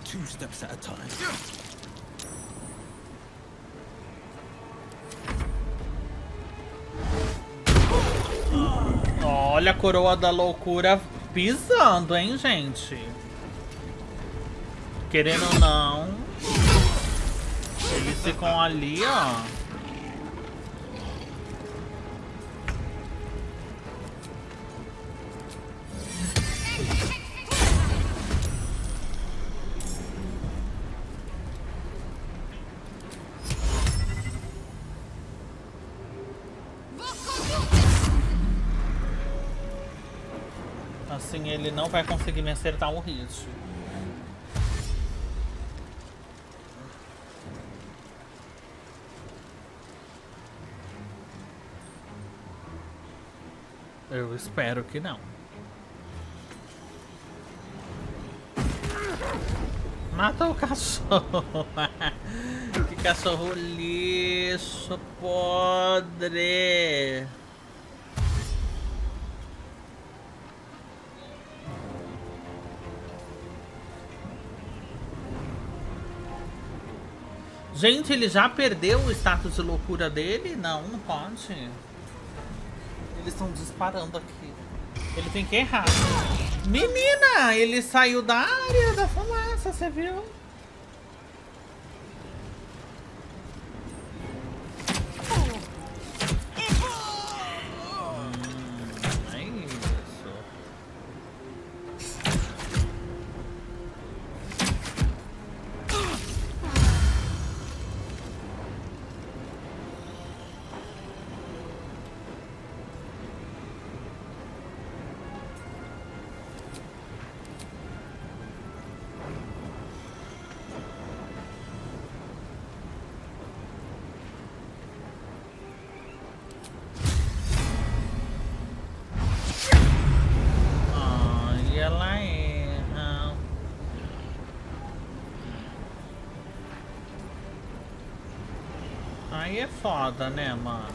Two steps at a time. Olha a coroa da loucura pisando, hein, gente? Querendo ou não, eles ficam ali, ó. Assim ele não vai conseguir me acertar um hit. Eu espero que não. Mata o cachorro. Que cachorro lixo, podre. Gente, ele já perdeu o status de loucura dele? Não, não pode. Eles estão disparando aqui. Ele tem que errar. Menina, ele saiu da área da fumaça, você viu? É isso. Ela erra. Aí é foda, né, mano?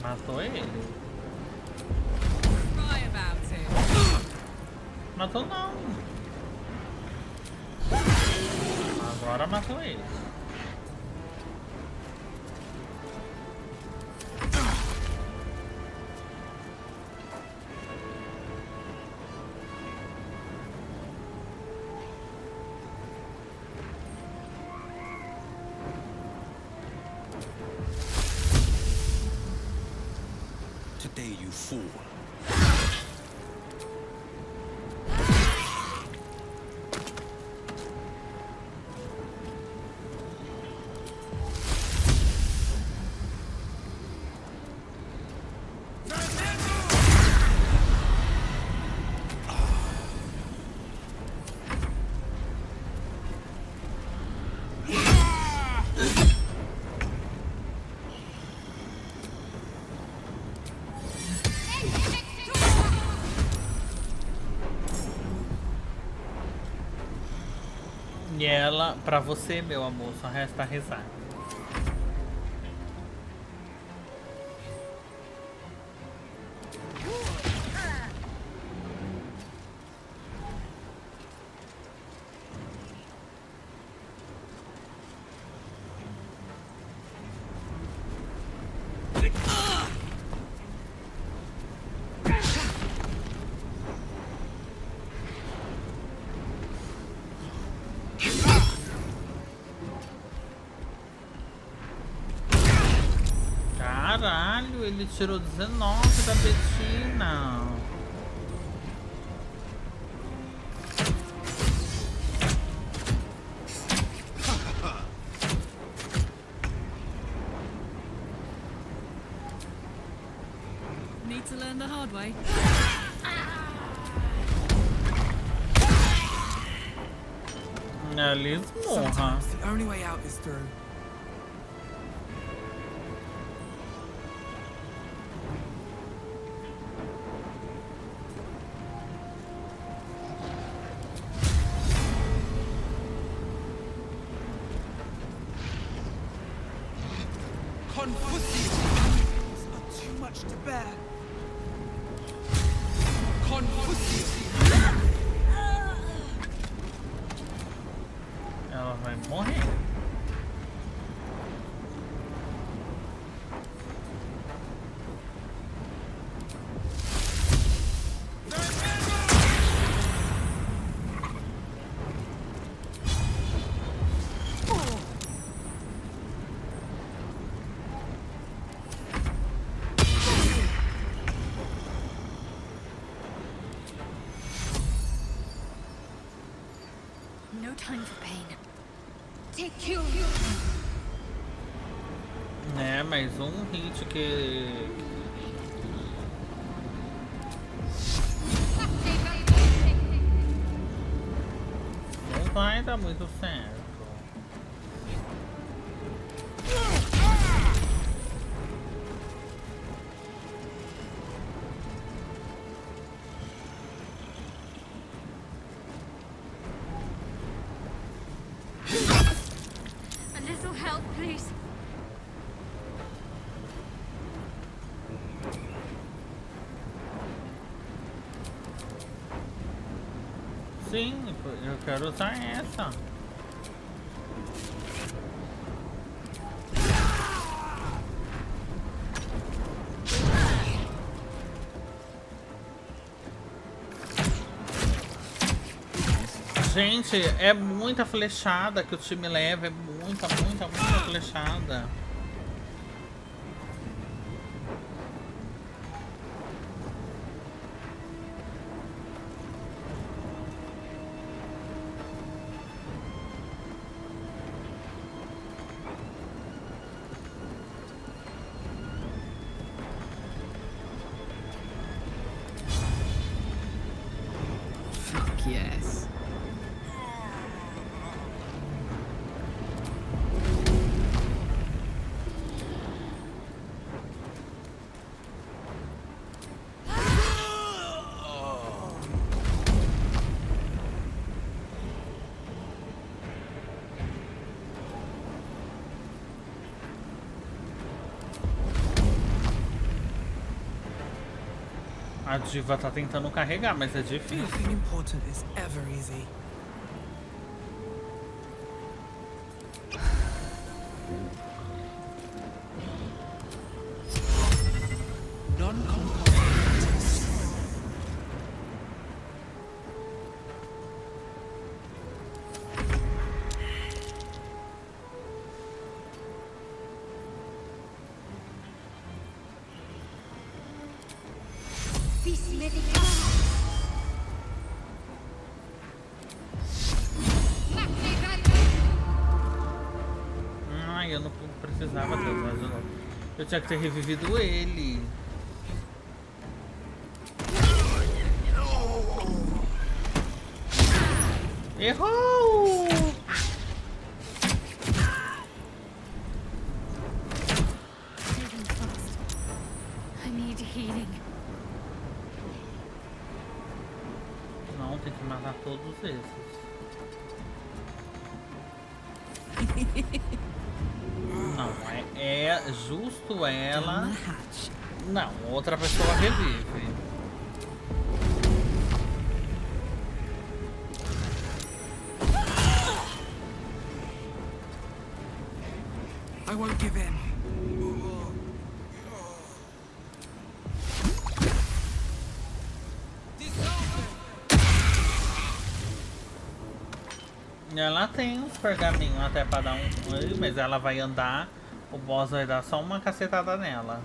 Matou ele? Matou não. Agora matou ele. Today you fool. E ela, pra você, meu amor, só resta rezar. Caralho, ele tirou 19 da Betina. learn the hard way. Sometimes the only way out is through. Too much to bear. Ela vai morrer. No time for pain. Take you. É, mais um hit que... Não vai dar muito certo. A little help, please. Sim, eu quero usar essa. Gente, é muita flechada que o time leva, é muita flechada. Fuck yes. A diva tá tentando carregar, mas é difícil. Nothing important is ever easy. Ai, eu não precisava ter usado. Eu tinha que ter revivido ele. Errou! I need healing. Não, tem que matar todos esses. Não, é justo ela. Não, outra pessoa revive. I won't give in. Ela tem uns pergaminhos até pra dar um... Mas ela vai andar, o boss vai dar só uma cacetada nela.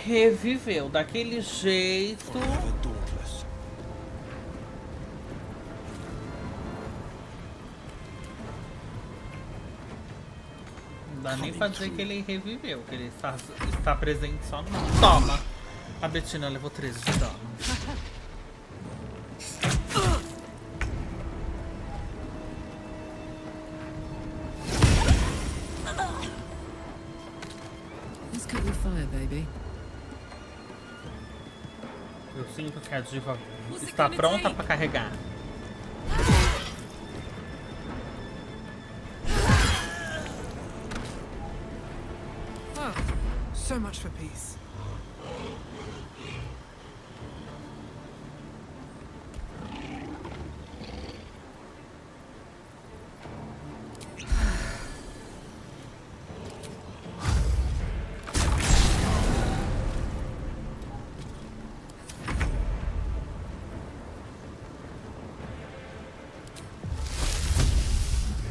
Reviveu daquele jeito. Não dá nem pra dizer que ele reviveu, que ele está presente só no... Toma! A Bettina levou 13 de dano. Let's cut your fire, baby. Eu sinto que a diva está pronta para carregar. Oh, so much for peace.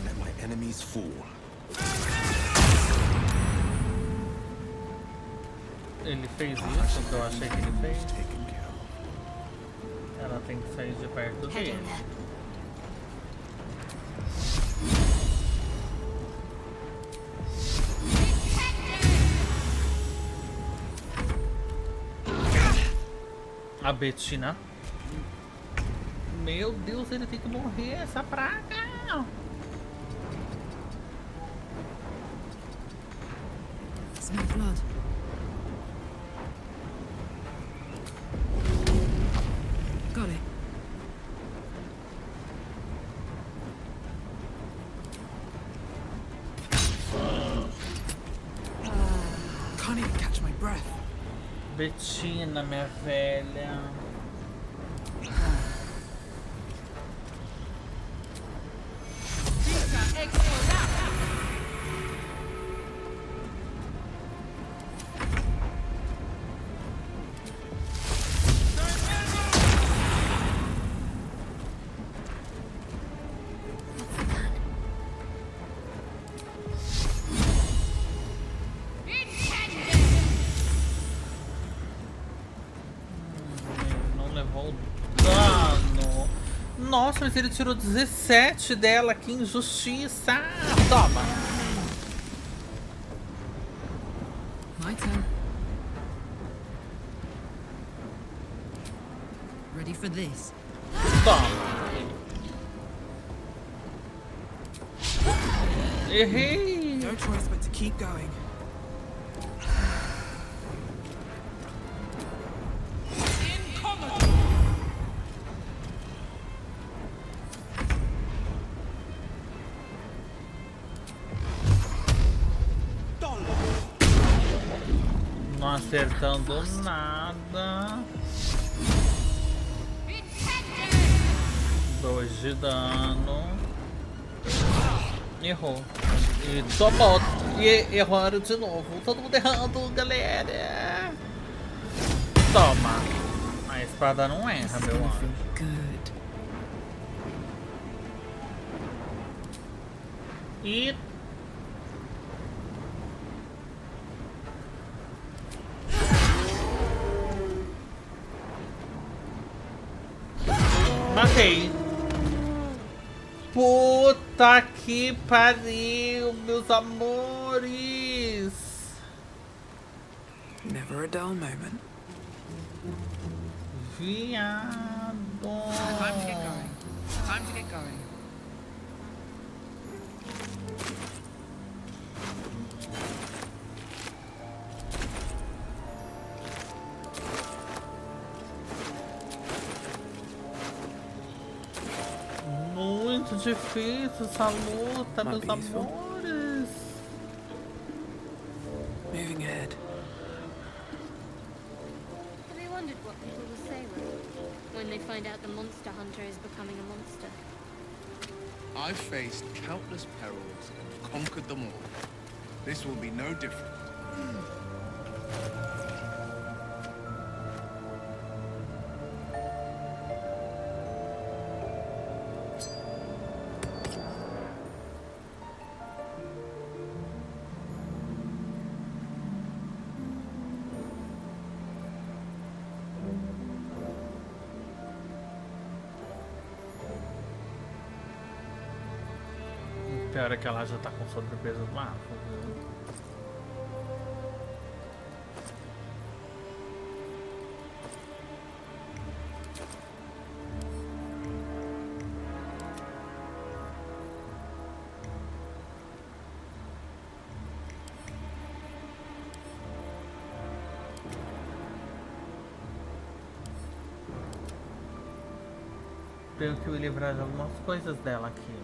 Let my enemies fall. Ele fez isso que eu achei que ele fez. Ela tem que sair de perto dele. A Bettina. Meu Deus, ele tem que morrer, essa praga. Smell blood. Got it. Can't even catch my breath. Bettina, minha velha. Nossa, mas ele tirou 17 dela, que injustiça! Toma! My turn. Ready for this? Toma! Errei! No choice but to keep going. Não acertando nada. 2 de dano. Errou. E tomou. E erraram de novo. Todo mundo errando, galera. Toma. A espada não erra, meu anjo. E... matei. Puta que pariu, meus amores. Never a dull moment. Viado. Time to get going. Time to get going. Muito difícil essa luta, meus amores. Moving ahead. Have you wondered what people will say when they find out the monster hunter is becoming a monster? I've faced countless perils and conquered them all. This will be no different. Tem hora que ela já tá com sobrepeso lá, viu? Tenho que me livrar de algumas coisas dela aqui.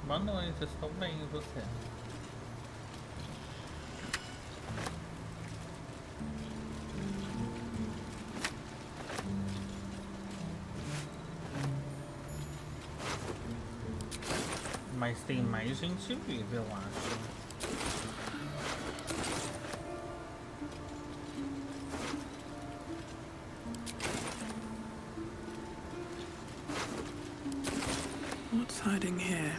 Boa noite, estou bem, e você? Mas tem mais gente viva, eu acho. What's hiding here?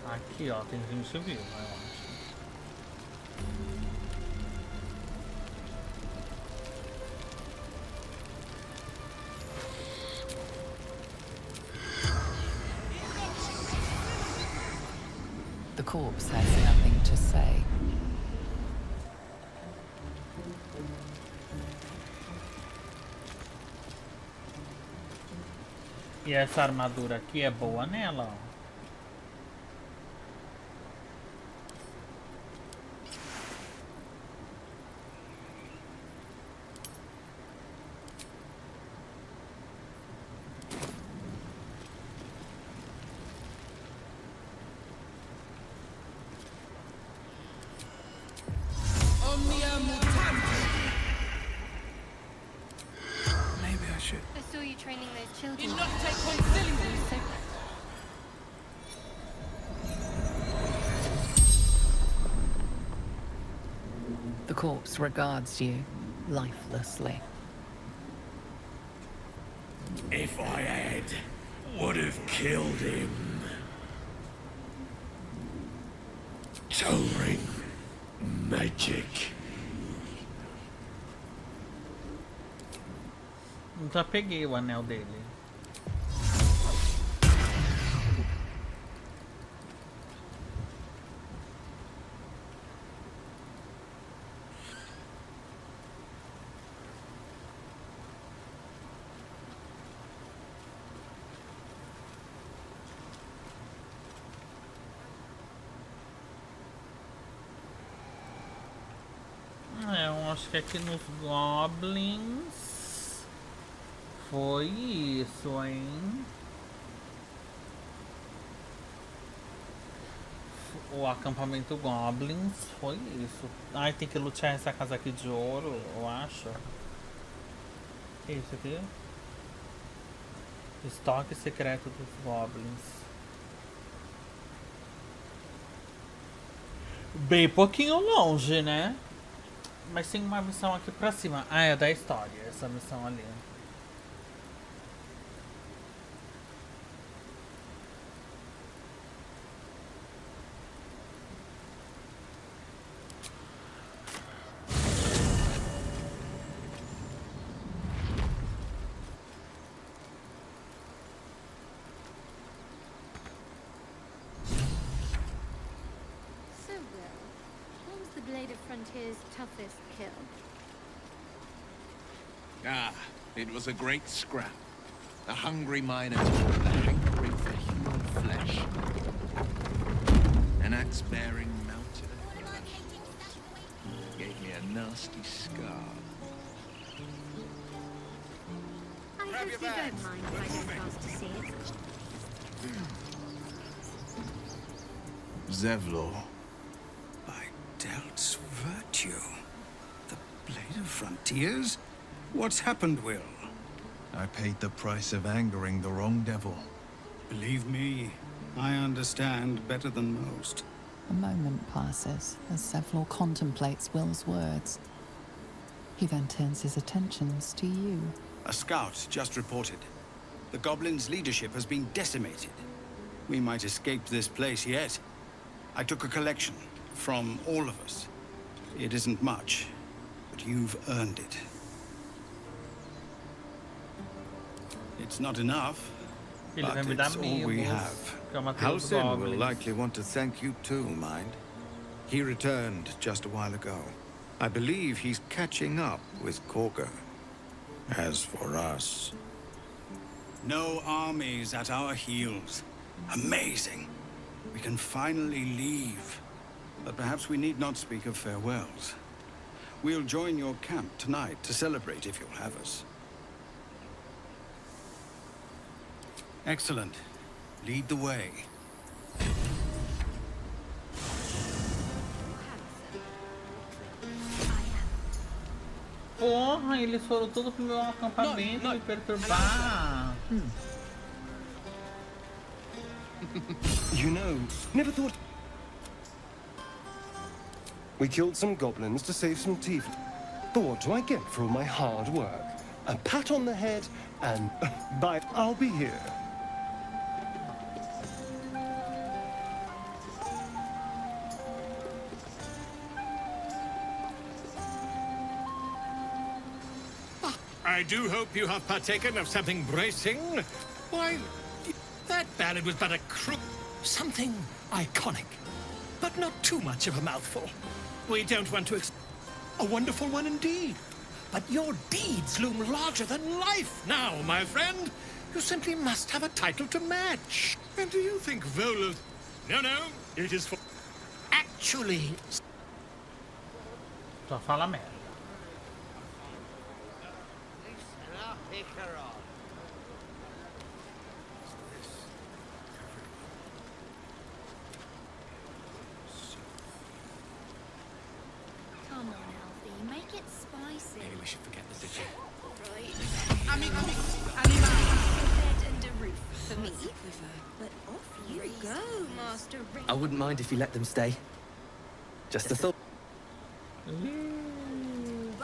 Aqui, ó, tem gente viva, eu acho. The corpse has nothing to say. E essa armadura aqui é boa nela, ó. Maybe I should. I saw you training those children. Did not take one silly So The corpse regards you lifelessly. If I had, would have killed him. Towering magic. Já peguei o anel dele. Eu acho que aqui nos Goblins foi isso, hein? O acampamento Goblins foi isso. Ai, tem que lutear essa casa aqui de ouro, eu acho. O que é isso aqui? Estoque secreto dos Goblins. Bem pouquinho longe, né? Mas tem uma missão aqui pra cima. Ah, é da história, essa missão ali. So, Will, what was the Blade of Frontier's toughest kill? Ah, it was a great scrap. A hungry minotaur with a hankering for human flesh. An axe-bearing mounted at gave me a nasty scar. I hope you don't mind if I don't ask to see it. Zevlor. By Delt's virtue. The Blade of Frontiers? What's happened, Will? I paid the price of angering the wrong devil. Believe me, I understand better than most. A moment passes as Zevlor contemplates Will's words. He then turns his attentions to you. A scout just reported. The goblins' leadership has been decimated. We might escape this place yet. I took a collection from all of us. It isn't much, but you've earned it. It's not enough, but it's all we have. Halsin will likely want to thank you too, mind. He returned just a while ago. I believe he's catching up with Korga. As for us... No armies at our heels. Amazing. We can finally leave. But perhaps we need not speak of farewells. We'll join your camp tonight to celebrate if you'll have us. Excellent. Lead the way. Porra, eles foram tudo pro meu acampamento me perturbar. You know, never thought... We killed some goblins to save some teeth. But what do I get for all my hard work? A pat on the head and... Bye, I'll be here. I do hope you have partaken of something bracing. Why, that ballad was but a something iconic, but not too much of a mouthful. We don't want to a wonderful one indeed. But your deeds loom larger than life now, my friend. You simply must have a title to match. And do you think Volo... No, it is for... Actually... Só fala merda. Come on, Alfie, make it spicy. Maybe we should forget the city. Right. Bed and a roof for me. But off you go, Master Rick. I wouldn't mind if you let them stay. Just a thought.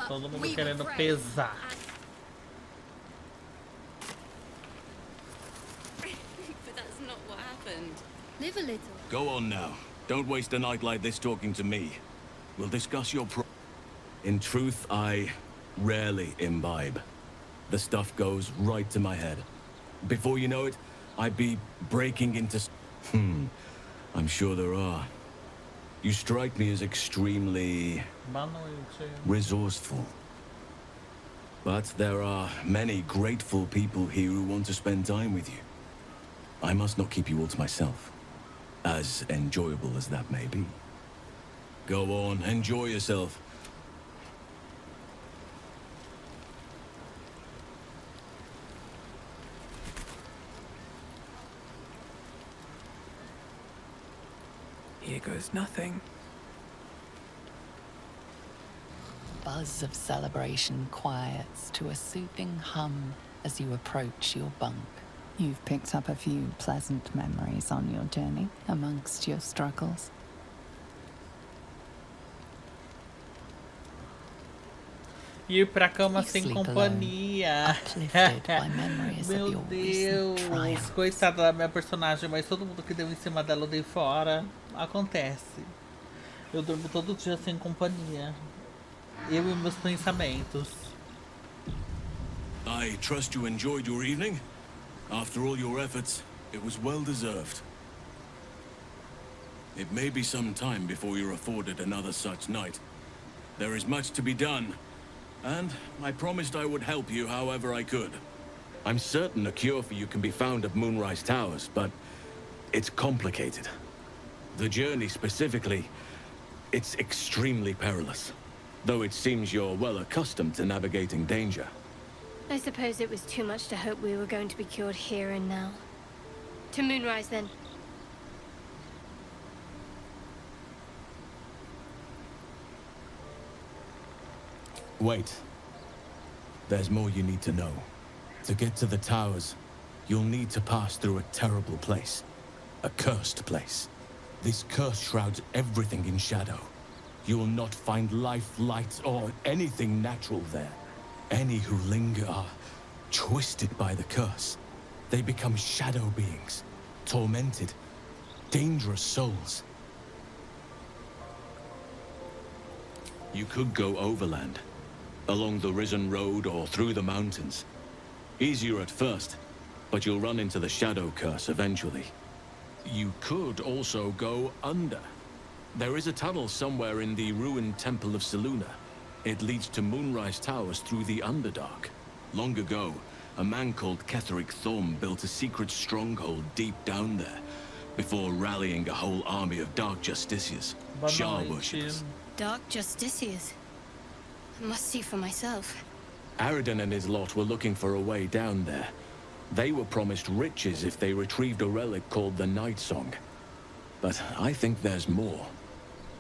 Todo mundo querendo pesar. But that's not what happened. Live a little. Go on now. Don't waste a night like this talking to me. We'll discuss your In truth, I rarely imbibe. The stuff goes right to my head. Before you know it, I'd be breaking into... I'm sure there are. You strike me as extremely... resourceful. But there are many grateful people here who want to spend time with you. I must not keep you all to myself, as enjoyable as that may be. Go on, enjoy yourself. Here goes nothing. Buzz of celebration quiets to a soothing hum as you approach your bunk. You've picked up a few pleasant memories on your journey amongst your struggles. Ir pra cama sem companhia. Meu Deus, coitada da minha personagem, mas todo mundo que deu em cima dela eu dei fora. Acontece. Eu durmo todo dia sem companhia. Eu e meus pensamentos. I trust you enjoyed your evening. After all your efforts, it was well deserved. It may be some time before you're afforded another such night. There is much to be done. And I promised I would help you however I could. I'm certain a cure for you can be found at Moonrise Towers, but it's complicated. The journey specifically, it's extremely perilous. Though it seems you're well accustomed to navigating danger. I suppose it was too much to hope we were going to be cured here and now. To Moonrise, then. Wait. There's more you need to know. To get to the towers, you'll need to pass through a terrible place. A cursed place. This curse shrouds everything in shadow. You will not find life, light, or anything natural there. Any who linger are twisted by the curse. They become shadow beings, tormented, dangerous souls. You could go overland, along the Risen Road or through the mountains. Easier at first, but you'll run into the shadow curse eventually. You could also go under. There is a tunnel somewhere in the ruined Temple of Selûne. It leads to Moonrise Towers through the Underdark. Long ago, a man called Ketheric Thorm built a secret stronghold deep down there, before rallying a whole army of Dark Justiciars, Shah worshippers. Dark Justiciars. I must see for myself. Aridon and his lot were looking for a way down there. They were promised riches if they retrieved a relic called the Night Song. But I think there's more.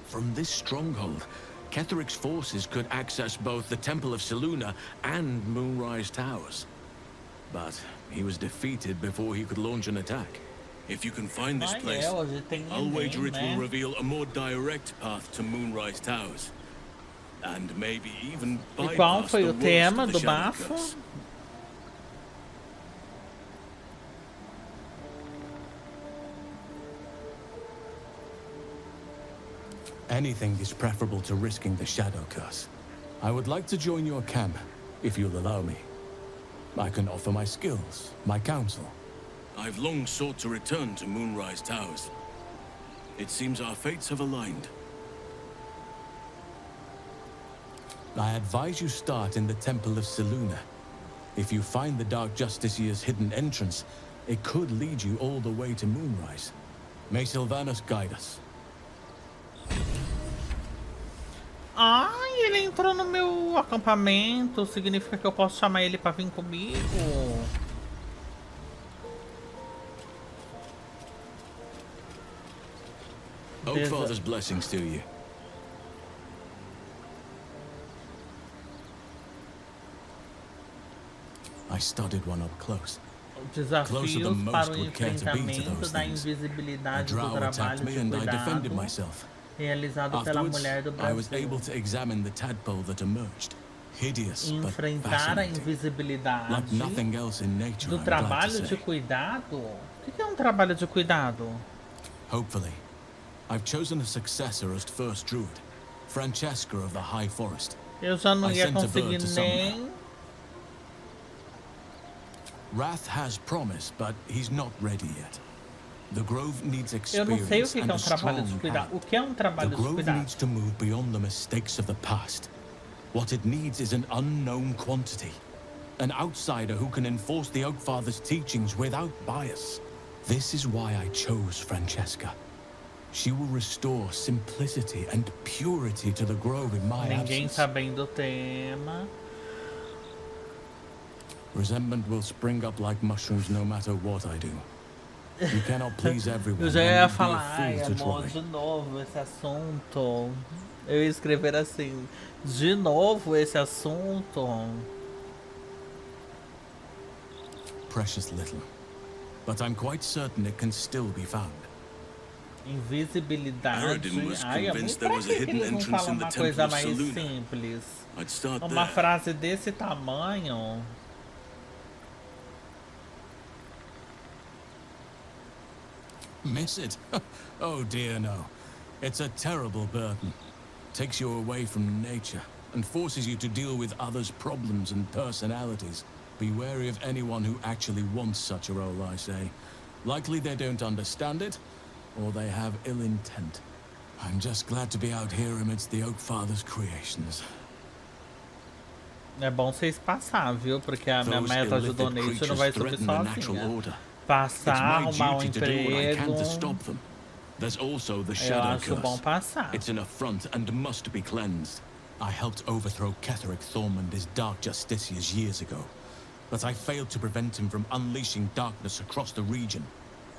From this stronghold, Ketheric's forces could access both the Temple of Selûne and Moonrise Towers. But he was defeated before he could launch an attack. If you can find this place, I'll wager it will reveal a more direct path to Moonrise Towers. And maybe even E qual bypass foi the o worst tema of the do Shadow bafo? Curse. Anything is preferable to risking the Shadow Curse. I would like to join your camp, if you'll allow me. I can offer my skills, my counsel. I've long sought to return to Moonrise Towers. It seems our fates have aligned. I advise you start in the Temple of Selûne. If you find the Dark Justiciar's hidden entrance, it could lead you all the way to Moonrise. May Sylvanas guide us. Ai, ele entrou no meu acampamento. Significa que eu posso chamar ele pra vir comigo? Oakfather's blessings to you. I studied one up close. Desafios para o enfrentamento da invisibilidade do trabalho de cuidado realizado pela mulher do I was Brasil. able to examine the tadpole that emerged. Hideous but Enfrentar a fascinating. invisibilidade Like nothing else in nature, do I'm glad to trabalho de say. cuidado? O que é um trabalho de cuidado? Hopefully. I've chosen a successor as first druid, Francesca of the High Forest. Eu já não I ia sent a bird conseguir to summon her. nem... Wrath has promise, but he's not ready yet. The grove needs Eu não sei o experience que and é a um trabalho de strong cuidado. hand. O que é um trabalho The de grove cuidado? needs to move beyond the mistakes of the past. What it needs is an unknown quantity. An outsider who can enforce the Oakfather's teachings without bias. This is why I chose Francesca. She will restore simplicity and purity to the grove in my Ninguém absence. sabendo o tema. Resentment will spring up like mushrooms no matter what I do. You cannot please everyone. Eu já and ia you'd be a falar, fool ai to amor, try. de novo esse assunto. Eu ia escrever assim, de novo esse assunto. Precious little. But I'm quite certain it can still be found. Invisibilidade. Aridon was Ai, amor, convinced there pra was a que hidden eles não entrance falam in the uma Temple coisa of mais Selûne. simples? I'd start Uma there. frase desse tamanho. Miss it? Oh dear no. It's a terrible burden. Takes you away from nature and forces you to deal with others' problems and personalities. Be wary of anyone who actually wants such a role, I say. Likely they don't understand it, or they have ill intent. I'm just glad to be out here amidst the Oakfather's creations. É bom vocês passar, viu? Porque a minha Those meta de illicit donate não creatures vai subir threaten the natural sozinha. order. Passar, It's my arrumar duty to do what I can to emprego. stop them. There's also the Eu Shadow acho bom Curse. passar. It's an affront and must be cleansed. I helped overthrow Ketheric Thorm and his Dark Justiciars years ago. but I failed to prevent him from unleashing darkness across the region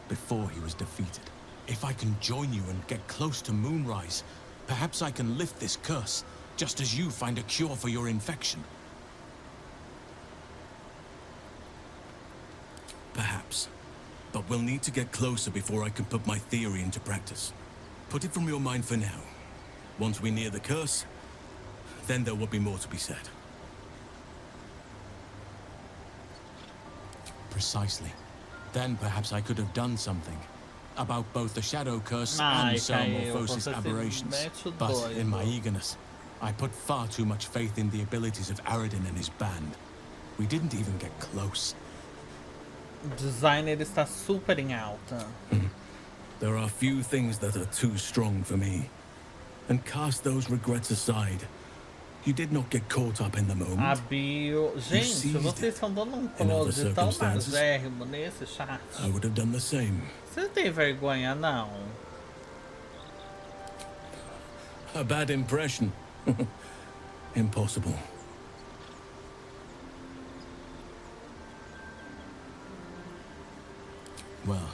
before he was defeated. If I can join you and get close to Moonrise, perhaps I can lift this curse, just as you find a cure for your infection. Perhaps. But we'll need to get closer before I can put my theory into practice. Put it from your mind for now. Once we near the curse, then there will be more to be said. Precisely. Then perhaps I could have done something about both the Shadow Curse and Selmorphosis aberrations. But in my eagerness, I put far too much faith in the abilities of Aradin and his band. We didn't even get close. O designer está super em alta. There are few things that are too strong for me. And cast those regrets aside. You did not get caught up in the moment. A bio... Gente, vocês estão dando close tão magérrimo nesse chat. I would have done the same. Você tem vergonha, não? A bad impression. Impossible. Well,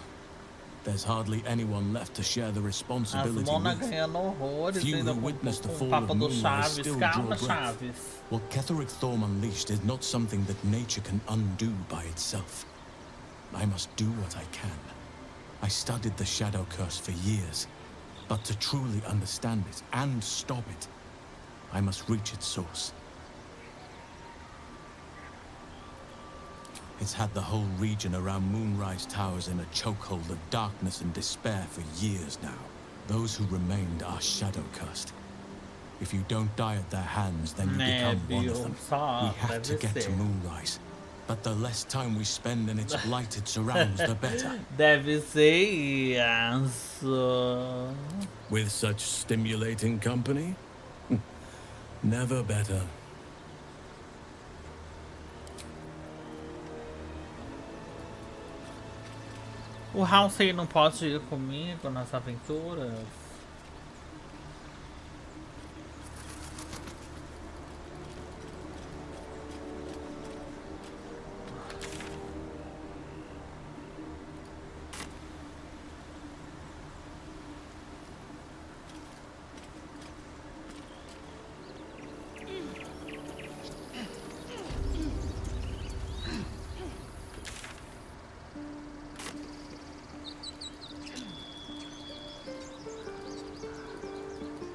there's hardly anyone left to share the responsibility with. Few who witnessed the fall of Moonrise still draw breath. What Ketheric Thorm unleashed is not something that nature can undo by itself. I must do what I can. I studied the Shadow Curse for years, but to truly understand it and stop it, I must reach its source. It's had the whole region around Moonrise Towers in a chokehold of darkness and despair for years now. Those who remained are shadow-cursed. If you don't die at their hands, then you become one of them. We have to get to Moonrise. But the less time we spend in its blighted surrounds, the better. Deve ser isso. With such stimulating company? Never better. O Halsey não pode ir comigo nas aventuras?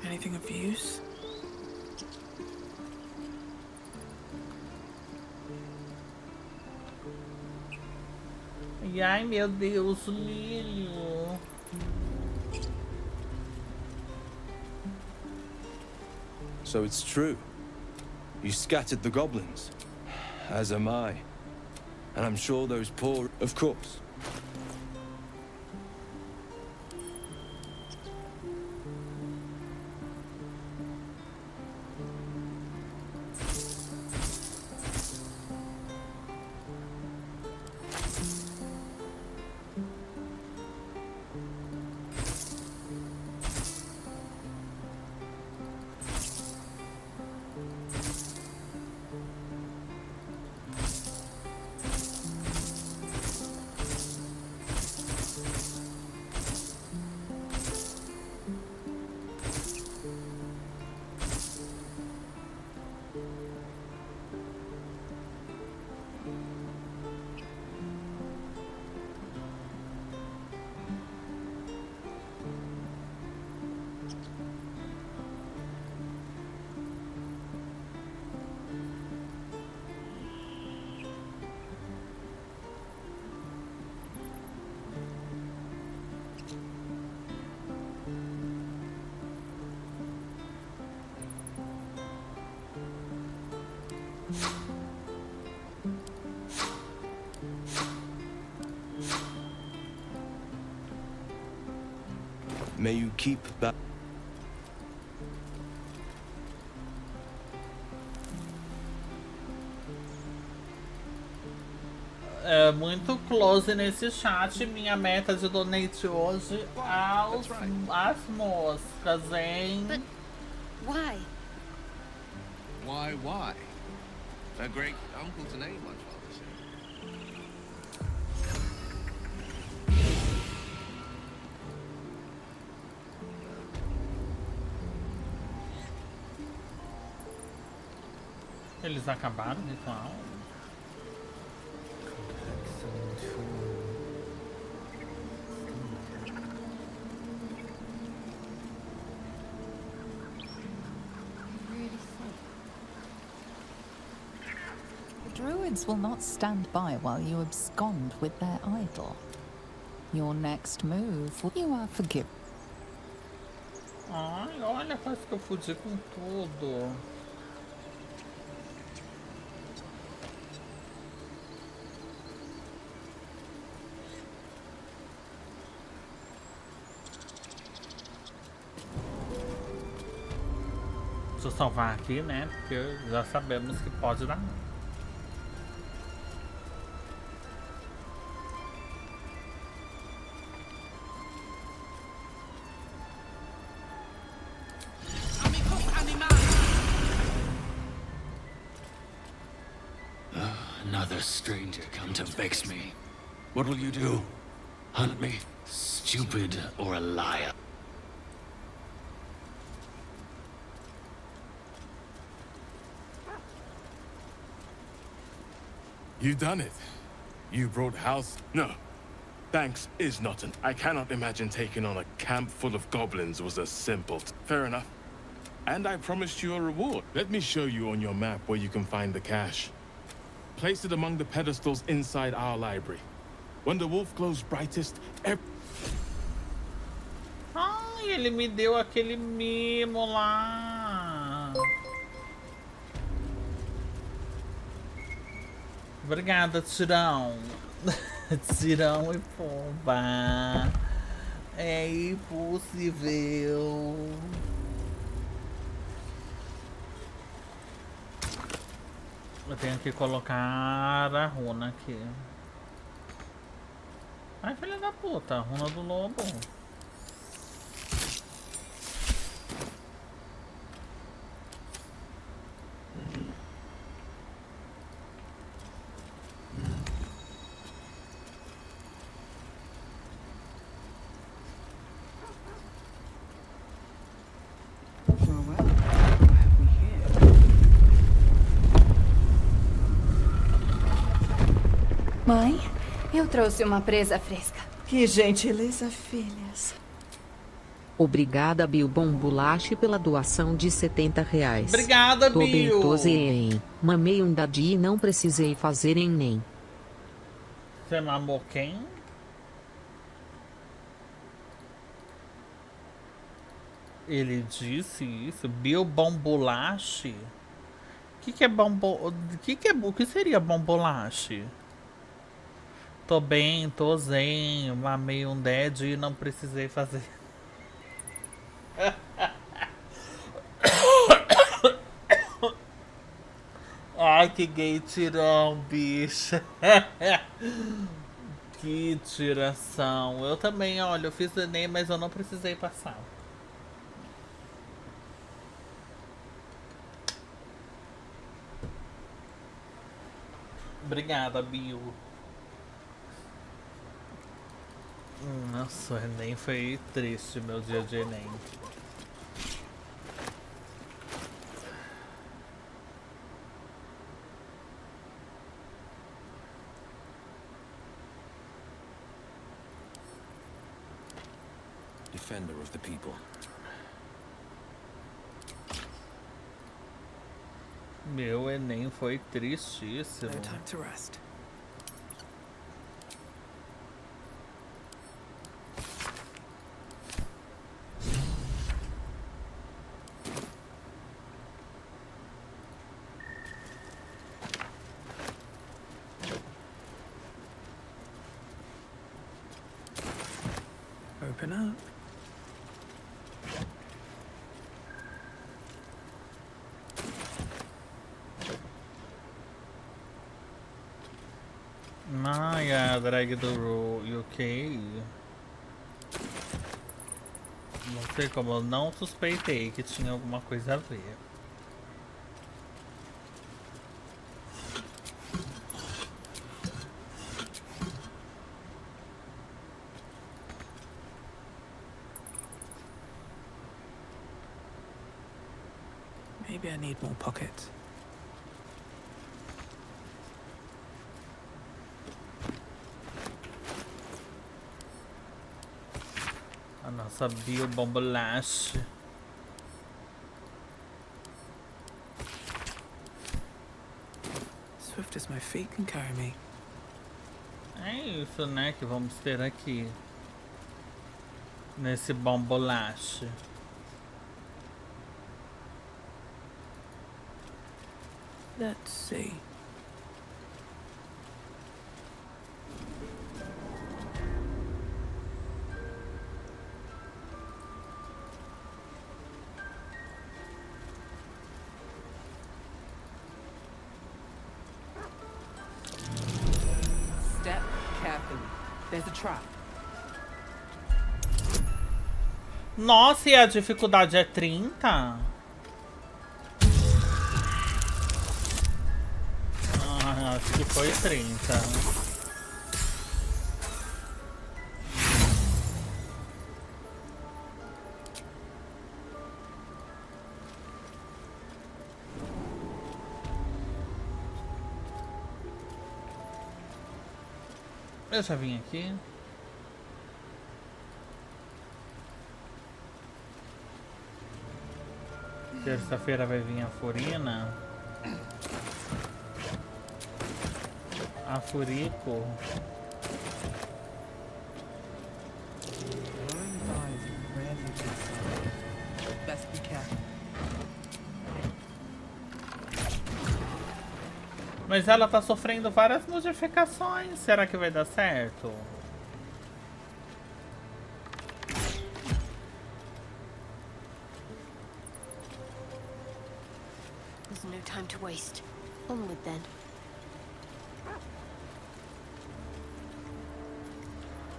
Anything of use? Ai, meu Deus, o milho. So it's true. You scattered the goblins. As am I. And I'm sure those poor... Of course. May you keep back. É muito close nesse chat. Minha meta de donate hoje às moscas, hein? But why? Why? A great uncle to name, my father said. Eles acabaram o ritual? The druids will not stand by while you abscond with their idol. Your next move, you are forgiven. Ai, olha, parece que eu fudi com tudo. Deixa eu salvar aqui, né? Porque já sabemos que pode dar. Another stranger come to vex me. What will you do? Hunt me? Stupid or a liar? You done it. You brought house. No. Thanks is not an. I cannot imagine taking on a camp full of goblins was a simple. Fair enough. And I promised you a reward. Let me show you on your map where you can find the cache. Place it among the pedestals inside our library. When the wolf glows brightest, Ai, ele me deu aquele mimo lá. Obrigada, Tirão. Tirão e pomba. É impossível. Eu tenho que colocar a runa aqui. Ai, filha da puta, a runa do lobo. Mãe, eu trouxe uma presa fresca. Que gentileza, filhas. Obrigada, Bilbon Bolache, pela doação de R$70. Obrigada, Tô bem Bill. tosei. Mamei um dadi e não precisei fazer nem. Você mamou quem? Ele disse isso? Bilbon Bolache? O que é bombo... O que seria bombolache? Tô bem, tô zen, mamei um dead e não precisei fazer. Ai, que gay tirão, bicha. Que tiração. Eu também, olha, eu fiz Enem, mas eu não precisei passar. Obrigada, Bill. Nossa, o Enem foi triste, meu dia de Enem. Defender of the people. Meu Enem foi tristíssimo. No time to rest. Open up. Ai, a drag do UK. Não sei como, eu não suspeitei que tinha alguma coisa a ver. Maybe I need more pockets. A nossa biobombolage. Swift as my feet can carry me. É isso, né, que vamos ter aqui. Nesse bombolache. Let's see. Step carefully. There's a trap. Nossa, e a dificuldade é 30? Ah, acho que foi 30. Eu já vim aqui. Terça-feira vai vir a Furina. A Furico. Best be careful. Mas ela tá sofrendo várias modificações. Será que vai dar certo? There's no time to waste. Onward then.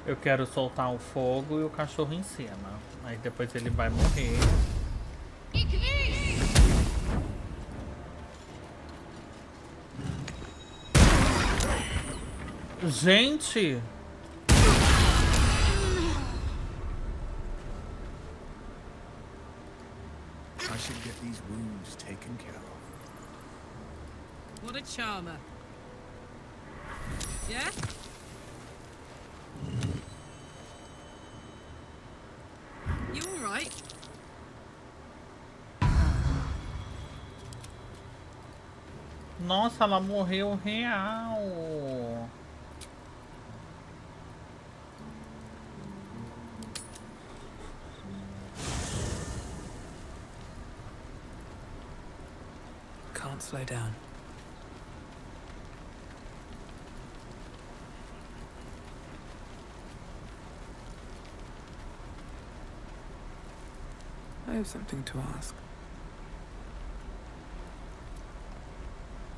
Eu quero soltar o fogo e o cachorro em cima. Aí depois ele vai morrer. Gente! I should get these wounds taken care of. What a charmer. Yeah? You all right? Nossa, ela morreu real. Can't slow down. I have something to ask.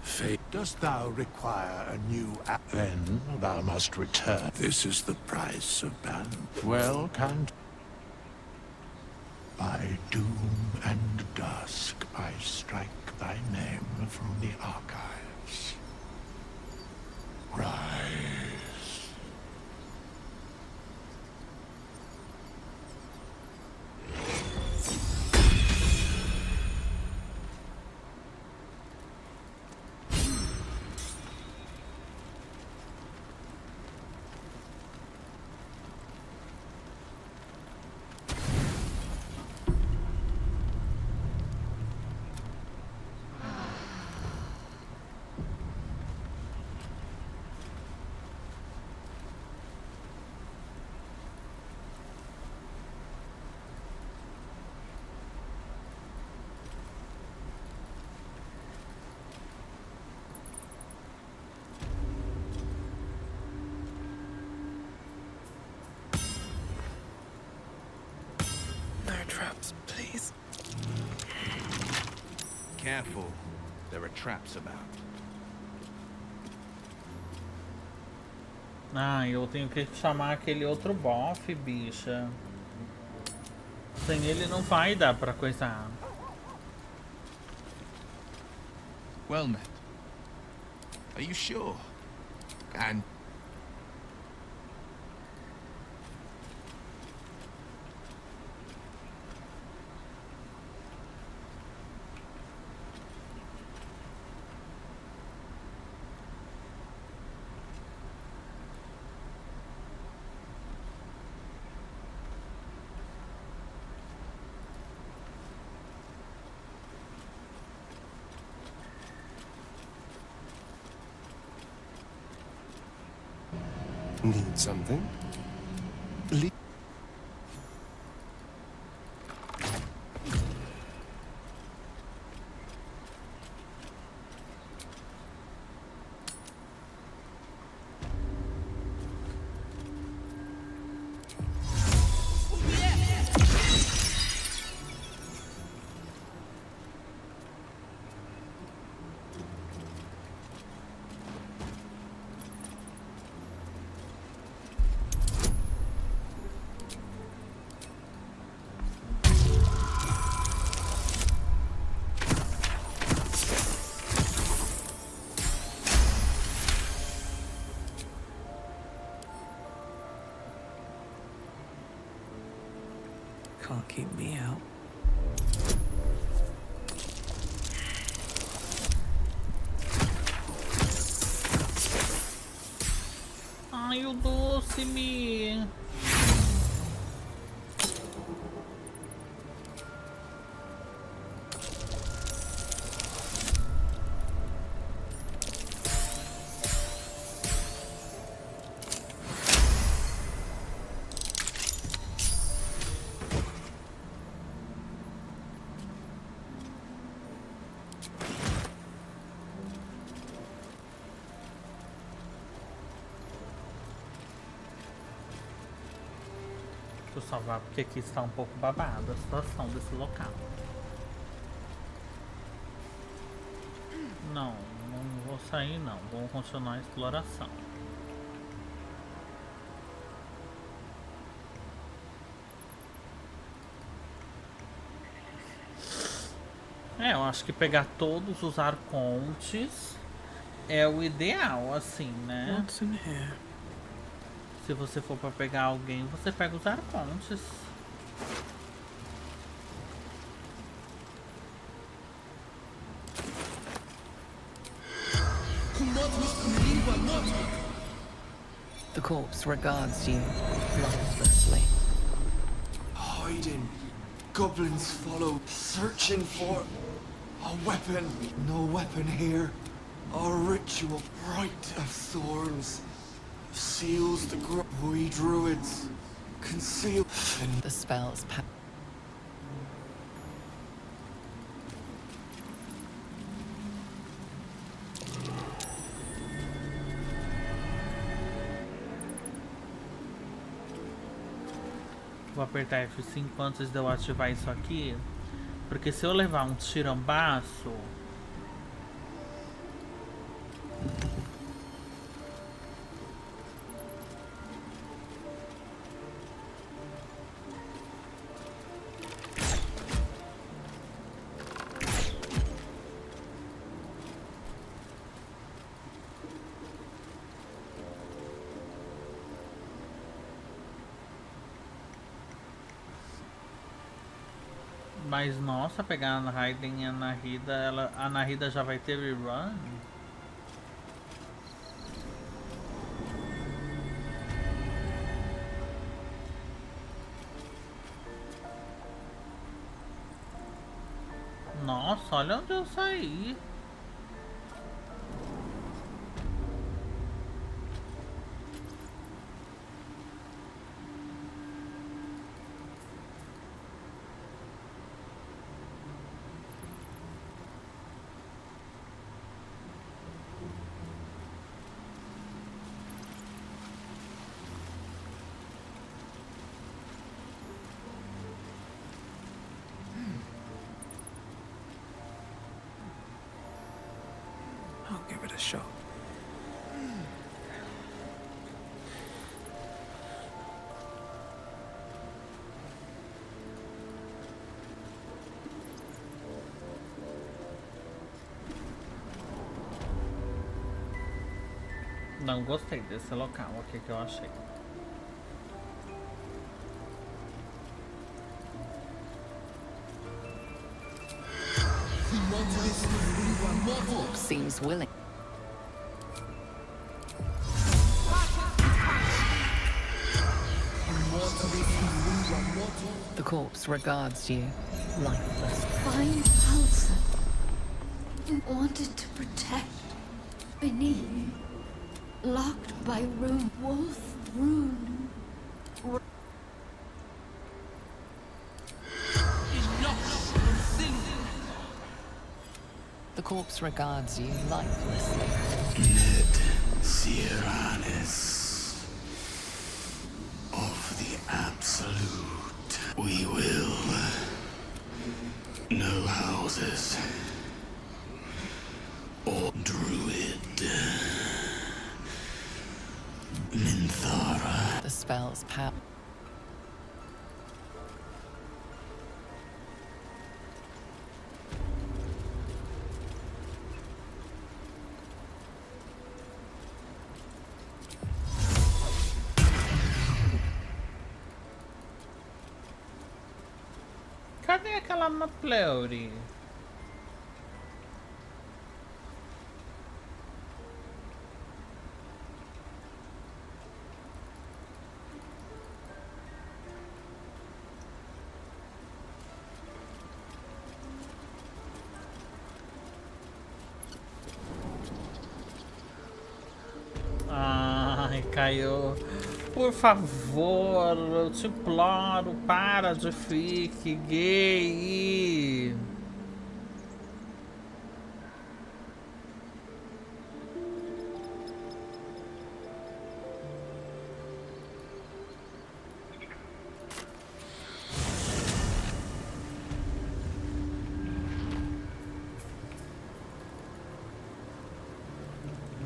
Fate, dost thou require a new app? Then thou must return. This is the price of ban. Well, can't. By doom and dusk, I strike thy name from the archives. Rise. No traps, please. Careful. There are traps about. Ah, eu tenho que chamar aquele outro bofe, bicha. Sem ele não vai dar pra coisar. Well met. Are you sure? And Need something? Can't keep me out. Ai, o doce me. Deixa eu salvar porque aqui está um pouco babado a situação desse local. Não, não vou sair não, vou continuar a exploração. Eu acho que pegar todos os arcontes é o ideal, assim, né? What's in here? Se você for pra pegar alguém, você pega os arcontes. The corpse regards you lifelessly. Hiding. Goblins follow, searching for a weapon. No weapon here. A ritual rite of thorns. Seals the grove. We druids conceal. The spell's Vou apertar F5 antes de eu ativar isso aqui, porque se eu levar um tirambaço, mas nossa, pegar a Raiden e a Nahida, a Nahida já vai ter rerun? Nossa, olha onde eu saí. I'll give it a shot. Não gostei desse local aqui que eu achei. seems willing. The corpse regards you, lifeless. Find house. Wanted to protect. Beneath. Locked by room. Wolf. The corpse regards you lifelessly. Ned Sierranes of the Absolute. We will. No houses. Or druid. Minthara. The spell's power. Cadê aquela Pleury? Ai, caiu. Por favor, eu te imploro, para de fique gay.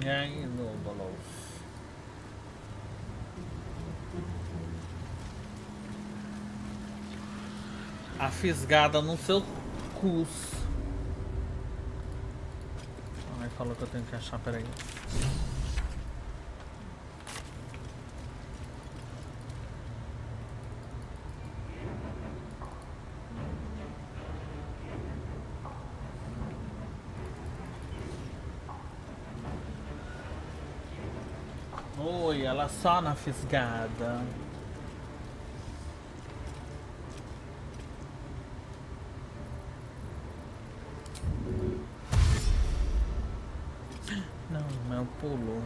E aí, Núbulos? A fisgada no seu cus. Ai, falou que eu tenho que achar, peraí. Oi, ela só na fisgada. Não, é o pulo.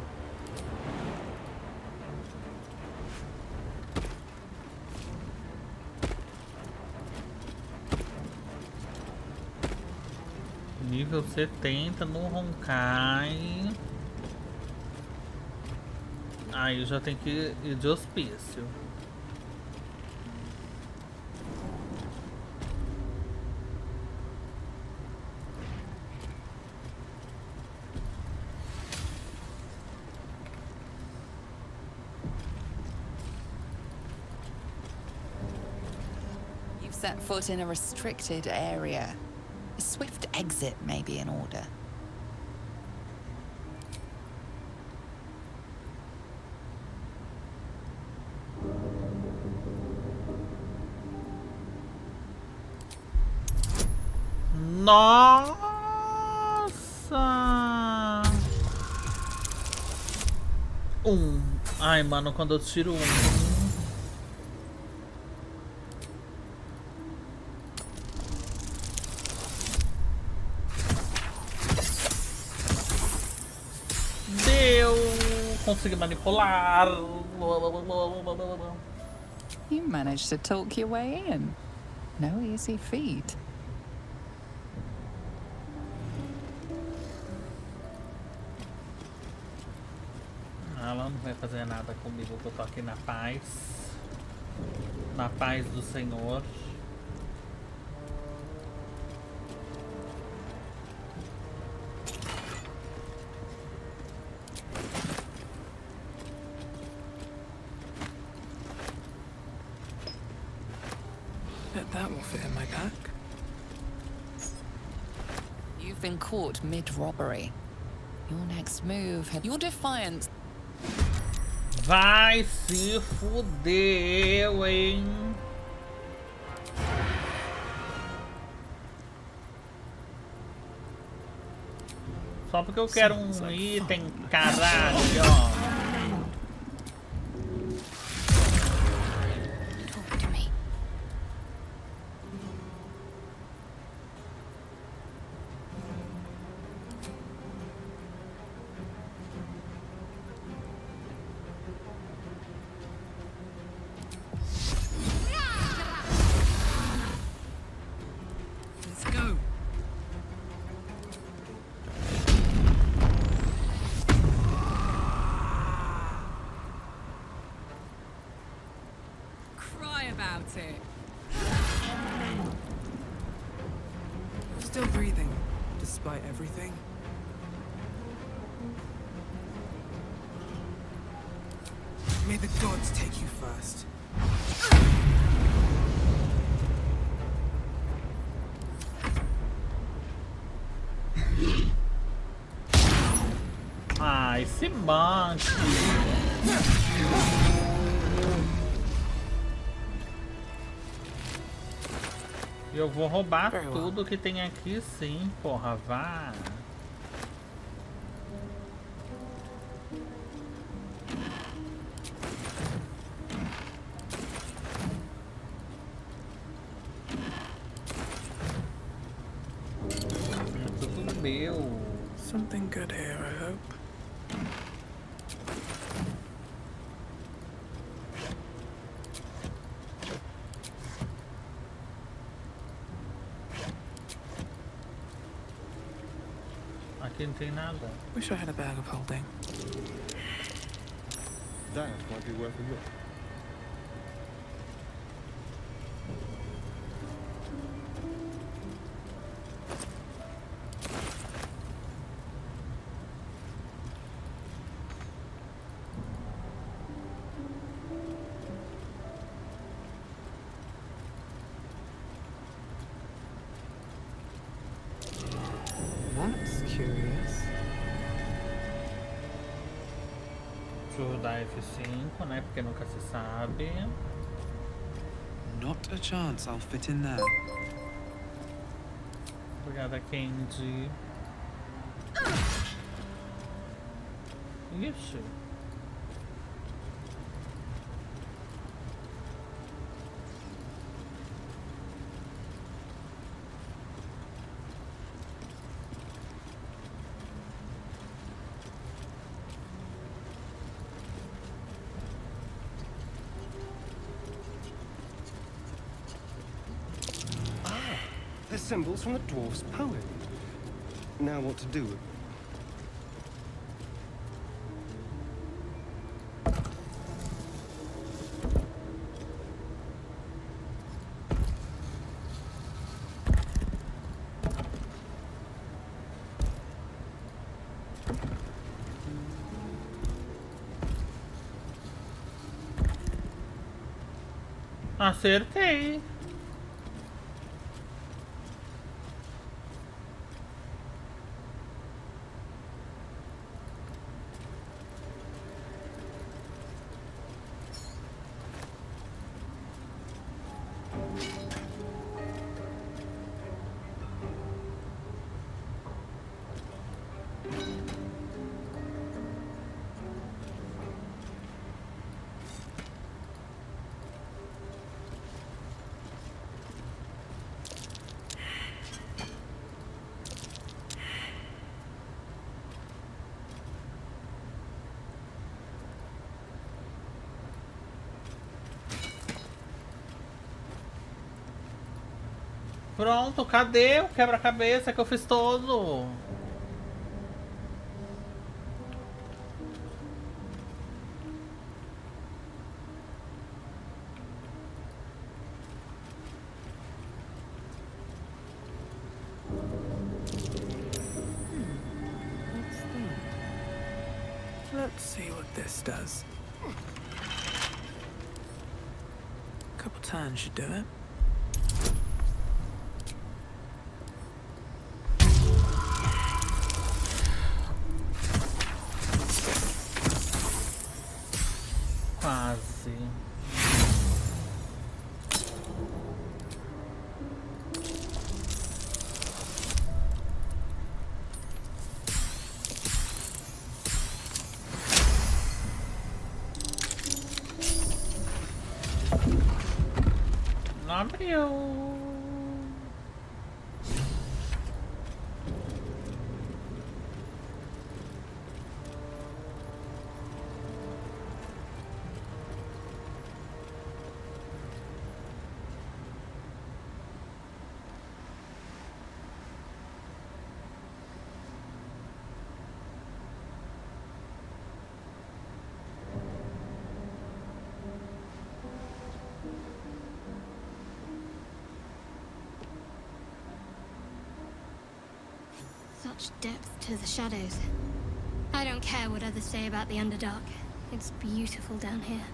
Nível 70 no Honkai. Aí eu já tenho que ir de hospício. You've set foot in a restricted area. A swift exit may be in order. Nossa! Ai, mano, quando eu tiro Deu! Consegui manipular. You managed to talk your way in. No easy feat. Ela não vai fazer nada comigo, que eu tô aqui na paz. Na paz do Senhor. Bet that will fit in my pack. You've been caught mid-robbery. Your next move, your defiance. Vai se fudeu, hein? Só porque eu quero um item, caralho, ó. That's it. Still breathing, despite everything. May the gods take you first. Ai, se banque. Eu vou roubar tudo que tem aqui, sim, porra, vá. É tudo meu. Something good here, I hope. Aqui não tem nada. Wish I had a bag of holding. That might be worth a look. That's curious. Deixa eu dar F5, né? Porque nunca se sabe. Not a chance I'll fit in there. Obrigada, Candy. Ixi. They're symbols from the dwarf's poem. Now what to do with them? Acertei. Pronto, cadê o quebra-cabeça que eu fiz todo? Let's see what this does. A couple turns should do it. Quase. Não abriu. Such depth to the shadows. I don't care what others say about the Underdark. It's beautiful down here.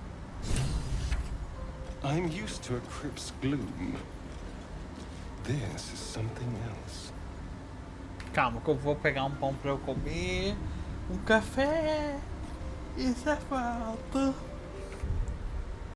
I'm used to a crypt's gloom. This is something else. Calma que eu vou pegar um pão pra eu comer. Um café. Isso é falta.